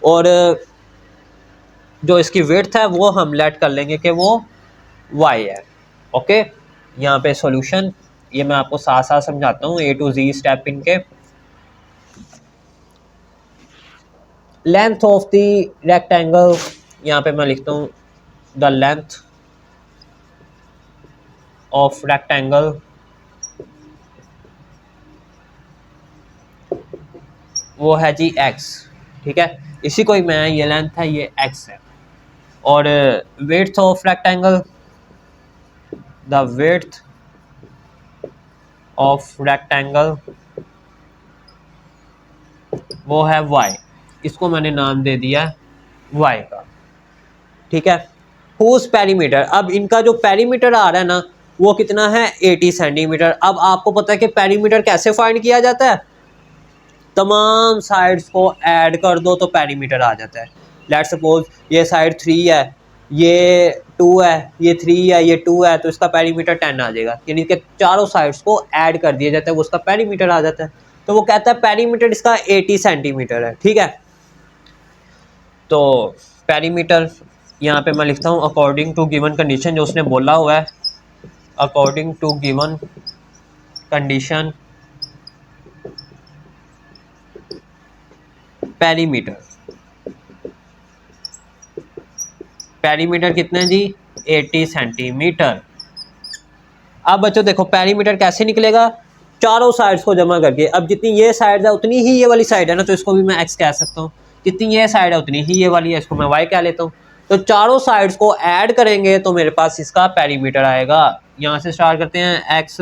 और जो इसकी विड्थ है वो हम लेट कर लेंगे कि वो y है। ओके, यहाँ पे सॉल्यूशन ये मैं आपको साथ साथ समझाता हूँ, A to Z स्टेप इनके। लेंथ ऑफ द रेक्टेंगल, यहाँ पे मैं लिखता हूँ द लेंथ ऑफ रेक्टेंगल वो है जी x। ठीक है, इसी को ही मैं, ये लेंथ है ये x है। और width of rectangle, the width of rectangle वो है y, इसको मैंने नाम दे दिया y का, ठीक है। हुज पेरीमीटर, अब इनका जो पेरीमीटर आ रहा है ना वो कितना है 80 सेंटीमीटर। अब आपको पता है कि पेरीमीटर कैसे फाइंड किया जाता है, तमाम साइड्स को ऐड कर दो तो पेरीमीटर आ जाता है। लेट्स सपोज ये साइड 3 है, ये 2 है, ये 3 है, ये 2 है, तो इसका पेरीमीटर 10 आ जाएगा, यानी कि चारों साइड्स को ऐड कर दिया जाता है, वो उसका पेरीमीटर आ जाता है। तो वो कहता है पेरीमीटर इसका 80 सेंटीमीटर है, ठीक है। तो पेरीमीटर यहाँ पे मैं लिखता हूँ अकॉर्डिंग टू गिवन कंडीशन, जो उसने बोला हुआ है, according to given condition perimeter, perimeter कितना है जी 80 सेंटीमीटर। अब बच्चों देखो पेरीमीटर कैसे निकलेगा, चारों साइड्स को जमा करके। अब जितनी ये साइड है उतनी ही ये वाली साइड है ना, तो इसको भी मैं एक्स कह सकता हूँ। जितनी ये साइड है उतनी ही ये वाली है, इसको मैं वाई कह लेता हूँ। तो चारों साइड्स को ऐड करेंगे तो मेरे पास इसका पेरीमीटर आएगा। यहाँ से स्टार्ट करते हैं एक्स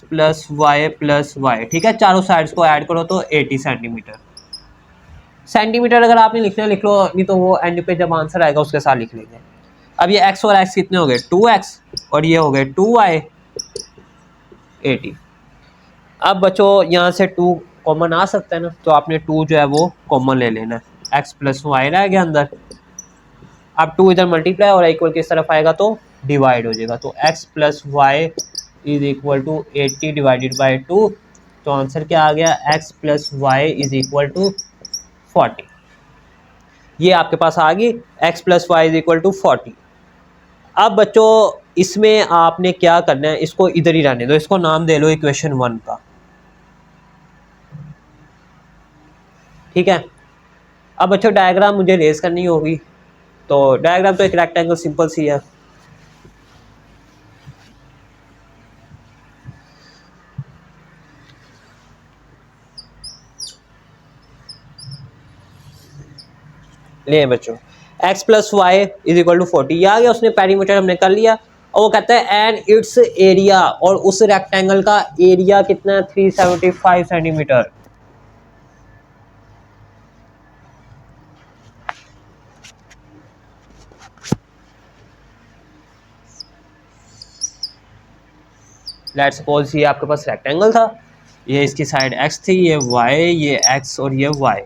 प्लस वाई, ठीक है। चारों साइड्स को ऐड करो तो 80 सेंटीमीटर। सेंटीमीटर अगर आपने लिखना है लिख लो, नहीं तो वो एंड पे जब आंसर आएगा उसके साथ लिख लेंगे। अब ये x और x कितने हो गए 2x, और ये हो गए 2y 80। अब बच्चों यहाँ से 2 कॉमन आ सकता है ना, तो आपने 2 जो है वो कॉमन ले लेना है, x प्लस वाई रह गया अंदर। अब 2 इधर मल्टीप्लाई और इक्वल किस तरफ आएगा तो डिवाइड हो जाएगा, तो x plus y is equal to 80 divided by 2। तो आंसर क्या आ गया, x plus y is equal to 40। ये आपके पास आ गई x plus y is equal to 40। अब बच्चों इसमें आपने क्या करना है, इसको इधर ही रहने दो, इसको नाम दे लो इक्वेशन 1 का, ठीक है। अब बच्चों डायग्राम मुझे रेज करनी होगी, तो डायग्राम तो एक रेक्टेंगल सिंपल सी है। ले बच्चों x plus y is equal to 40, ये आ गया, उसने पेरीमीटर हमने कर लिया। और वो कहता है एंड इट्स एरिया, और उस रेक्टेंगल का एरिया कितना है 375 सेंटीमीटर। लेट्स सपोज ये आपके पास रेक्टेंगल था, ये इसकी साइड x थी, ये y, ये x और ये y।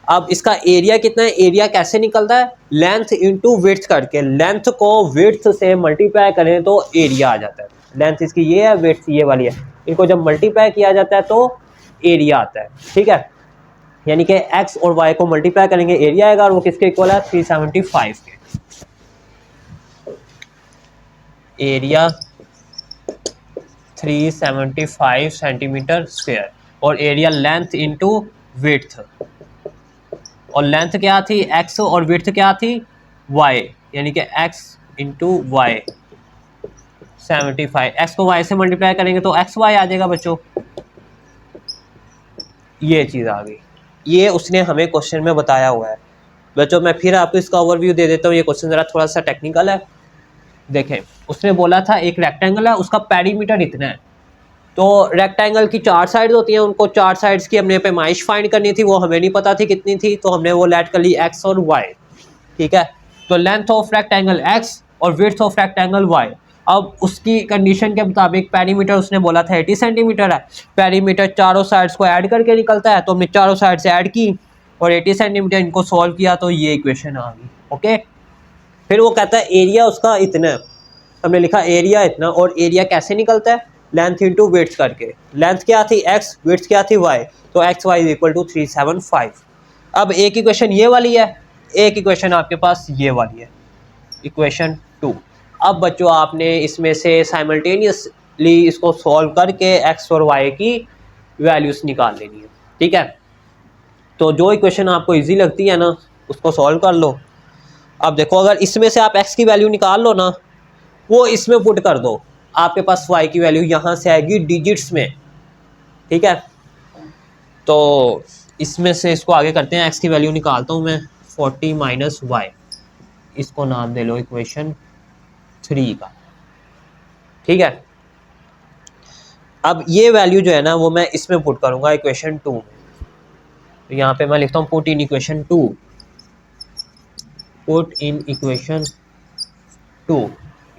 अब इसका एरिया कितना है, एरिया कैसे निकलता है, लेंथ इनटू विड्थ करके। लेंथ को विड्थ से मल्टीप्लाई करें तो एरिया आ जाता है। लेंथ इसकी ये है, विड्थ ये वाली है, इनको जब मल्टीप्लाई किया जाता है तो एरिया आता है, ठीक है। यानी कि x और y को मल्टीप्लाई करेंगे एरिया आएगा, और वो किसके इक्वल है 375 के। एरिया 375 सेंटीमीटर स्क्वायर, और एरिया लेंथ इनटू विड्थ, और लेंथ क्या थी x और विड्थ क्या थी y, यानी कि x इंटू वाई 75। x को y से मल्टीप्लाई करेंगे तो xy आ जाएगा बच्चों। ये चीज़ आ गई, ये उसने हमें क्वेश्चन में बताया हुआ है। बच्चों मैं फिर आपको इसका ओवरव्यू दे देता हूँ, ये क्वेश्चन ज़रा थोड़ा सा टेक्निकल है। देखें उसने बोला था एक रेक्टेंगल है, उसका पेरीमीटर इतना है। तो रेक्टेंगल की 4 साइड्स होती हैं, उनको 4 साइड्स की हमने पैमाइश फाइंड करनी थी, वो हमें नहीं पता थी कितनी थी, तो हमने वो लेट कर ली x और y, ठीक है। तो लेंथ ऑफ रेक्टेंगल x और विड्थ ऑफ रेक्टेंगल y। अब उसकी कंडीशन के मुताबिक पेरीमीटर उसने बोला था 80 सेंटीमीटर है। पेरीमीटर चारों साइड्स को ऐड करके निकलता है, तो हमने चारों साइड से ऐड की और 80 सेंटीमीटर इनको सॉल्व किया, तो ये इक्वेशन आ गई, ओके। फिर वो कहता है एरिया उसका इतना, हमने लिखा एरिया इतना, और एरिया कैसे निकलता है लेंथ इंटू विड्थ करके। लेंथ क्या थी x, विड्थ क्या थी y, तो x y is equal to 375। अब एक इक्वेशन ये वाली है, एक इक्वेशन आपके पास ये वाली है, इक्वेशन 2। अब बच्चों आपने इसमें से साइमल्टेनियसली इसको सॉल्व करके x और y की वैल्यूज निकाल लेनी है, ठीक है। तो जो इक्वेशन आपको इजी लगती है ना उसको सॉल्व कर लो। अब देखो अगर इसमें से आप x की वैल्यू निकाल लो ना, वो इसमें पुट कर दो, आपके पास y की वैल्यू यहाँ से आएगी डिजिट्स में, ठीक है। तो इसमें से इसको आगे करते हैं, x की वैल्यू निकालता हूँ मैं 40 माइनस वाई, इसको नाम दे लो इक्वेशन 3 का, ठीक है। अब ये वैल्यू जो है ना वो मैं इसमें पुट करूँगा इक्वेशन 2 में। तो यहाँ पे मैं लिखता हूँ put in equation 2, put in equation 2।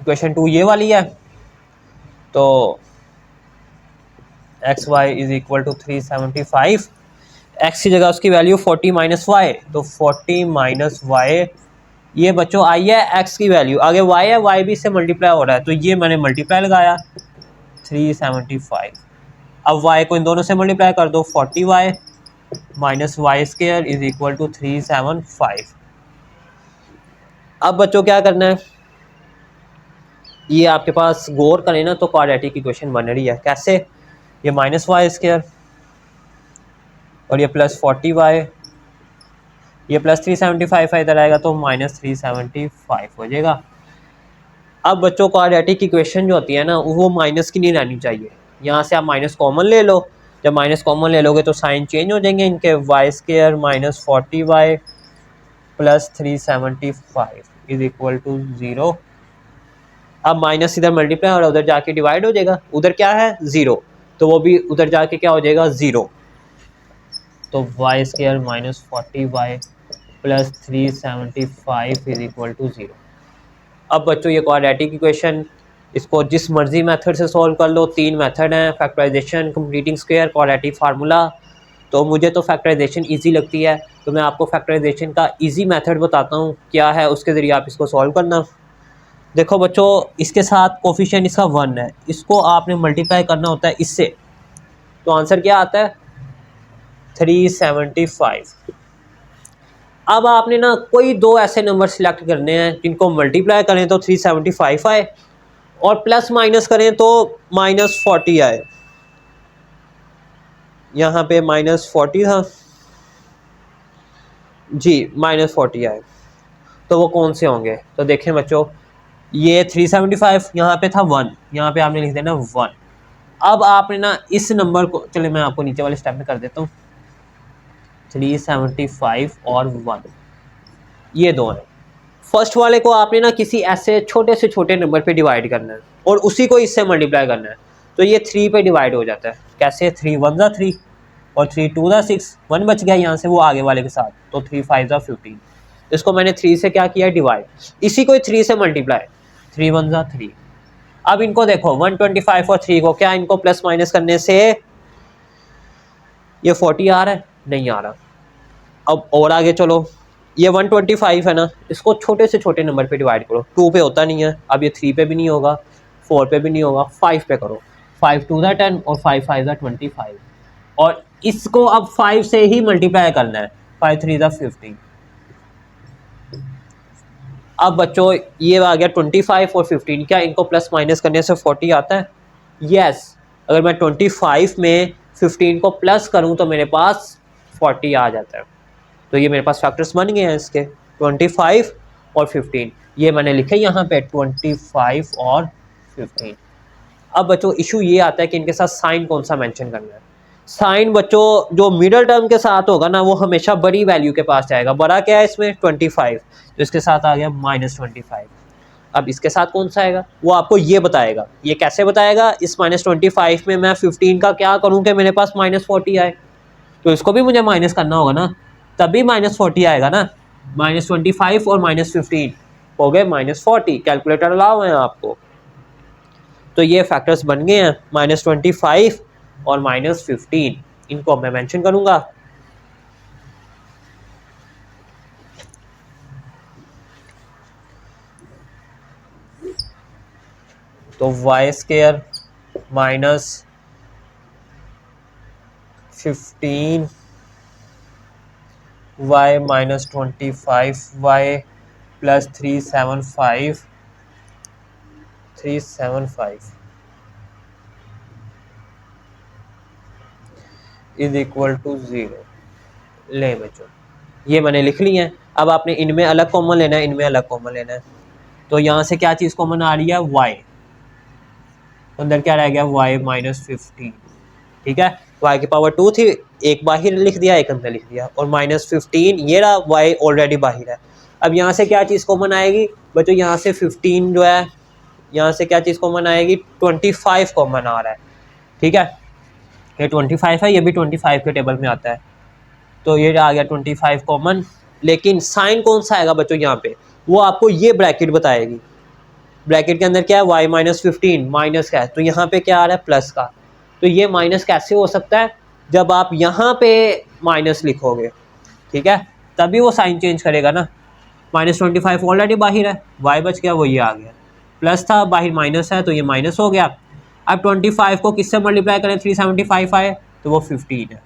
Equation 2 ये वाली है, तो x y is equal to 375, x की जगह उसकी वैल्यू 40 माइनस वाई, तो 40 माइनस वाई ये बच्चों आई है एक्स की वैल्यू, आगे वाई है, वाई भी इससे मल्टीप्लाई हो रहा है, तो ये मैंने मल्टीप्लाई लगाया 375। अब वाई को इन दोनों से मल्टीप्लाई कर दो, 40 y minus Y square is equal to 375। अब बच्चों क्या करना है, ये आपके पास गौर करें ना तो क्वाड्रेटिक इक्वेशन बन रही है। कैसे, ये माइनस वाई स्क्वायर और ये प्लस 40 वाई, ये प्लस 375 इधर आएगा तो माइनस 375 हो जाएगा। अब बच्चों क्वाड्रेटिक इक्वेशन जो होती है ना वो माइनस की नहीं रहनी चाहिए, यहाँ से आप माइनस कॉमन ले लो, जब माइनस कॉमन ले लोगे तो साइन चेंज हो जाएंगे इनके, y square minus 40 y plus 375 is equal to 0। अब माइनस इधर मल्टीप्लाई और उधर जाके डिवाइड हो जाएगा, उधर क्या है 0, तो वो भी उधर जाके क्या हो जाएगा 0, तो y square minus 40 y plus 375 is equal to 0। अब बच्चों ये क्वाड्रेटिक इक्वेशन इसको जिस मर्जी मेथड से सॉल्व कर लो, 3 मेथड हैं, factorisation, completing square, quadratic formula. तो मुझे तो फैक्टराइजेशन इजी लगती है, तो मैं आपको फैक्टराइजेशन का इजी मेथड बताता हूँ क्या है, उसके ज़रिए आप इसको सॉल्व करना। देखो बच्चों, इसके साथ कोफिशिएंट इसका 1 है, इसको आपने मल्टीप्लाई करना होता है इससे, तो आंसर क्या आता है 375। अब आपने ना कोई दो ऐसे नंबर सिलेक्ट करने हैं जिनको मल्टीप्लाई करें तो 375 आए और प्लस माइनस करें तो माइनस 40 आए। यहाँ पे माइनस 40 था जी, माइनस 40 आए, तो वो कौन से होंगे, तो देखें बच्चों, ये 375 यहाँ पे था 1, यहाँ पे आपने लिख देना 1। अब आपने ना इस नंबर को, चले मैं आपको नीचे वाले स्टेप में कर देता हूँ, 375 और 1 ये दो हैं। फर्स्ट वाले को आपने ना किसी ऐसे छोटे से छोटे नंबर पे डिवाइड करना है और उसी को इससे मल्टीप्लाई करना है, तो ये 3 पे डिवाइड हो जाता है। कैसे, 3 1 ज़ा 3 और 3 2 ज़ा 6, 1 बच गया यहाँ से वो आगे वाले के साथ, तो 3 5 ज़ा 15। इसको मैंने 3 से क्या किया डिवाइड, इसी को 3 से मल्टीप्लाई, 3 1 ज़ा 3। अब इनको देखो 125 और 3 को क्या इनको प्लस माइनस करने से ये 40 आ रहा है, नहीं आ रहा। अब और आगे चलो, ये 125 है ना, इसको छोटे से छोटे नंबर पे डिवाइड करो, 2 पे होता नहीं है, अब ये 3 पे भी नहीं होगा, 4 पे भी नहीं होगा, 5 पे करो, 5 2 ज़ा 10 और 5 5 ज़ा 25, और इसको अब 5 से ही मल्टीप्लाई करना है, 5 3 ज़ा 15। अब बच्चों ये आ गया 25 और 15, क्या इनको प्लस माइनस करने से 40 आता है? यस, अगर मैं 25 में 15 को प्लस करूं तो मेरे पास 40 आ जाता है। तो ये मेरे पास फैक्टर्स बन गए हैं इसके, 25 और 15, ये मैंने लिखे यहाँ पे 25 और 15। अब बच्चों इशू ये आता है कि इनके साथ साइन कौन सा मेंशन करना है। साइन बच्चों जो मिडल टर्म के साथ होगा ना वो हमेशा बड़ी वैल्यू के पास जाएगा। बड़ा क्या है इसमें 25, तो इसके साथ आ गया -25। अब इसके साथ कौन सा आएगा वो आपको ये बताएगा। ये कैसे बताएगा, इस -25 में मैं 15 का क्या करूँ कि मेरे पास -40 आए, तो इसको भी मुझे माइनस करना होगा ना, तभी -40 आएगा ना। -25 और -15 हो गए -40, कैलकुलेटर अलाउ है आपको। तो ये फैक्टर्स बन गए हैं -25 और -15, इनको मैं मेंशन करूंगा। तो y square -15 y -25 y plus 375 is equal to 0। ले बच्चों ये मैंने लिख ली है। अब आपने इनमें अलग कॉमन लेना है, इनमें अलग कॉमन लेना है। तो यहाँ से क्या चीज़ कॉमन आ रही है, y, अंदर क्या रह गया y -15, ठीक है। y की पावर 2 थी, एक बाहर लिख दिया एक अंदर लिख दिया, और -15 ये रहा, y ऑलरेडी बाहर है। अब यहाँ से क्या चीज़ कॉमन आएगी बच्चों, यहाँ से 15 जो है, यहाँ से क्या चीज़ कॉमन आएगी 25 कॉमन आ रहा है। ठीक है, ये 25 है, ये भी 25 के टेबल में आता है, तो ये आ गया 25 कॉमन। लेकिन साइन कौन सा आएगा बच्चों यहाँ पे, वो आपको ये ब्रैकेट बताएगी। ब्रैकेट के अंदर क्या है, y माइनस 15 माइनस का है, तो यहाँ पे क्या आ रहा है प्लस का। तो ये माइनस कैसे हो सकता है, जब आप यहाँ पे माइनस लिखोगे, ठीक है, तभी वो साइन चेंज करेगा ना। -25 ऑलरेडी बाहर है, y बच गया, वो ये आ गया, प्लस था बाहर माइनस है, तो ये माइनस हो गया। अब 25 को किससे मल्टीप्लाई करें, 375 आए, तो वो 15 है,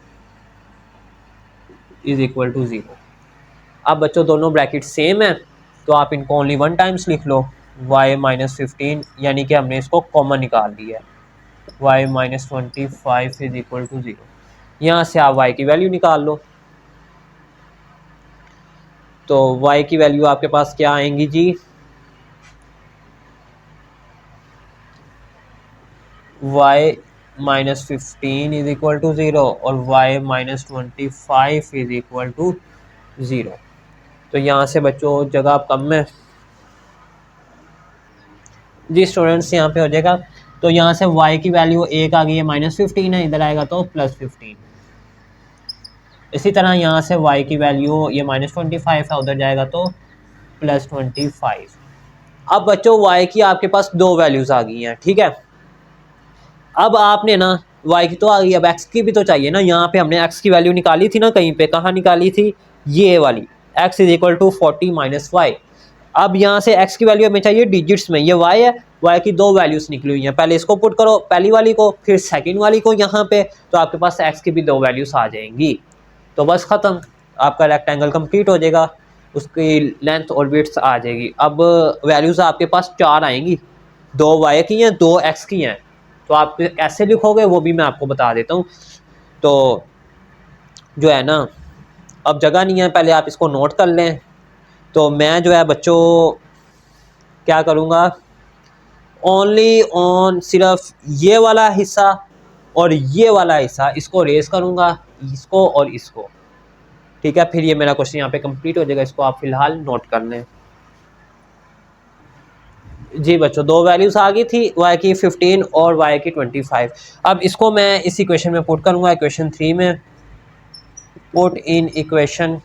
इज इक्वल टू 0। अब बच्चों दोनों ब्रैकेट सेम है, तो आप इनको ओनली 1 टाइम्स लिख लो, y माइनस 15, यानी कि हमने इसको कॉमन निकाल लिया है, y minus 25 is equal to 0। यहाँ से आप y की वैल्यू निकाल लो, तो y की वैल्यू आपके पास क्या आएंगी जी, y minus 15 is equal to 0 और y minus 25 is equal to 0। तो यहाँ से बच्चों जगह कम है जी स्टूडेंट्स, यहाँ पे हो जाएगा। तो यहाँ से y की वैल्यू 1 आ गई है, -15 है, इधर आएगा तो +15। इसी तरह यहाँ से y की वैल्यू ये -25 है, उधर जाएगा तो +25। अब बच्चों y की आपके पास दो वैल्यूज़ आ गई हैं, ठीक है। अब आपने ना y की तो आ गई, अब x की भी तो चाहिए ना। यहाँ पे हमने x की वैल्यू निकाली थी ना, कहीं पे कहाँ निकाली थी, ये वाली, x is equal to 40 minus y. अब यहाँ से x की वैल्यू हमें चाहिए डिजिट्स में, ये y है, y की दो वैल्यूज़ निकली हुई हैं, पहले इसको पुट करो पहली वाली को, फिर सेकंड वाली को यहाँ पे, तो आपके पास x की भी दो वैल्यूज़ आ जाएंगी। तो बस ख़त्म, आपका रेक्टेंगल कंप्लीट हो जाएगा, उसकी लेंथ और विड्थ आ जाएगी। अब वैल्यूज़ आपके पास 4 आएंगी, 2 y की हैं, 2 x की हैं। तो आप कैसे लिखोगे वो भी मैं आपको बता देता हूँ। तो जो है ना, अब जगह नहीं है, पहले आप इसको नोट कर लें। तो मैं जो है बच्चों क्या करूँगा, ओनली ऑन सिर्फ ये वाला हिस्सा और ये वाला हिस्सा इसको रेस करूँगा, इसको और इसको, ठीक है। फिर ये मेरा क्वेश्चन यहाँ पे कंप्लीट हो जाएगा, इसको आप फिलहाल नोट कर लें जी बच्चों। दो वैल्यूज़ आ गई थी, y की 15 और y की 25। अब इसको मैं इस इक्वेशन में पुट करूँगा, इक्वेशन 3 में, पुट इन इक्वेशन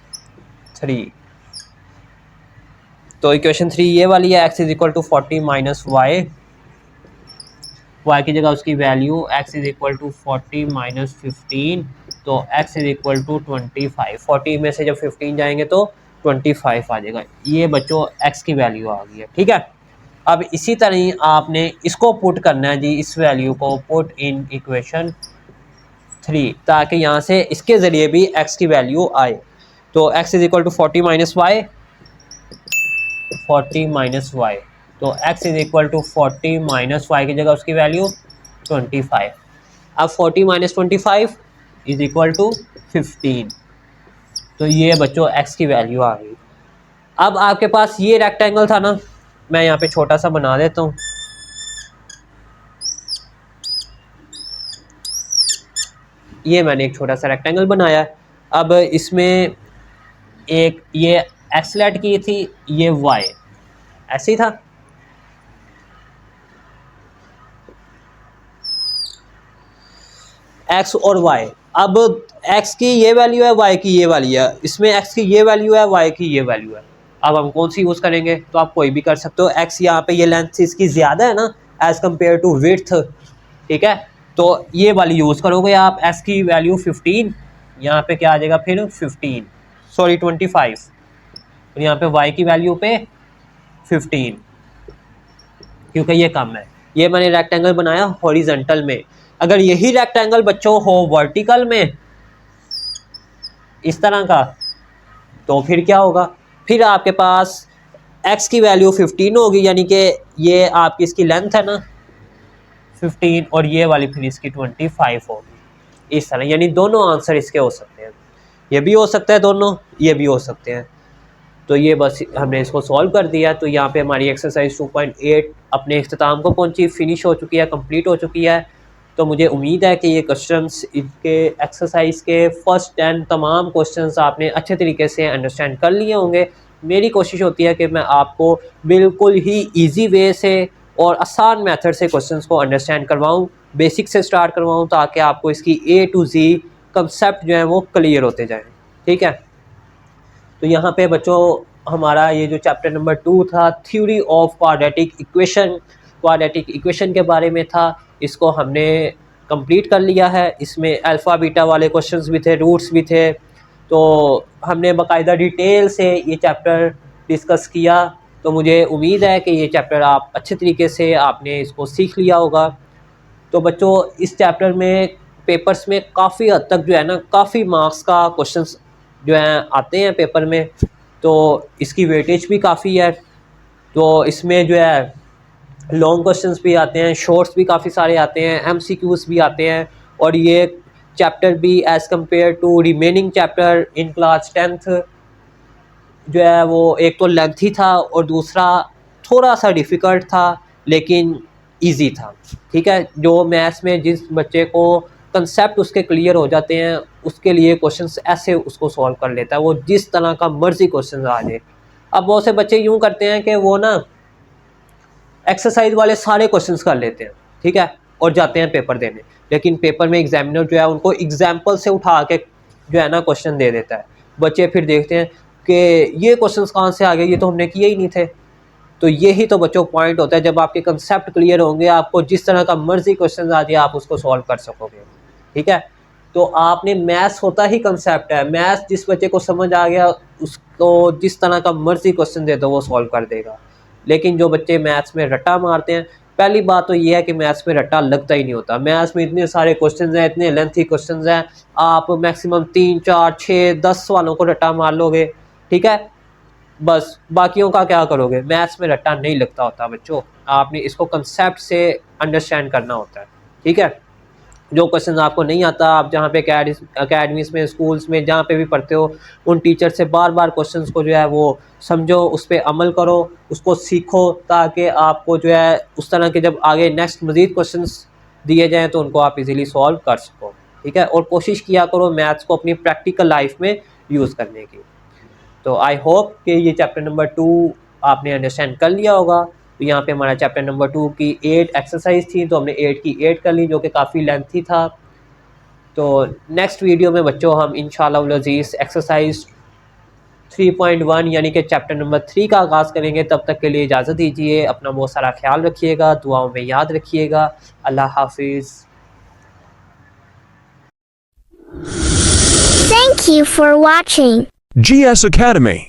3। तो इक्वेशन 3 ये वाली है, x is equal to 40 minus y, y की जगह उसकी value x is equal to 40 minus 15, तो x इज इक्वल टू 25। 40 में से जब 15 जाएंगे तो 25 आ जाएगा। ये बच्चों x की वैल्यू आ गई है, ठीक है। अब इसी तरह आपने इसको पुट करना है जी, इस वैल्यू को पुट इन इक्वेशन 3, ताकि यहाँ से इसके ज़रिए भी x की वैल्यू आए। तो x is equal to 40 minus y, 40 minus y, तो x is equal to 40 minus y की जगह उसकी वैल्यू 25। अब 40 माइनस 25 इज इक्वल टू 15। तो ये बच्चों x की वैल्यू आ गई। अब आपके पास ये रेक्टेंगल था ना, मैं यहाँ पे छोटा सा बना देता हूँ। ये मैंने एक छोटा सा रेक्टेंगल बनाया। अब इसमें एक ये x लेट की थी, ये y ऐसे ही था। x और y, अब x की ये वैल्यू है, y की ये वैल्यू है, इसमें x की ये वैल्यू है, y की ये वैल्यू है। अब हम कौन सी यूज़ करेंगे, तो आप कोई भी कर सकते हो। x यहाँ पे ये लेंथ इसकी ज़्यादा है ना एज़ कम्पेयर टू विड्थ, ठीक है, तो ये वाली यूज़ करोगे आप। x की वैल्यू 15, यहाँ पे क्या आ जाएगा फिर 15, सॉरी 25, और यहाँ पे y की वैल्यू पे 15, क्योंकि ये कम है। ये मैंने रेक्टेंगल बनाया हॉरिजॉन्टल में। अगर यही रेक्टेंगल बच्चों हो वर्टिकल में इस तरह का, तो फिर क्या होगा, फिर आपके पास x की वैल्यू 15 होगी, यानी कि ये आपकी इसकी लेंथ है ना 15, और ये वाली फिर इसकी 25 होगी, इस तरह। यानी दोनों आंसर इसके हो सकते हैं, ये भी हो सकता है दोनों, ये भी हो सकते हैं। तो ये बस हमने इसको सॉल्व कर दिया। तो यहाँ पे हमारी एक्सरसाइज 2.8 अपने इख्तिताम को पहुँची, फिनिश हो चुकी है, कंप्लीट हो चुकी है। तो मुझे उम्मीद है कि ये क्वेश्चंस, इनके एक्सरसाइज के फर्स्ट 10 तमाम क्वेश्चंस आपने अच्छे तरीके से अंडरस्टैंड कर लिए होंगे। मेरी कोशिश होती है कि मैं आपको बिल्कुल ही ईजी वे से और आसान मेथड से क्वेश्चंस को अंडरस्टैंड करवाऊँ, बेसिक से स्टार्ट करवाऊँ, ताकि आपको इसकी A to Z कंसेप्ट जो है वो क्लियर होते जाएँ। ठीक है, तो यहाँ पे बच्चों हमारा ये जो चैप्टर नंबर 2 था, theory of quadratic equation, quadratic equation के बारे में था, इसको हमने कंप्लीट कर लिया है। इसमें अल्फ़ा बीटा वाले क्वेश्चंस भी थे, रूट्स भी थे, तो हमने बाकायदा डिटेल से ये चैप्टर डिस्कस किया। तो मुझे उम्मीद है कि ये चैप्टर आप अच्छे तरीके से आपने इसको सीख लिया होगा। तो बच्चों इस चैप्टर में पेपर्स में काफ़ी हद तक जो है ना, काफ़ी मार्क्स का क्वेश्चंस जो हैं आते हैं पेपर में, तो इसकी वेटेज भी काफ़ी है। तो इसमें जो है लॉन्ग क्वेश्चंस भी आते हैं, शॉर्ट्स भी काफ़ी सारे आते हैं, MCQs भी आते हैं, और ये चैप्टर भी as compare to remaining chapter in class 10th जो है वो एक तो लेंथी था और दूसरा थोड़ा सा डिफ़िकल्ट था, लेकिन इजी था। ठीक है, जो मैथ्स में जिस बच्चे को कंसेप्ट उसके क्लियर हो जाते हैं, उसके लिए क्वेश्चंस ऐसे उसको सॉल्व कर लेता है, वो जिस तरह का मर्जी क्वेश्चन आ जाए। अब बहुत से बच्चे यूँ करते हैं कि वो ना एक्सरसाइज वाले सारे क्वेश्चंस कर लेते हैं, ठीक है, और जाते हैं पेपर देने, लेकिन पेपर में एग्जामिनर जो है उनको एग्जाम्पल से उठा के जो है ना क्वेश्चन दे देता है। बच्चे फिर देखते हैं कि ये क्वेश्चंस कहाँ से आ गए, ये तो हमने किए ही नहीं थे। तो यही तो बच्चों पॉइंट होता है, जब आपके कंसेप्ट क्लियर होंगे, आपको जिस तरह का मर्जी क्वेश्चन आ जाए आप उसको सॉल्व कर सकोगे। ठीक है, तो आपने मैथ्स होता ही कंसेप्ट है, मैथ्स जिस बच्चे को समझ आ गया उसको जिस तरह का मर्जी क्वेश्चन दे दो वो सॉल्व कर देगा। लेकिन जो बच्चे मैथ्स में रट्टा मारते हैं, पहली बात तो ये है कि मैथ्स में रट्टा लगता ही नहीं होता। मैथ्स में इतने सारे क्वेश्चंस हैं, इतने लेंथी क्वेश्चंस हैं, आप मैक्सिमम 3, 4, 6, 10 सवालों को रट्टा मार लोगे। ठीक है, बस बाकियों का क्या करोगे। मैथ्स में रट्टा नहीं लगता होता बच्चों, आपने इसको कंसेप्ट से अंडरस्टैंड करना होता है। ठीक है, जो क्वेश्चन आपको नहीं आता, आप जहाँ पे अकेडमीज़ में, स्कूल्स में, जहाँ पे भी पढ़ते हो, उन टीचर से बार बार क्वेश्चंस को जो है वो समझो, उस पर अमल करो, उसको सीखो, ताकि आपको जो है उस तरह के जब आगे नेक्स्ट मज़ीद क्वेश्चंस दिए जाएँ तो उनको आप इजीली सॉल्व कर सको। ठीक है, और कोशिश किया करो मैथ्स को अपनी प्रैक्टिकल लाइफ में यूज़ करने की। तो आई होप कि ये चैप्टर नंबर 2 आपने अंडरस्टैंड कर लिया होगा। तो यहाँ पे हमारा चैप्टर नंबर 2 की 8 एक्सरसाइज थी, तो हमने 8 की 8 कर ली, जो कि काफ़ी लेंथी था। तो नेक्स्ट वीडियो में बच्चों हम इंशाल्लाह उल अज़ीज़ एक्सरसाइज 3.1 यानी कि चैप्टर नंबर 3 का आगाज़ करेंगे। तब तक के लिए इजाज़त दीजिए, अपना बहुत सारा ख्याल रखिएगा, दुआओं में याद रखिएगा। अल्लाह हाफिज़। Thank you for watching GS Academy.